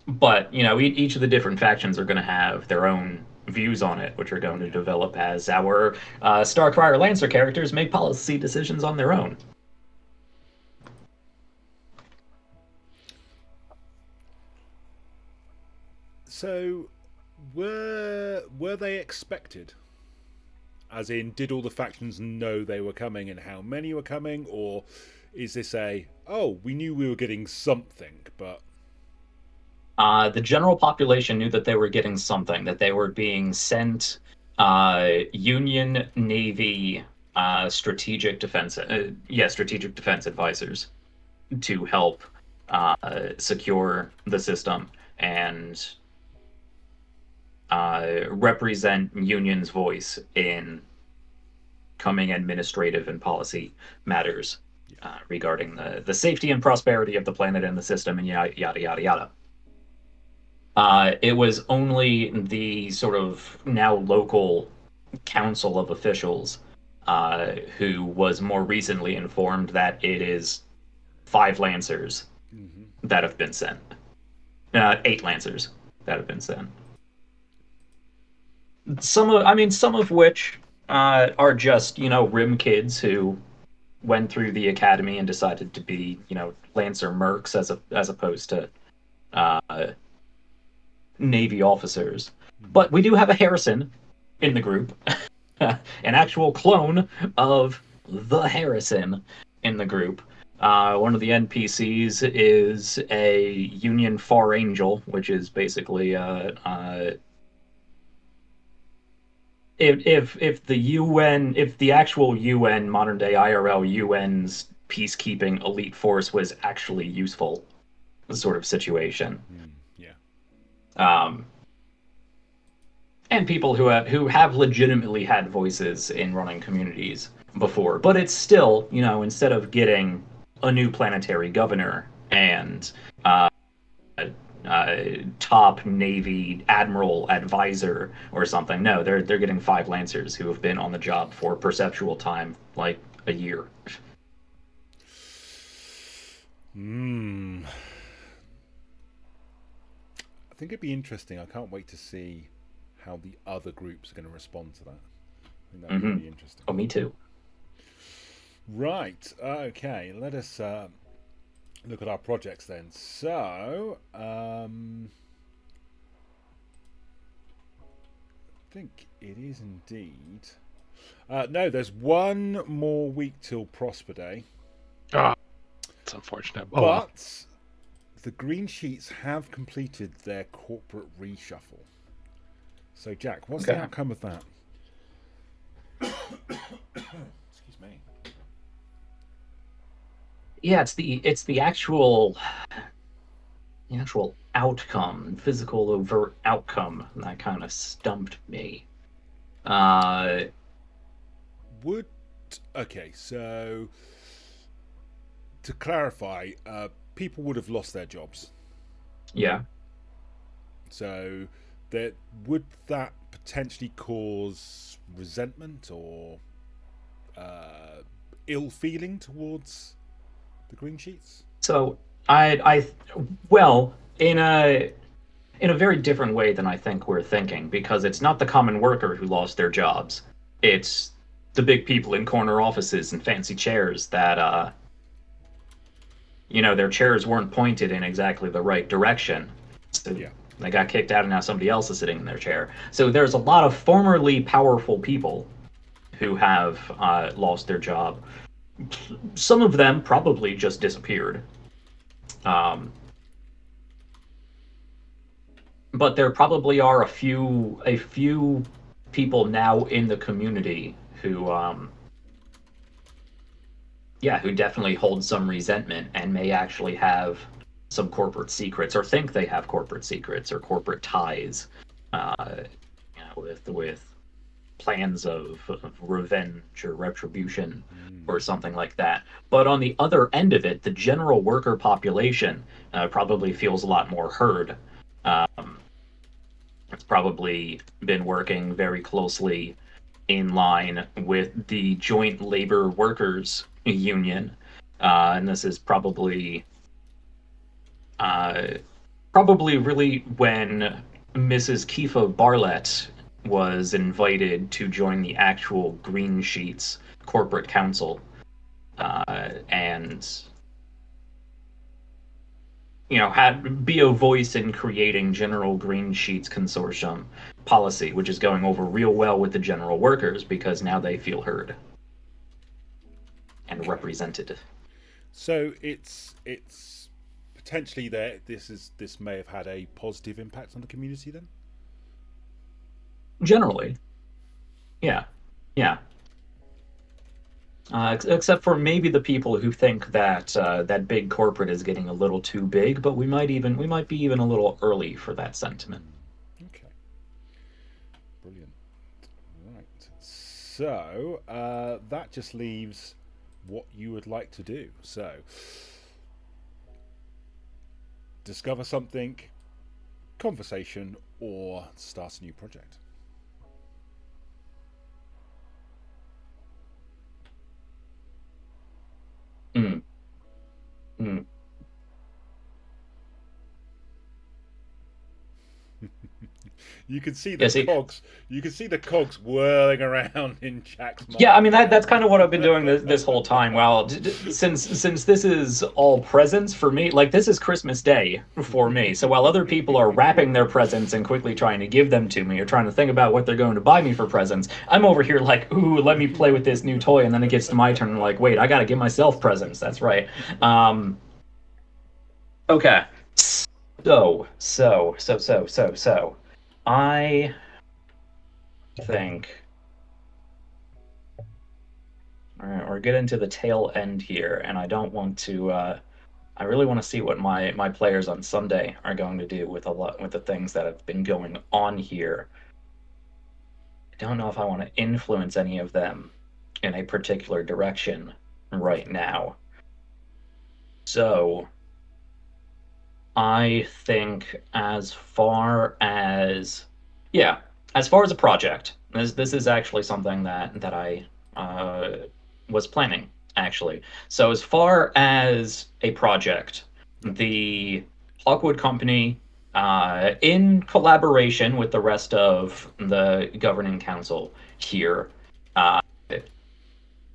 But you know, each of the different factions are going to have their own views on it, which are going to develop as our Starcrier Lancer characters make policy decisions on their own. So, were they expected? As in, did all the factions know they were coming and how many were coming, or is this we knew we were getting something, but the general population knew that they were getting something, that they were being sent Union Navy strategic defense advisors to help secure the system and represent Union's voice in coming administrative and policy matters regarding the safety and prosperity of the planet and the system, and yada yada yada. It was only the sort of now local council of officials who was more recently informed that it is 5 Lancers that have been sent. 8 Lancers that have been sent. Some of which are just, rim kids who went through the academy and decided to be, Lancer mercs as opposed to Navy officers. But we do have a Harrison in the group, an actual clone of the Harrison in the group. One of the NPCs is a Union Far Angel, which is basically if the actual UN, modern day IRL UN's peacekeeping elite force was actually useful, sort of situation. And people who have legitimately had voices in running communities before, but it's still, instead of getting a new planetary governor and top Navy admiral advisor or something, no, they're getting 5 Lancers who have been on the job for perceptual time, like a year. I think it'd be interesting. I can't wait to see how the other groups are going to respond to that. I think that would be really interesting. Oh, me too. Right. Okay. Let us look at our projects then. So, I think it is indeed. No, there's one more week till Prosper Day. It's unfortunate. But the green sheets have completed their corporate reshuffle. So, Jack, what's the outcome of that? Excuse me. Yeah, it's the actual outcome, physical overt outcome that kind of stumped me. would okay. So to clarify, people would have lost their jobs. Yeah. So that would that potentially cause resentment or ill feeling towards the green sheets? So I well, in a very different way than I think we're thinking, because it's not the common worker who lost their jobs. It's the big people in corner offices and fancy chairs that their chairs weren't pointed in exactly the right direction. So Yeah. they got kicked out and now somebody else is sitting in their chair. So there's a lot of formerly powerful people who have lost their job. Some of them probably just disappeared. But there probably are a few people now in the community who who definitely hold some resentment and may actually have some corporate secrets or think they have corporate secrets or corporate ties with plans of revenge or retribution or something like that. But on the other end of it, the general worker population probably feels a lot more heard. It's probably been working very closely in line with the Joint Labor Workers Union, and this is probably really when Mrs. Kifa Barlett was invited to join the actual Green Sheets corporate council, and be a voice in creating General Green Sheets Consortium policy, which is going over real well with the general workers because now they feel heard and represented. So it's potentially this may have had a positive impact on the community then? Generally. Yeah. Except for maybe the people who think that that big corporate is getting a little too big, but we might be even a little early for that sentiment. Okay. Brilliant. Right. So that just leaves what you would like to do. So discover something, conversation, or start a new project. Mm. Mm. You can see the cogs. You can see the cogs whirling around in Jack's mind. Yeah, I mean that's kind of what I've been doing this whole time. Well, since this is all presents for me, like this is Christmas Day for me. So while other people are wrapping their presents and quickly trying to give them to me or trying to think about what they're going to buy me for presents, I'm over here like, ooh, let me play with this new toy, and then it gets to my turn and like, wait, I got to give myself presents. That's right. Okay. So. I think we're getting to the tail end here, and I don't want to. I really want to see what my players on Sunday are going to do with the things that have been going on here. I don't know if I want to influence any of them in a particular direction right now. So I think as far as a project, this is actually something that I was planning, actually. So as far as a project, the Hawkwood Company, in collaboration with the rest of the governing council here,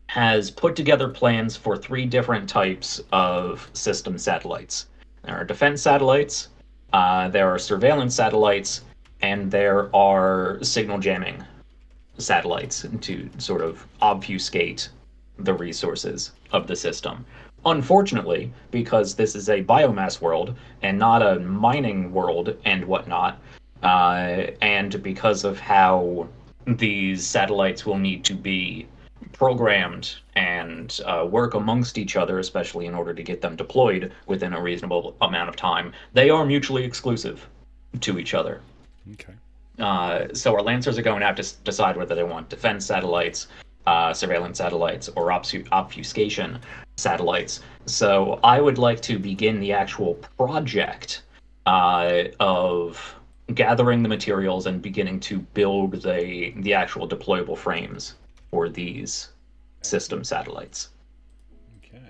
has put together plans for 3 different types of system satellites. There are defense satellites, there are surveillance satellites, and there are signal jamming satellites to sort of obfuscate the resources of the system. Unfortunately, because this is a biomass world and not a mining world and whatnot, and because of how these satellites will need to be programmed and work amongst each other, especially in order to get them deployed within a reasonable amount of time, they are mutually exclusive to each other. Okay. So our Lancers are going to have to decide whether they want defense satellites surveillance satellites or obfuscation satellites. So I would like to begin the actual project of gathering the materials and beginning to build the actual deployable frames for these system satellites. Okay.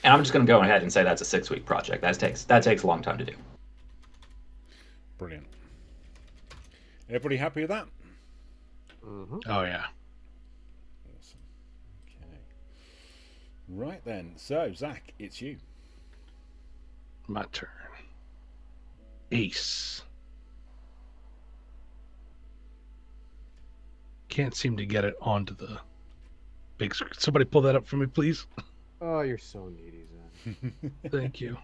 And I'm just going to go ahead and say that's a 6-week project. That takes a long time to do. Brilliant. Everybody happy with that? Mm-hmm. Oh yeah. Awesome. Okay. Right then. So, Zach, it's you. My turn. Ace. Can't seem to get it onto the big screen. Somebody pull that up for me, please. Oh, you're so needy, Zach. Thank you.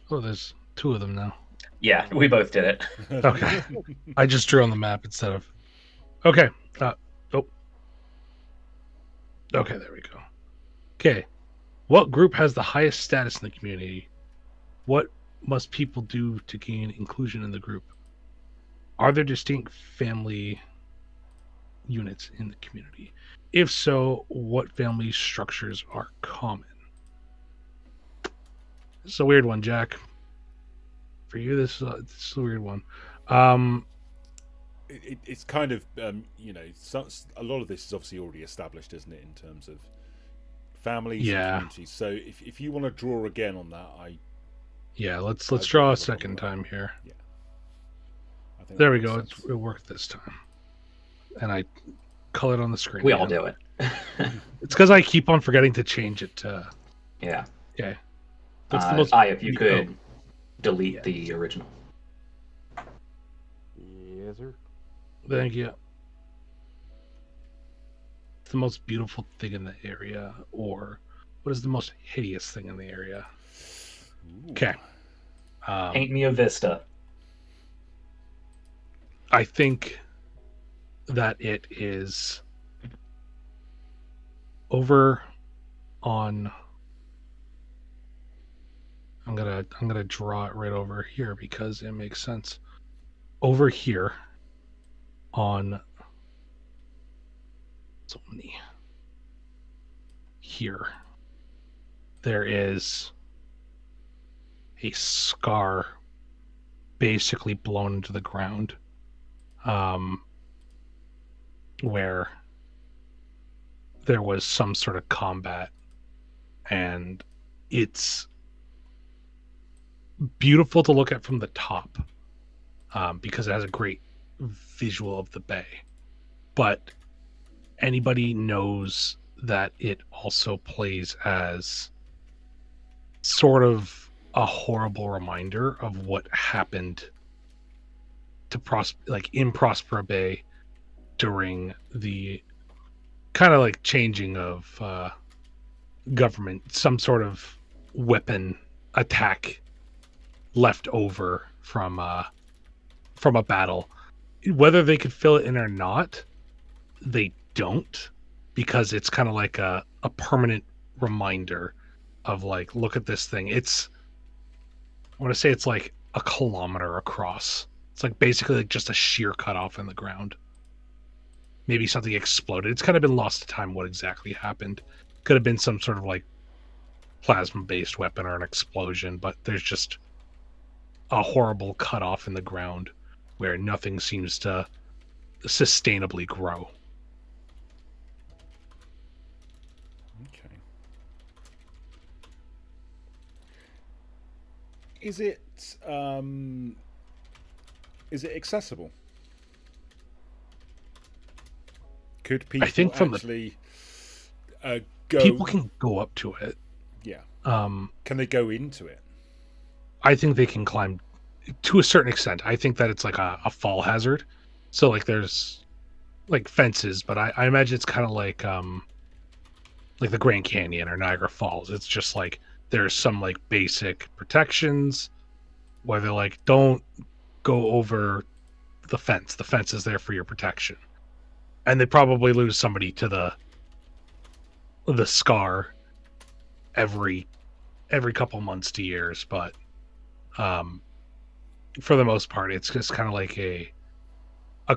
Oh, there's 2 of them now. Yeah, we both did it. Okay. I just drew on the map instead of. Okay. Oh. Okay, there we go. Okay. What group has the highest status in the community? What must people do to gain inclusion in the group? Are there distinct family units in the community? If so, what family structures are common? This is a weird one, Jack. For you, this is a weird one. It's kind of a lot of this is obviously already established, isn't it, in terms of families and communities. So if you want to draw again on that, let's draw a second time here. Yeah, I think There we go. It worked this time, and I colored on the screen. We all do it. It's because I keep on forgetting to change it to. Yeah. Okay. That's the most. If you could delete the original. Yes, sir. Thank you. It's the most beautiful thing in the area, or what is the most hideous thing in the area? Ooh. Okay. Paint me a vista. I think that it is over on. I'm gonna draw it right over here because it makes sense. Over here on so many here there is a scar basically blown into the ground where there was some sort of combat, and it's beautiful to look at from the top because it has a great visual of the bay, but anybody knows that it also plays as sort of a horrible reminder of what happened to in Prospera Bay during the kind of like changing of government, some sort of weapon attack left over from a battle. Whether they could fill it in or not, they don't, because it's kind of like a permanent reminder of like, look at this thing. I want to say it's like a kilometer across. It's like basically like just a sheer cut off in the ground. Maybe something exploded. It's kind of been lost to time what exactly happened. Could have been some sort of like plasma-based weapon or an explosion, but there's just a horrible cut off in the ground where nothing seems to sustainably grow. Okay. Is it accessible? Could people I think from actually go? People can go up to it. Yeah. Can they go into it? I think they can climb to a certain extent. I think that it's like a fall hazard. So like there's like fences, but I imagine it's kind of like the Grand Canyon or Niagara Falls. It's just like there's some like basic protections where they're like, don't go over the fence. The fence is there for your protection. And they probably lose somebody to the scar every couple months to years, but for the most part, it's just kind of like a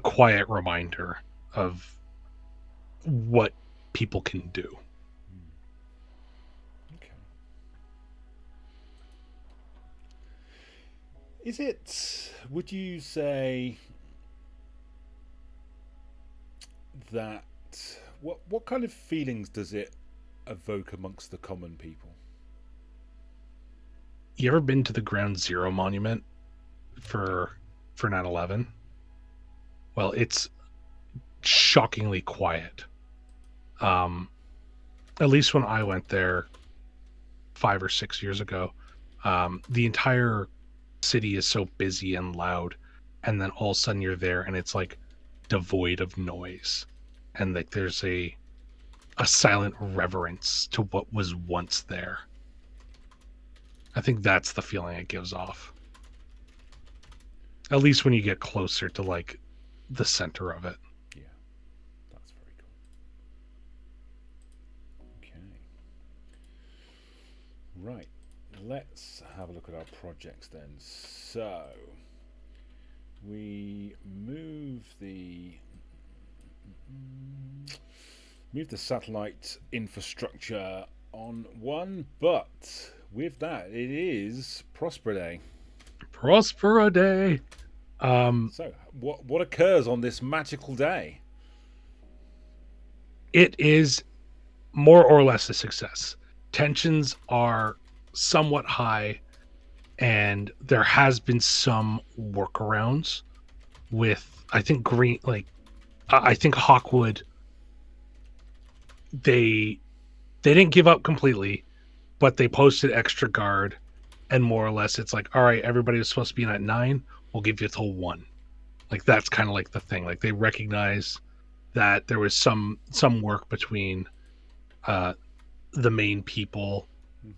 quiet reminder of what people can do. Okay. Is it, would you say that, what kind of feelings does it evoke amongst the common people? You ever been to the Ground Zero monument for 9/11? Well, it's shockingly quiet. At least when I went there 5 or 6 years ago, the entire city is so busy and loud, and then all of a sudden you're there and it's like devoid of noise, and like there's a silent reverence to what was once there. I think that's the feeling it gives off. At least when you get closer to like the center of it. Yeah, that's very cool. Okay. Right, let's have a look at our projects then. So, we move the satellite infrastructure on one, but with that, it is Prosper Day. Prospera Day. So, what occurs on this magical day? It is more or less a success. Tensions are somewhat high, and there has been some workarounds with, I think, green, like, I think Hawkwood, they didn't give up completely, but they posted extra guard, and more or less it's like, all right, everybody was supposed to be in at 9, we'll give you till 1. Like, that's kind of like the thing. Like, they recognize that there was some work between the main people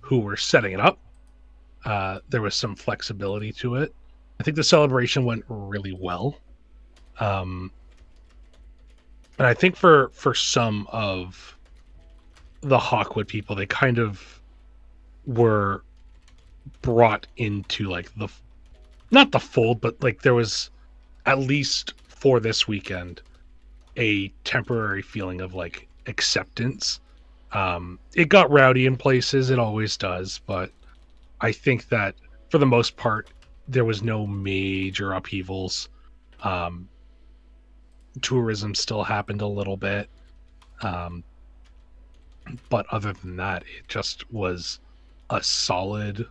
who were setting it up. There was some flexibility to it. I think the celebration went really well. And I think for some of the Hawkwood people, they kind of were brought into like not the fold, but like there was, at least for this weekend, a temporary feeling of like acceptance. It got rowdy in places, it always does, but I think that for the most part, there was no major upheavals. Tourism still happened a little bit. But other than that, it just was a solid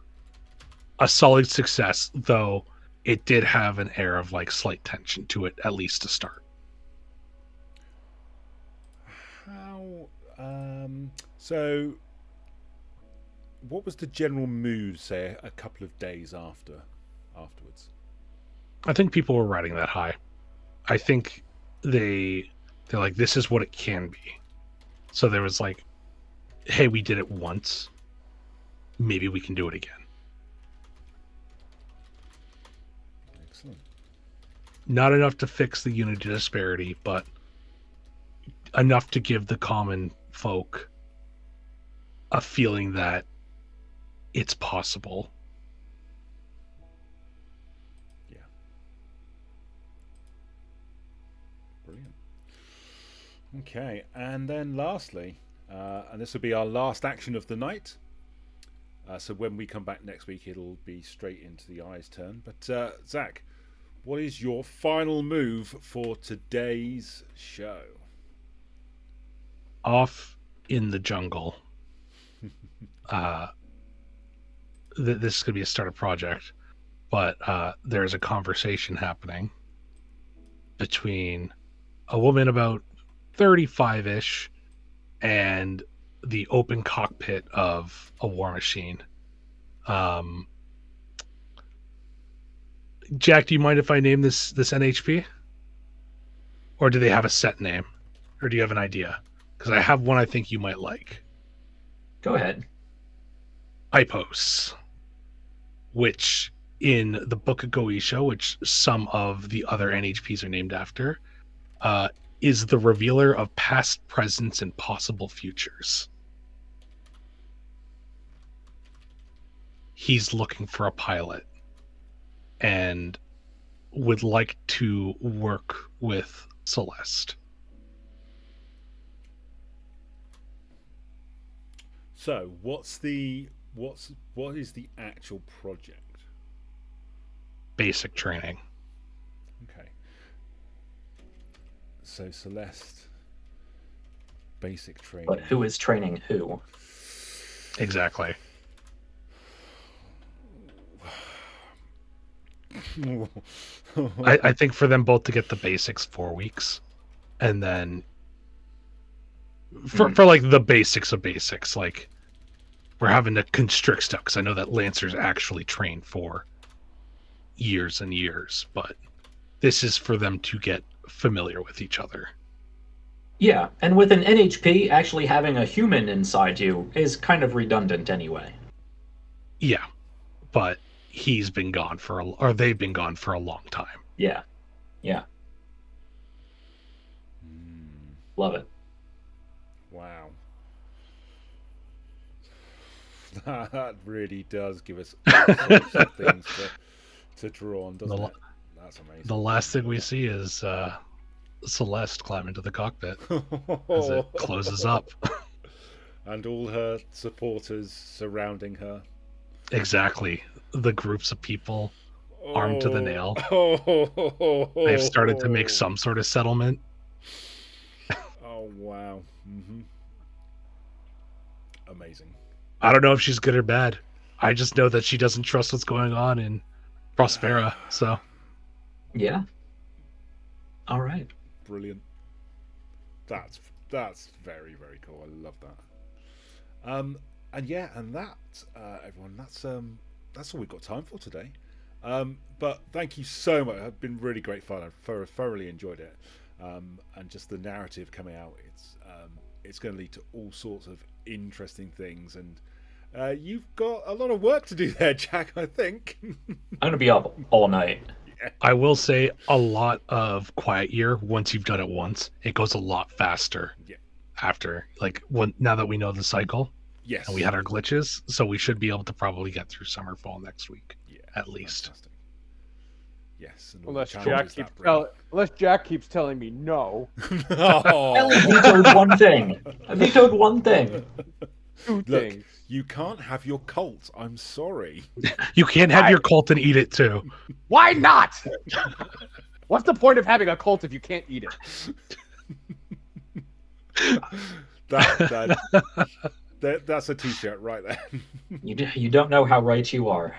success, though it did have an air of like slight tension to it, at least to start. How, so, what was the general mood, say, a couple of days afterwards? I think people were riding that high. I think they're like, this is what it can be. So there was like, hey, we did it once, maybe we can do it again. Excellent. Not enough to fix the unity disparity, but enough to give the common folk a feeling that it's possible. Yeah. Brilliant. Okay, and then lastly, and this will be our last action of the night. So when we come back next week, it'll be straight into the Eye's turn. But Zach, what is your final move for today's show? Off in the jungle. This is going to be a starter project, but there's a conversation happening between a woman about 35-ish and the open cockpit of a war machine. Jack, do you mind if I name this NHP? Or do they have a set name? Or do you have an idea? Because I have one I think you might like. Go ahead. Ipos, which in the Book of Goetia, which some of the other NHPs are named after, is the revealer of past, presents, and possible futures. He's looking for a pilot and would like to work with Celeste. So, what is the actual project? Basic training. Okay. So Celeste, basic training. But who is training who? Exactly. I think for them both to get the basics 4 weeks, and then for like the basics of basics, like we're having to constrict stuff because I know that Lancers actually train for years and years, but this is for them to get familiar with each other. Yeah, and with an NHP, actually having a human inside you is kind of redundant anyway. Yeah, but he's been gone or they've been gone for a long time. Yeah. Love it. Wow. That really does give us some things to draw on, doesn't it? That's amazing. The last thing we see is Celeste climb into the cockpit as it closes up. And all her supporters surrounding her. Exactly. The groups of people armed to the nail. Oh. They've started to make some sort of settlement. Oh, wow. Mm-hmm. Amazing. I don't know if she's good or bad. I just know that she doesn't trust what's going on in Prospera, so. Yeah. All right. Brilliant. That's very, very cool. I love that. And that everyone, that's all we've got time for today. But thank you so much. It's been really great fun. I thoroughly enjoyed it. And just the narrative coming out, it's going to lead to all sorts of interesting things. And you've got a lot of work to do there, Jack, I think. I'm going to be up all night. I will say a lot of Quiet Year, once you've done it once, it goes a lot faster. Yeah. After, like, now that we know the cycle. Yes. And we had our glitches, so we should be able to probably get through summer fall next week. Yeah. At least. Fantastic. Yes. And Unless Jack keeps telling me no. I only vetoed one thing. I vetoed one thing. Two things. You can't have your cult. I'm sorry. You can't have your cult and eat it too. Why not? What's the point of having a cult if you can't eat it? That's a t-shirt right there. You don't know how right you are.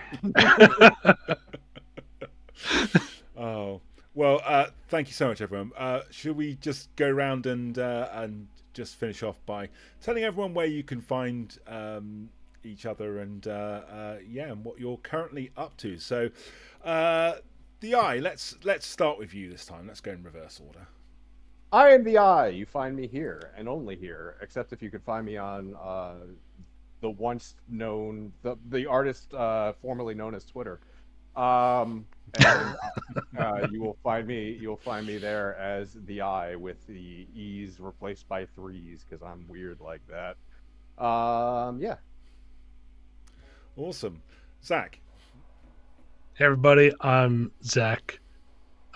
Oh well, thank you so much, everyone. Should we just go around and just finish off by telling everyone where you can find each other and and what you're currently up to? So, the Eye. Let's start with you this time. Let's go in reverse order. I am the Eye. You find me here and only here, except if you could find me on the once known the artist formerly known as Twitter. And you will find me there as the Eye with the E's replaced by 3's because I'm weird like that. Yeah. Awesome. Zach. Hey everybody, I'm Zach.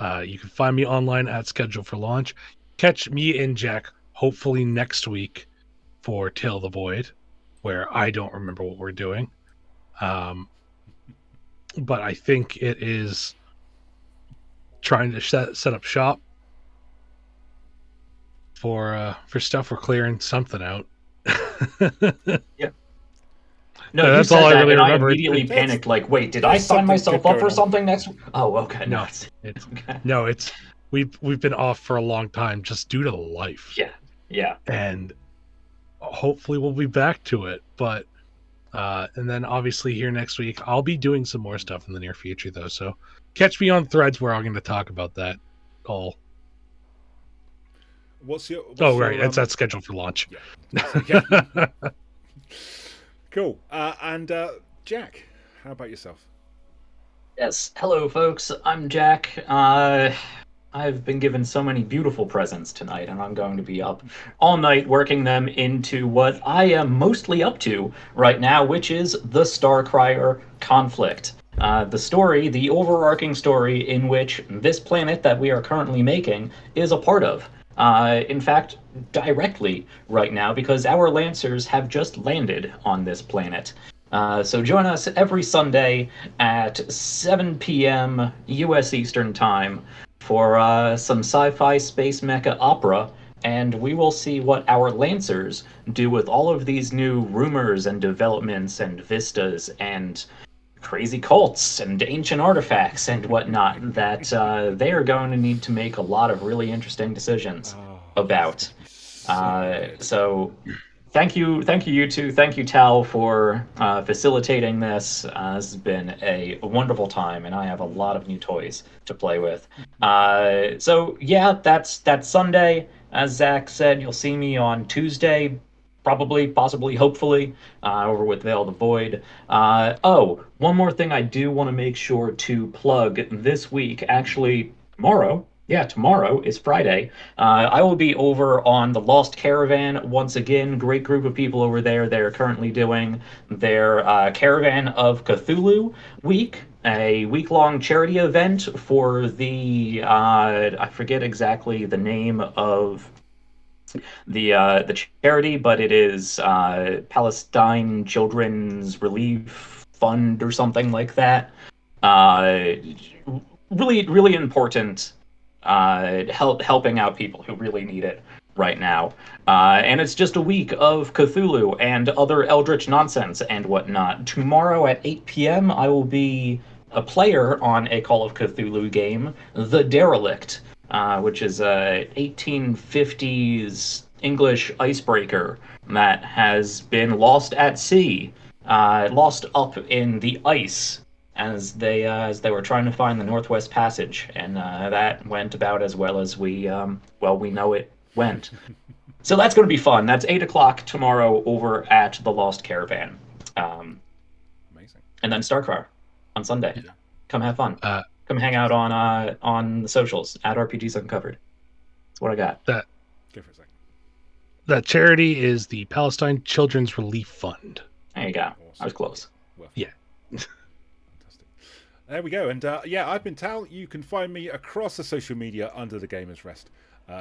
You can find me online at Schedule for Launch. Catch me and Jack hopefully next week for Tale of the Void, where I don't remember what we're doing. But I think it is trying to set up shop for stuff. We're clearing something out. Yeah. No, that's all I really remember. I immediately panicked. Like, wait, did I sign myself up for something next? Oh, okay. No, we've been off for a long time just due to life. Yeah. And hopefully we'll be back to it. But and then obviously here next week, I'll be doing some more stuff in the near future though. So catch me on Threads where I'm going to talk about that all. What's your it's that Schedule for Launch. Yeah. Cool. And Jack, how about yourself? Yes. Hello, folks. I'm Jack. I've been given so many beautiful presents tonight, and I'm going to be up all night working them into what I am mostly up to right now, which is the Starcrier conflict. The story, the overarching story in which this planet that we are currently making is a part of. In fact, directly right now, because our Lancers have just landed on this planet. So join us every Sunday at 7 p.m. U.S. Eastern Time for some sci-fi space mecha opera, and we will see what our Lancers do with all of these new rumors and developments and vistas and crazy cults and ancient artifacts and whatnot that they are going to need to make a lot of really interesting decisions about. So thank you, you two. Thank you, Tal, for facilitating this. This has been a wonderful time, and I have a lot of new toys to play with. So yeah, that's Sunday. As Zach said, you'll see me on Tuesday, probably, possibly, hopefully, over with Veil of the Void. Oh, one more thing I do want to make sure to plug this week. Actually, tomorrow. Yeah, tomorrow is Friday. I will be over on the Lost Caravan once again. Great group of people over there. They're currently doing their Caravan of Cthulhu week, a week-long charity event for the I forget exactly the name of the charity, but it is Palestine Children's Relief Fund or something like that. Really important, helping out people who really need it right now. And it's just a week of Cthulhu and other eldritch nonsense and whatnot. Tomorrow at 8 p.m. I will be a player on a Call of Cthulhu game, The Derelict, which is a 1850s English icebreaker that has been lost at sea, lost up in the ice as they were trying to find the Northwest Passage, and that went about as well as we know it went. So that's going to be fun. That's 8 o'clock tomorrow over at the Lost Caravan. Amazing. And then Starcar on Sunday. Yeah. Come have fun. Come hang out on the socials at RPGs Uncovered. That's what I got. Go for a second. That charity is the Palestine Children's Relief Fund. There you go. Awesome. I was close. Well, Yeah. Fantastic. There we go. And yeah, I've been Tal. You can find me across the social media under the Gamers Rest.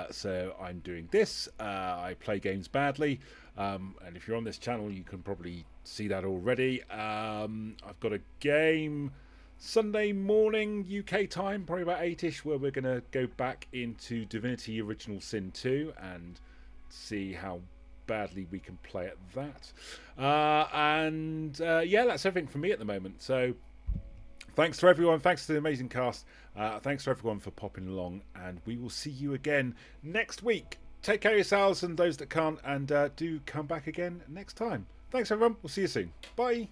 So I'm doing this. I play games badly. And if you're on this channel, you can probably see that already. I've got a game Sunday morning UK time, probably about 8ish, where we're going to go back into Divinity Original Sin 2 and see how badly we can play at that. Yeah, that's everything from me at the moment. So thanks to everyone. Thanks to the amazing cast. Thanks to everyone for popping along, and we will see you again next week. Take care of yourselves and those that can't, and do come back again next time. Thanks everyone. We'll see you soon. Bye.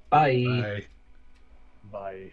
Bye. Bye. Bye.